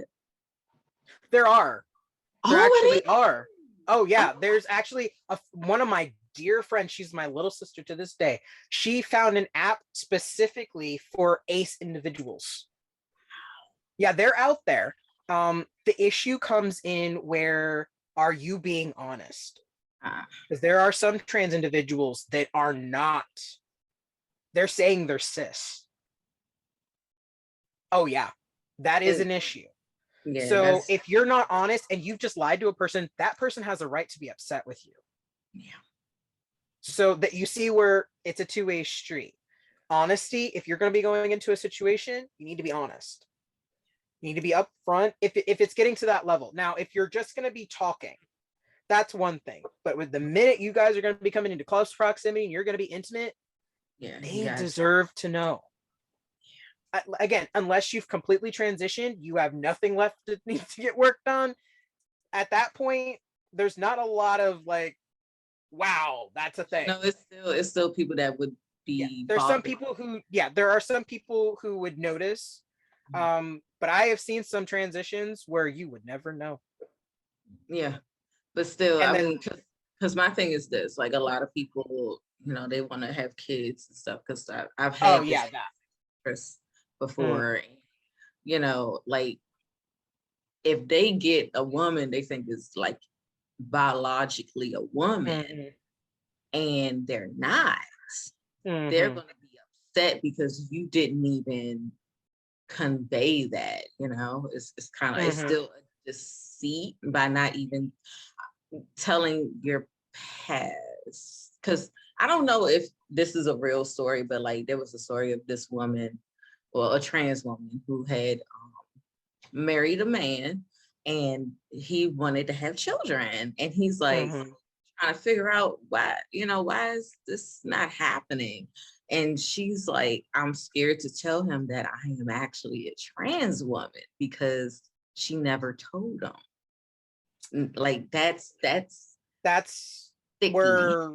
There actually are. Oh yeah, there's actually one of my dear friends, she's my little sister to this day. She found an app specifically for ace individuals. Yeah, they're out there. The issue comes in where, are you being honest? Because there are some trans individuals that are not, they're saying they're cis. Oh yeah, that is an issue. Yeah, so if you're not honest and you've just lied to a person, that person has a right to be upset with you. Yeah. So that you see where it's a two-way street. Honesty, if you're going to be going into a situation, you need to be honest. You need to be upfront if it's getting to that level. Now, if you're just going to be talking, that's one thing. But with the minute you guys are going to be coming into close proximity and you're going to be intimate, they deserve to know. Again, unless you've completely transitioned, you have nothing left that needs to get worked on. At that point, there's not a lot of like, wow, that's a thing. No, it's still people that would be. Yeah. There's some people who, there are some people who would notice. But I have seen some transitions where you would never know. Yeah, but still, mean, because my thing is this: like a lot of people, they want to have kids and stuff. Because I've had this before, like if they get a woman they think is like biologically a woman, and they're not, they're going to be upset because you didn't even convey that. It's kind of it's still a deceit by not even telling your past. Because I don't know if this is a real story, but like there was a story of this woman, well, a trans woman who had married a man, and he wanted to have children, and he's like trying to figure out why is this not happening? And she's like, I'm scared to tell him that I am actually a trans woman because she never told him. Like that's where,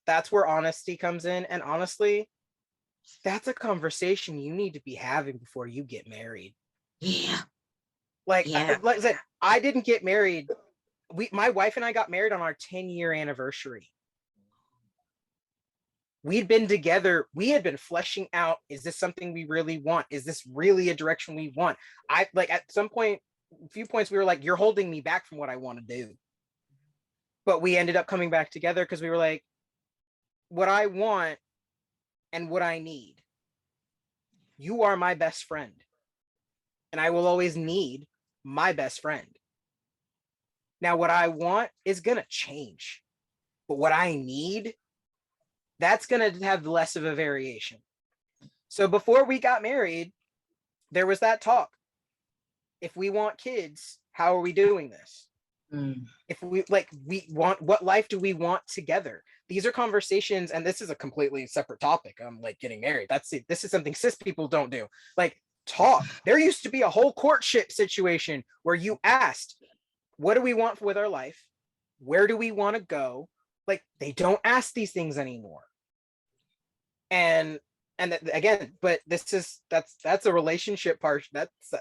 that's where honesty comes in. And honestly, that's a conversation you need to be having before you get married. Yeah. Like I said, I didn't get married. My wife and I got married on our 10-year anniversary. We'd been together. We had been fleshing out, is this something we really want? Is this really a direction we want? At some point, a few points, we were like, you're holding me back from what I want to do. But we ended up coming back together because we were like, what I want and what I need. You are my best friend. And I will always need my best friend. Now, what I want is going to change. But what I need, that's going to have less of a variation. So before we got married, there was that talk. If we want kids, how are we doing this? If we want, what life do we want together? These are conversations, and this is a completely separate topic. I'm like getting married. This is something cis people don't do. Like talk. There used to be a whole courtship situation where you asked, what do we want with our life? Where do we want to go? Like, they don't ask these things anymore. And again, but that's a relationship part. That's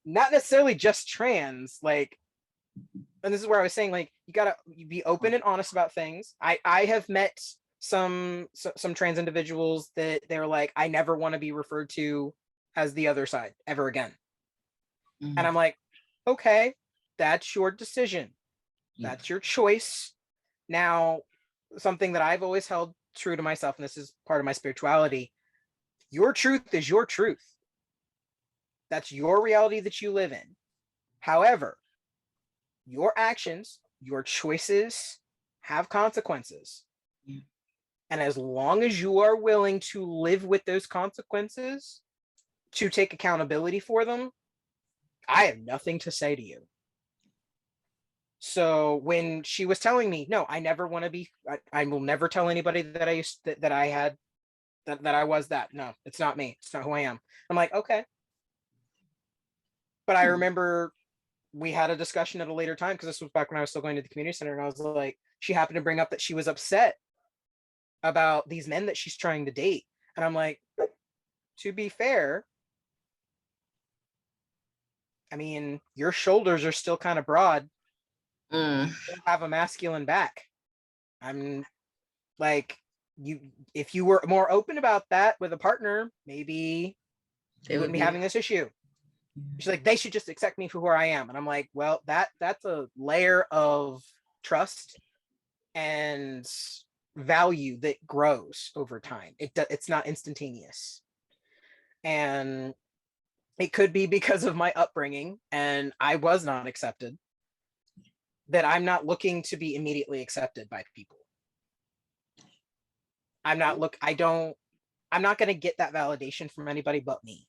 not necessarily just trans. Like, and this is where I was saying, like, you gotta be open and honest about things. I have met some trans individuals that they're like, I never want to be referred to as the other side ever again. And I'm like, okay, that's your decision. That's your choice. Now, something that I've always held true to myself, and this is part of my spirituality, your truth is your truth. That's your reality that you live in. However, your actions, your choices have consequences. And as long as you are willing to live with those consequences, to take accountability for them, I have nothing to say to you. So when she was telling me, no, I never want to be, I will never tell anybody that I used that I had, that I was that. No, it's not me. It's not who I am. I'm like, okay. But I remember we had a discussion at a later time, because this was back when I was still going to the community center, and I was like, she happened to bring up that she was upset about these men that she's trying to date. And I'm like, to be fair, I mean, your shoulders are still kind of broad. You don't have a masculine back. I'm like, if you were more open about that with a partner, maybe you wouldn't be having this issue. She's like, they should just accept me for who I am. And I'm like, well, that's a layer of trust and value that grows over time. It's not instantaneous. And it could be because of my upbringing, and I was not accepted, that I'm not looking to be immediately accepted by people. I'm not going to get that validation from anybody but me.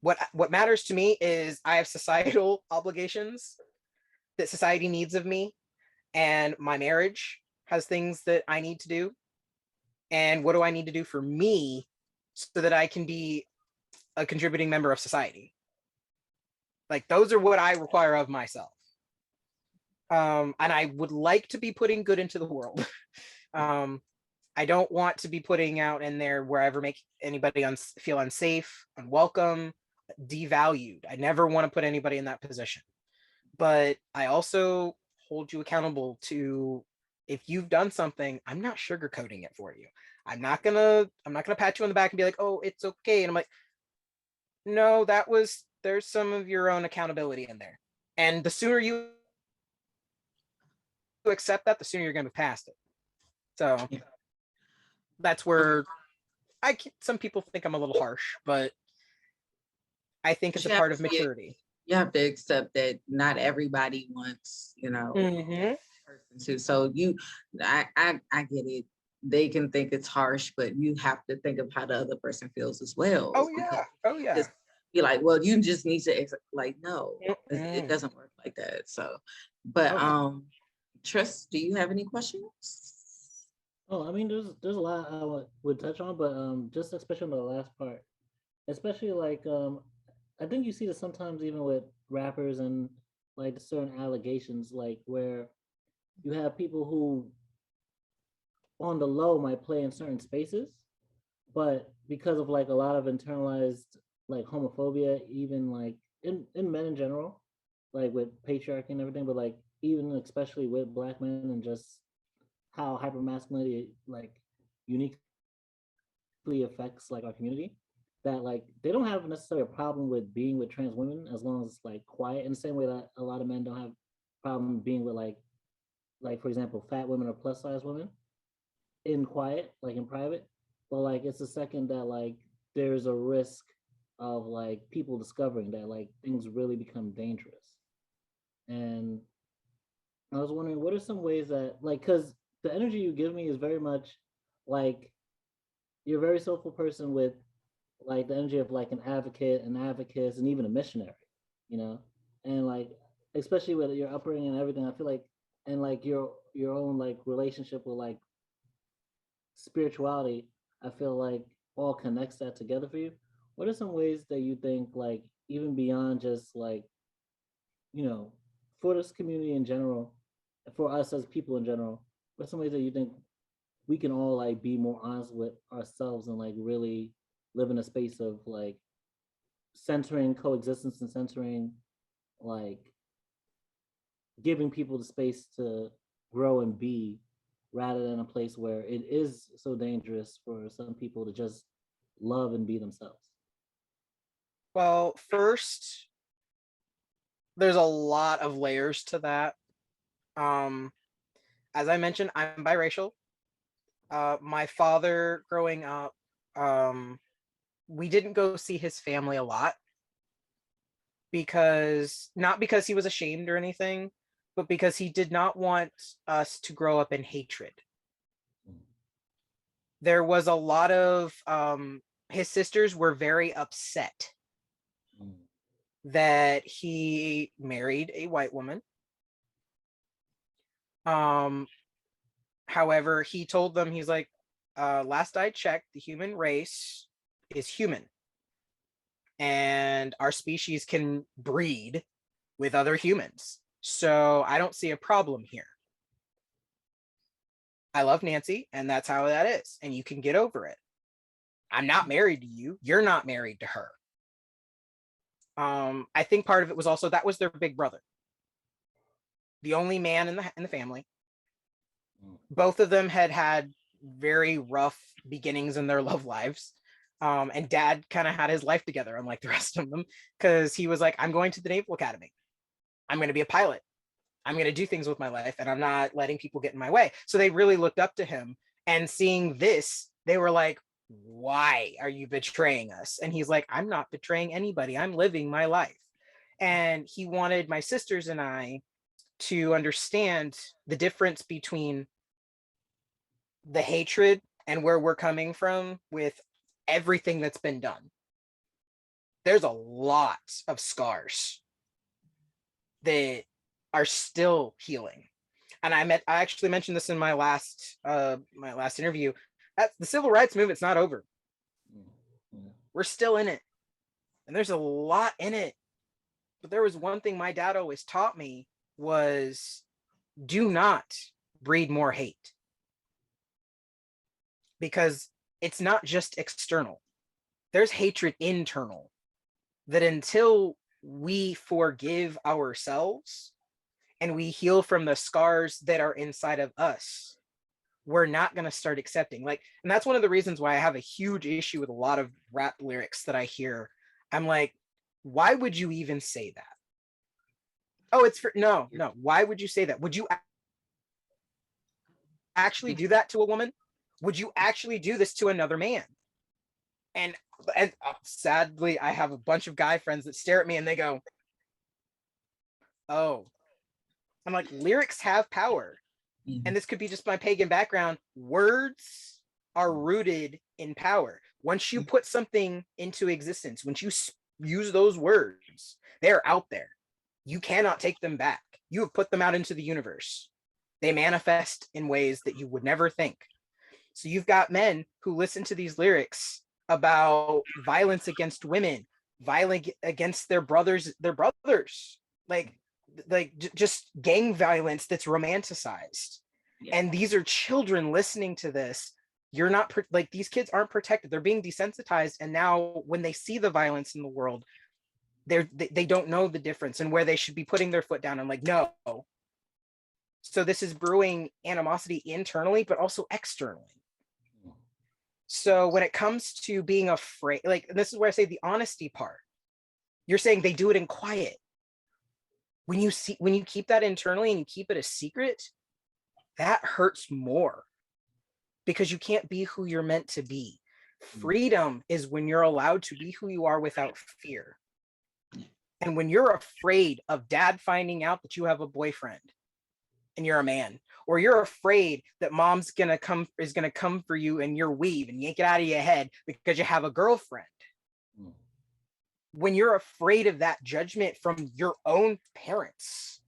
What matters to me is I have societal obligations that society needs of me, and my marriage has things that I need to do. And what do I need to do for me so that I can be a contributing member of society? Like, those are what I require of myself. And I would like to be putting good into the world. I don't want to be putting out in there where I ever make anybody feel unsafe, unwelcome, devalued. I never want to put anybody in that position. But I also hold you accountable to, if you've done something, I'm not sugarcoating it for you. I'm not gonna pat you on the back and be like, oh, it's okay. And I'm like, no, there's some of your own accountability in there. And the sooner you accept that, the sooner you're gonna move past it. So that's where some people think I'm a little harsh, but I think it's a part of maturity. You have to accept that not everybody wants, person to. So I get it. They can think it's harsh, but you have to think of how the other person feels as well. Oh yeah. Be like, well, you just need to no, it doesn't work like that. So, but Tryst, do you have any questions? Oh, I mean, there's a lot I would touch on, but just especially on the last part, especially like I think you see this sometimes even with rappers and like certain allegations, like where you have people who on the low might play in certain spaces, but because of like a lot of internalized like homophobia, even like in men in general, like with patriarchy and everything, but like even especially with Black men and just how hypermasculinity like uniquely affects like our community, that like they don't have necessarily a problem with being with trans women as long as it's like quiet, in the same way that a lot of men don't have problem being with like for example fat women or plus size women in quiet, like in private. But like it's the second that like there's a risk of like people discovering that like things really become dangerous. And I was wondering, what are some ways that like, because the energy you give me is very much like you're a very soulful person with like the energy of like an advocate, an advocate, and even a missionary, and like especially with your upbringing and everything, I feel like, and like your own like relationship with like spirituality, I feel like all connects that together for you. What are some ways that you think like even beyond just like for this community in general, for us as people in general, what's some ways that you think we can all like be more honest with ourselves and like really live in a space of like centering coexistence and centering like giving people the space to grow and be, rather than a place where it is so dangerous for some people to just love and be themselves? Well, first, there's a lot of layers to that. As I mentioned, I'm biracial. My father growing up, we didn't go see his family a lot because, not because he was ashamed or anything, but because he did not want us to grow up in hatred. There was a lot of, his sisters were very upset that he married a white woman. However, he told them, he's like, last I checked, the human race is human. And our species can breed with other humans. So I don't see a problem here. I love Nancy, and that's how that is. And you can get over it. I'm not married to you. You're not married to her. I think part of it was also that was their big brother, the only man in the family. Both of them had very rough beginnings in their love lives. And dad kind of had his life together, unlike the rest of them, because he was like, I'm going to the Naval Academy. I'm going to be a pilot. I'm going to do things with my life, and I'm not letting people get in my way. So they really looked up to him, and seeing this, they were like, why are you betraying us? And he's like, I'm not betraying anybody. I'm living my life. And he wanted my sisters and I to understand the difference between the hatred and where we're coming from with everything that's been done. There's a lot of scars that are still healing. And I actually mentioned this in my last interview. The civil rights movement's not over. We're still in it. And there's a lot in it. But there was one thing my dad always taught me was, do not breed more hate. Because it's not just external. There's hatred internal that until we forgive ourselves and we heal from the scars that are inside of us, we're not going to start accepting. Like, and that's one of the reasons why I have a huge issue with a lot of rap lyrics that I hear. I'm like, why would you even say that? Oh, it's for, no. Why would you say that? Would you actually do that to a woman? Would you actually do this to another man? And sadly, I have a bunch of guy friends that stare at me and they go, oh. I'm like, lyrics have power. And this could be just my pagan background. Words are rooted in power. Once you put something into existence, once you use those words, they're out there. You cannot take them back. You have put them out into the universe. They manifest in ways that you would never think. So you've got men who listen to these lyrics about violence against women, violence against their brothers, like just gang violence that's romanticized. Yeah. And these are children listening to this. You're not like, these kids aren't protected. They're being desensitized. And now when they see the violence in the world, they don't know the difference and where they should be putting their foot down. I'm like, no. So this is brewing animosity internally, but also externally. So when it comes to being afraid, like, and this is where I say the honesty part, you're saying they do it in quiet. When you keep that internally and you keep it a secret, that hurts more because you can't be who you're meant to be. Freedom is when you're allowed to be who you are without fear. And when you're afraid of dad finding out that you have a boyfriend and you're a man, or you're afraid that mom's is gonna come for you in your weave and yank it out of your head because you have a girlfriend. When you're afraid of that judgment from your own parents,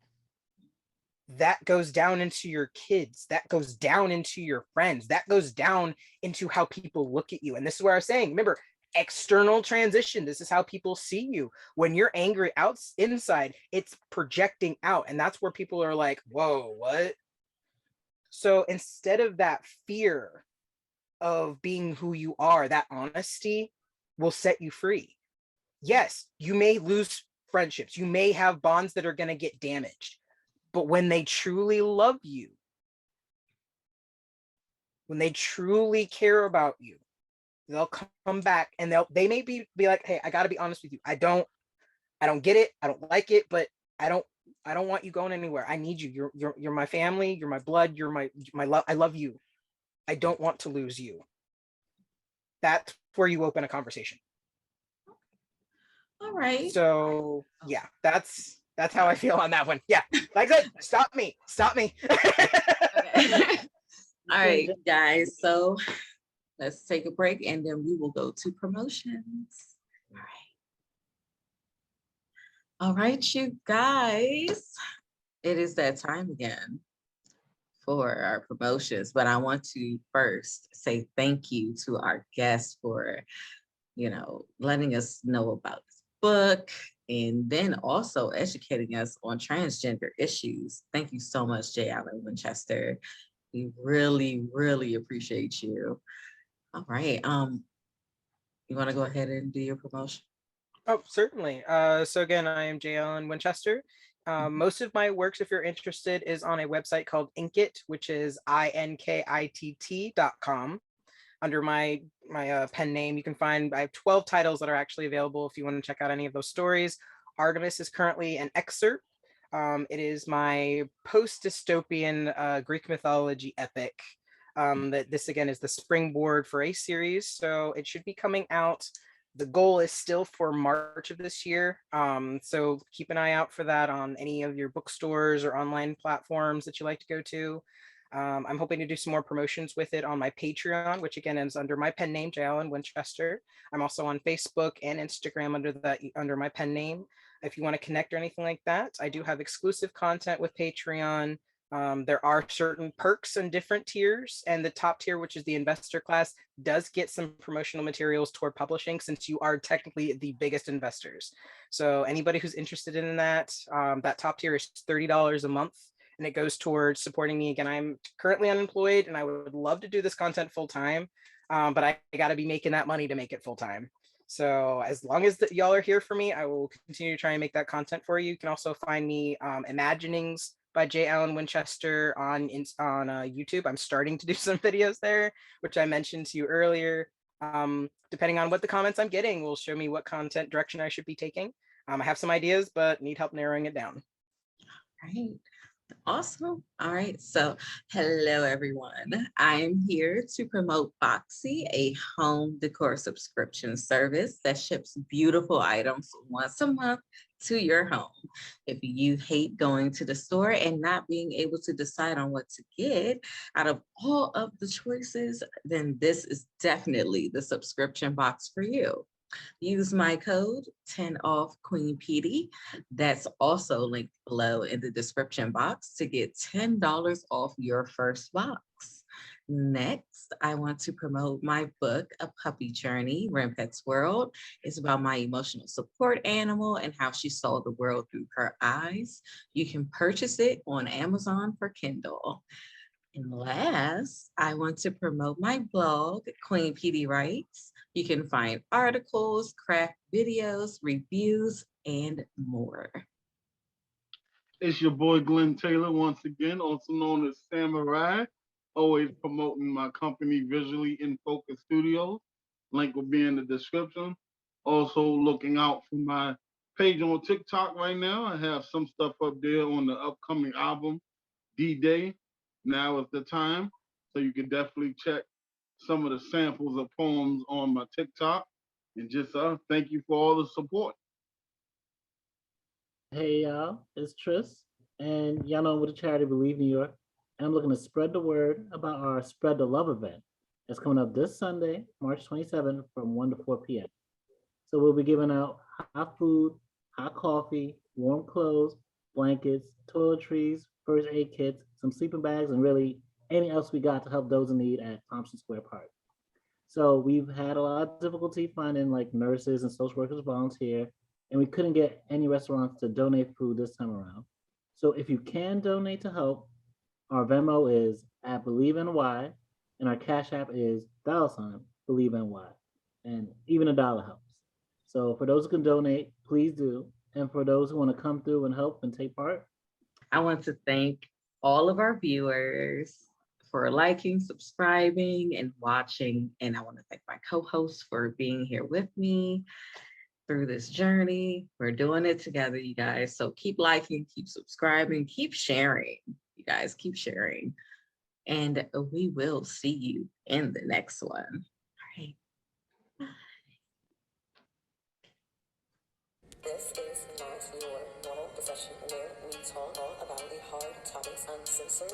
that goes down into your kids, that goes down into your friends, that goes down into how people look at you. And this is where I was saying, remember, external transition. This is how people see you. When you're angry inside, it's projecting out. And that's where people are like, whoa, what? So instead of that fear of being who you are, that honesty will set you free. Yes, you may lose friendships. You may have bonds that are going to get damaged. But when they truly love you, when they truly care about you, they'll come back and they may be like, hey, I got to be honest with you. I don't get it. I don't like it, but I don't want you going anywhere. I need you. You're my family. You're my blood. You're my love. I love you. I don't want to lose you. That's where you open a conversation. All right. So yeah, that's how I feel on that one. Yeah, like I said, stop me. Okay. All right, guys. So let's take a break and then we will go to promotions. All right, you guys. It is that time again for our promotions, but I want to first say thank you to our guests for, letting us know about this book and then also educating us on transgender issues. Thank you so much, J. Alleyn Winchester. We really, really appreciate you. All right. You want to go ahead and do your promotion? Oh, certainly. So again, I am J. Alleyn Winchester. Most of my works, if you're interested, is on a website called Inkit, which is inkitt.com. Under my pen name, you can find, I have 12 titles that are actually available if you want to check out any of those stories. Artemis is currently an excerpt. It is my post-dystopian Greek mythology epic. That this again is the springboard for a series, so it should be coming out. The goal is still for March of this year. So keep an eye out for that on any of your bookstores or online platforms that you like to go to. I'm hoping to do some more promotions with it on my Patreon, which again is under my pen name, J. Alleyn Winchester. I'm also on Facebook and Instagram under my pen name. If you want to connect or anything like that, I do have exclusive content with Patreon. There are certain perks and different tiers, and the top tier, which is the investor class, does get some promotional materials toward publishing since you are technically the biggest investors. So anybody who's interested in that, that top tier is $30 a month, and it goes towards supporting me. Again, I'm currently unemployed and I would love to do this content full time, but I got to be making that money to make it full time. So as long as y'all are here for me, I will continue to try and make that content for you. You can also find me Imaginings by J. Alleyn Winchester on YouTube. I'm starting to do some videos there, which I mentioned to you earlier. Depending on what the comments I'm getting will show me what content direction I should be taking. I have some ideas, but need help narrowing it down. All right. Awesome. All right. So hello, everyone. I'm here to promote Boxy, a home decor subscription service that ships beautiful items once a month to your home. If you hate going to the store and not being able to decide on what to get out of all of the choices, then this is definitely the subscription box for you. Use my code 10OFF Queen Pedii. That's also linked below in the description box to get $10 off your first box. Next, I want to promote my book, A Puppy Journey, Rempet's World. It's about my emotional support animal and how she saw the world through her eyes. You can purchase it on Amazon for Kindle. And last, I want to promote my blog, Queen Pedii Writes. You can find articles, craft videos, reviews, and more. It's your boy Glenn Taylor once again, also known as Samurai. Always promoting my company, Visually in Focus Studios. Link will be in the description. Also looking out for my page on TikTok right now. I have some stuff up there on the upcoming album, D-Day. Now is the time. So you can definitely check some of the samples of poems on my TikTok. And just thank you for all the support. Hey y'all, it's Tryst, and y'all know with the charity Believe New York. And I'm looking to spread the word about our Spread the Love event that's coming up this Sunday, March 27th from 1 to 4 p.m. So we'll be giving out hot food, hot coffee, warm clothes, blankets, toiletries, first aid kits, some sleeping bags, and really anything else we got to help those in need at Thompson Square Park. So we've had a lot of difficulty finding like nurses and social workers volunteer, and we couldn't get any restaurants to donate food this time around. So if you can donate to help, our Venmo is at believeny, and our Cash App is $believeny, and even $1 helps. So for those who can donate, please do. And for those who want to come through and help and take part, I want to thank all of our viewers for liking, subscribing, and watching. And I want to thank my co-hosts for being here with me through this journey. We're doing it together, you guys. So keep liking, keep subscribing, keep sharing. You guys keep sharing. And we will see you in the next one. All right. Bye. This is not your normal discussion where we talk all about the hard topics uncensored.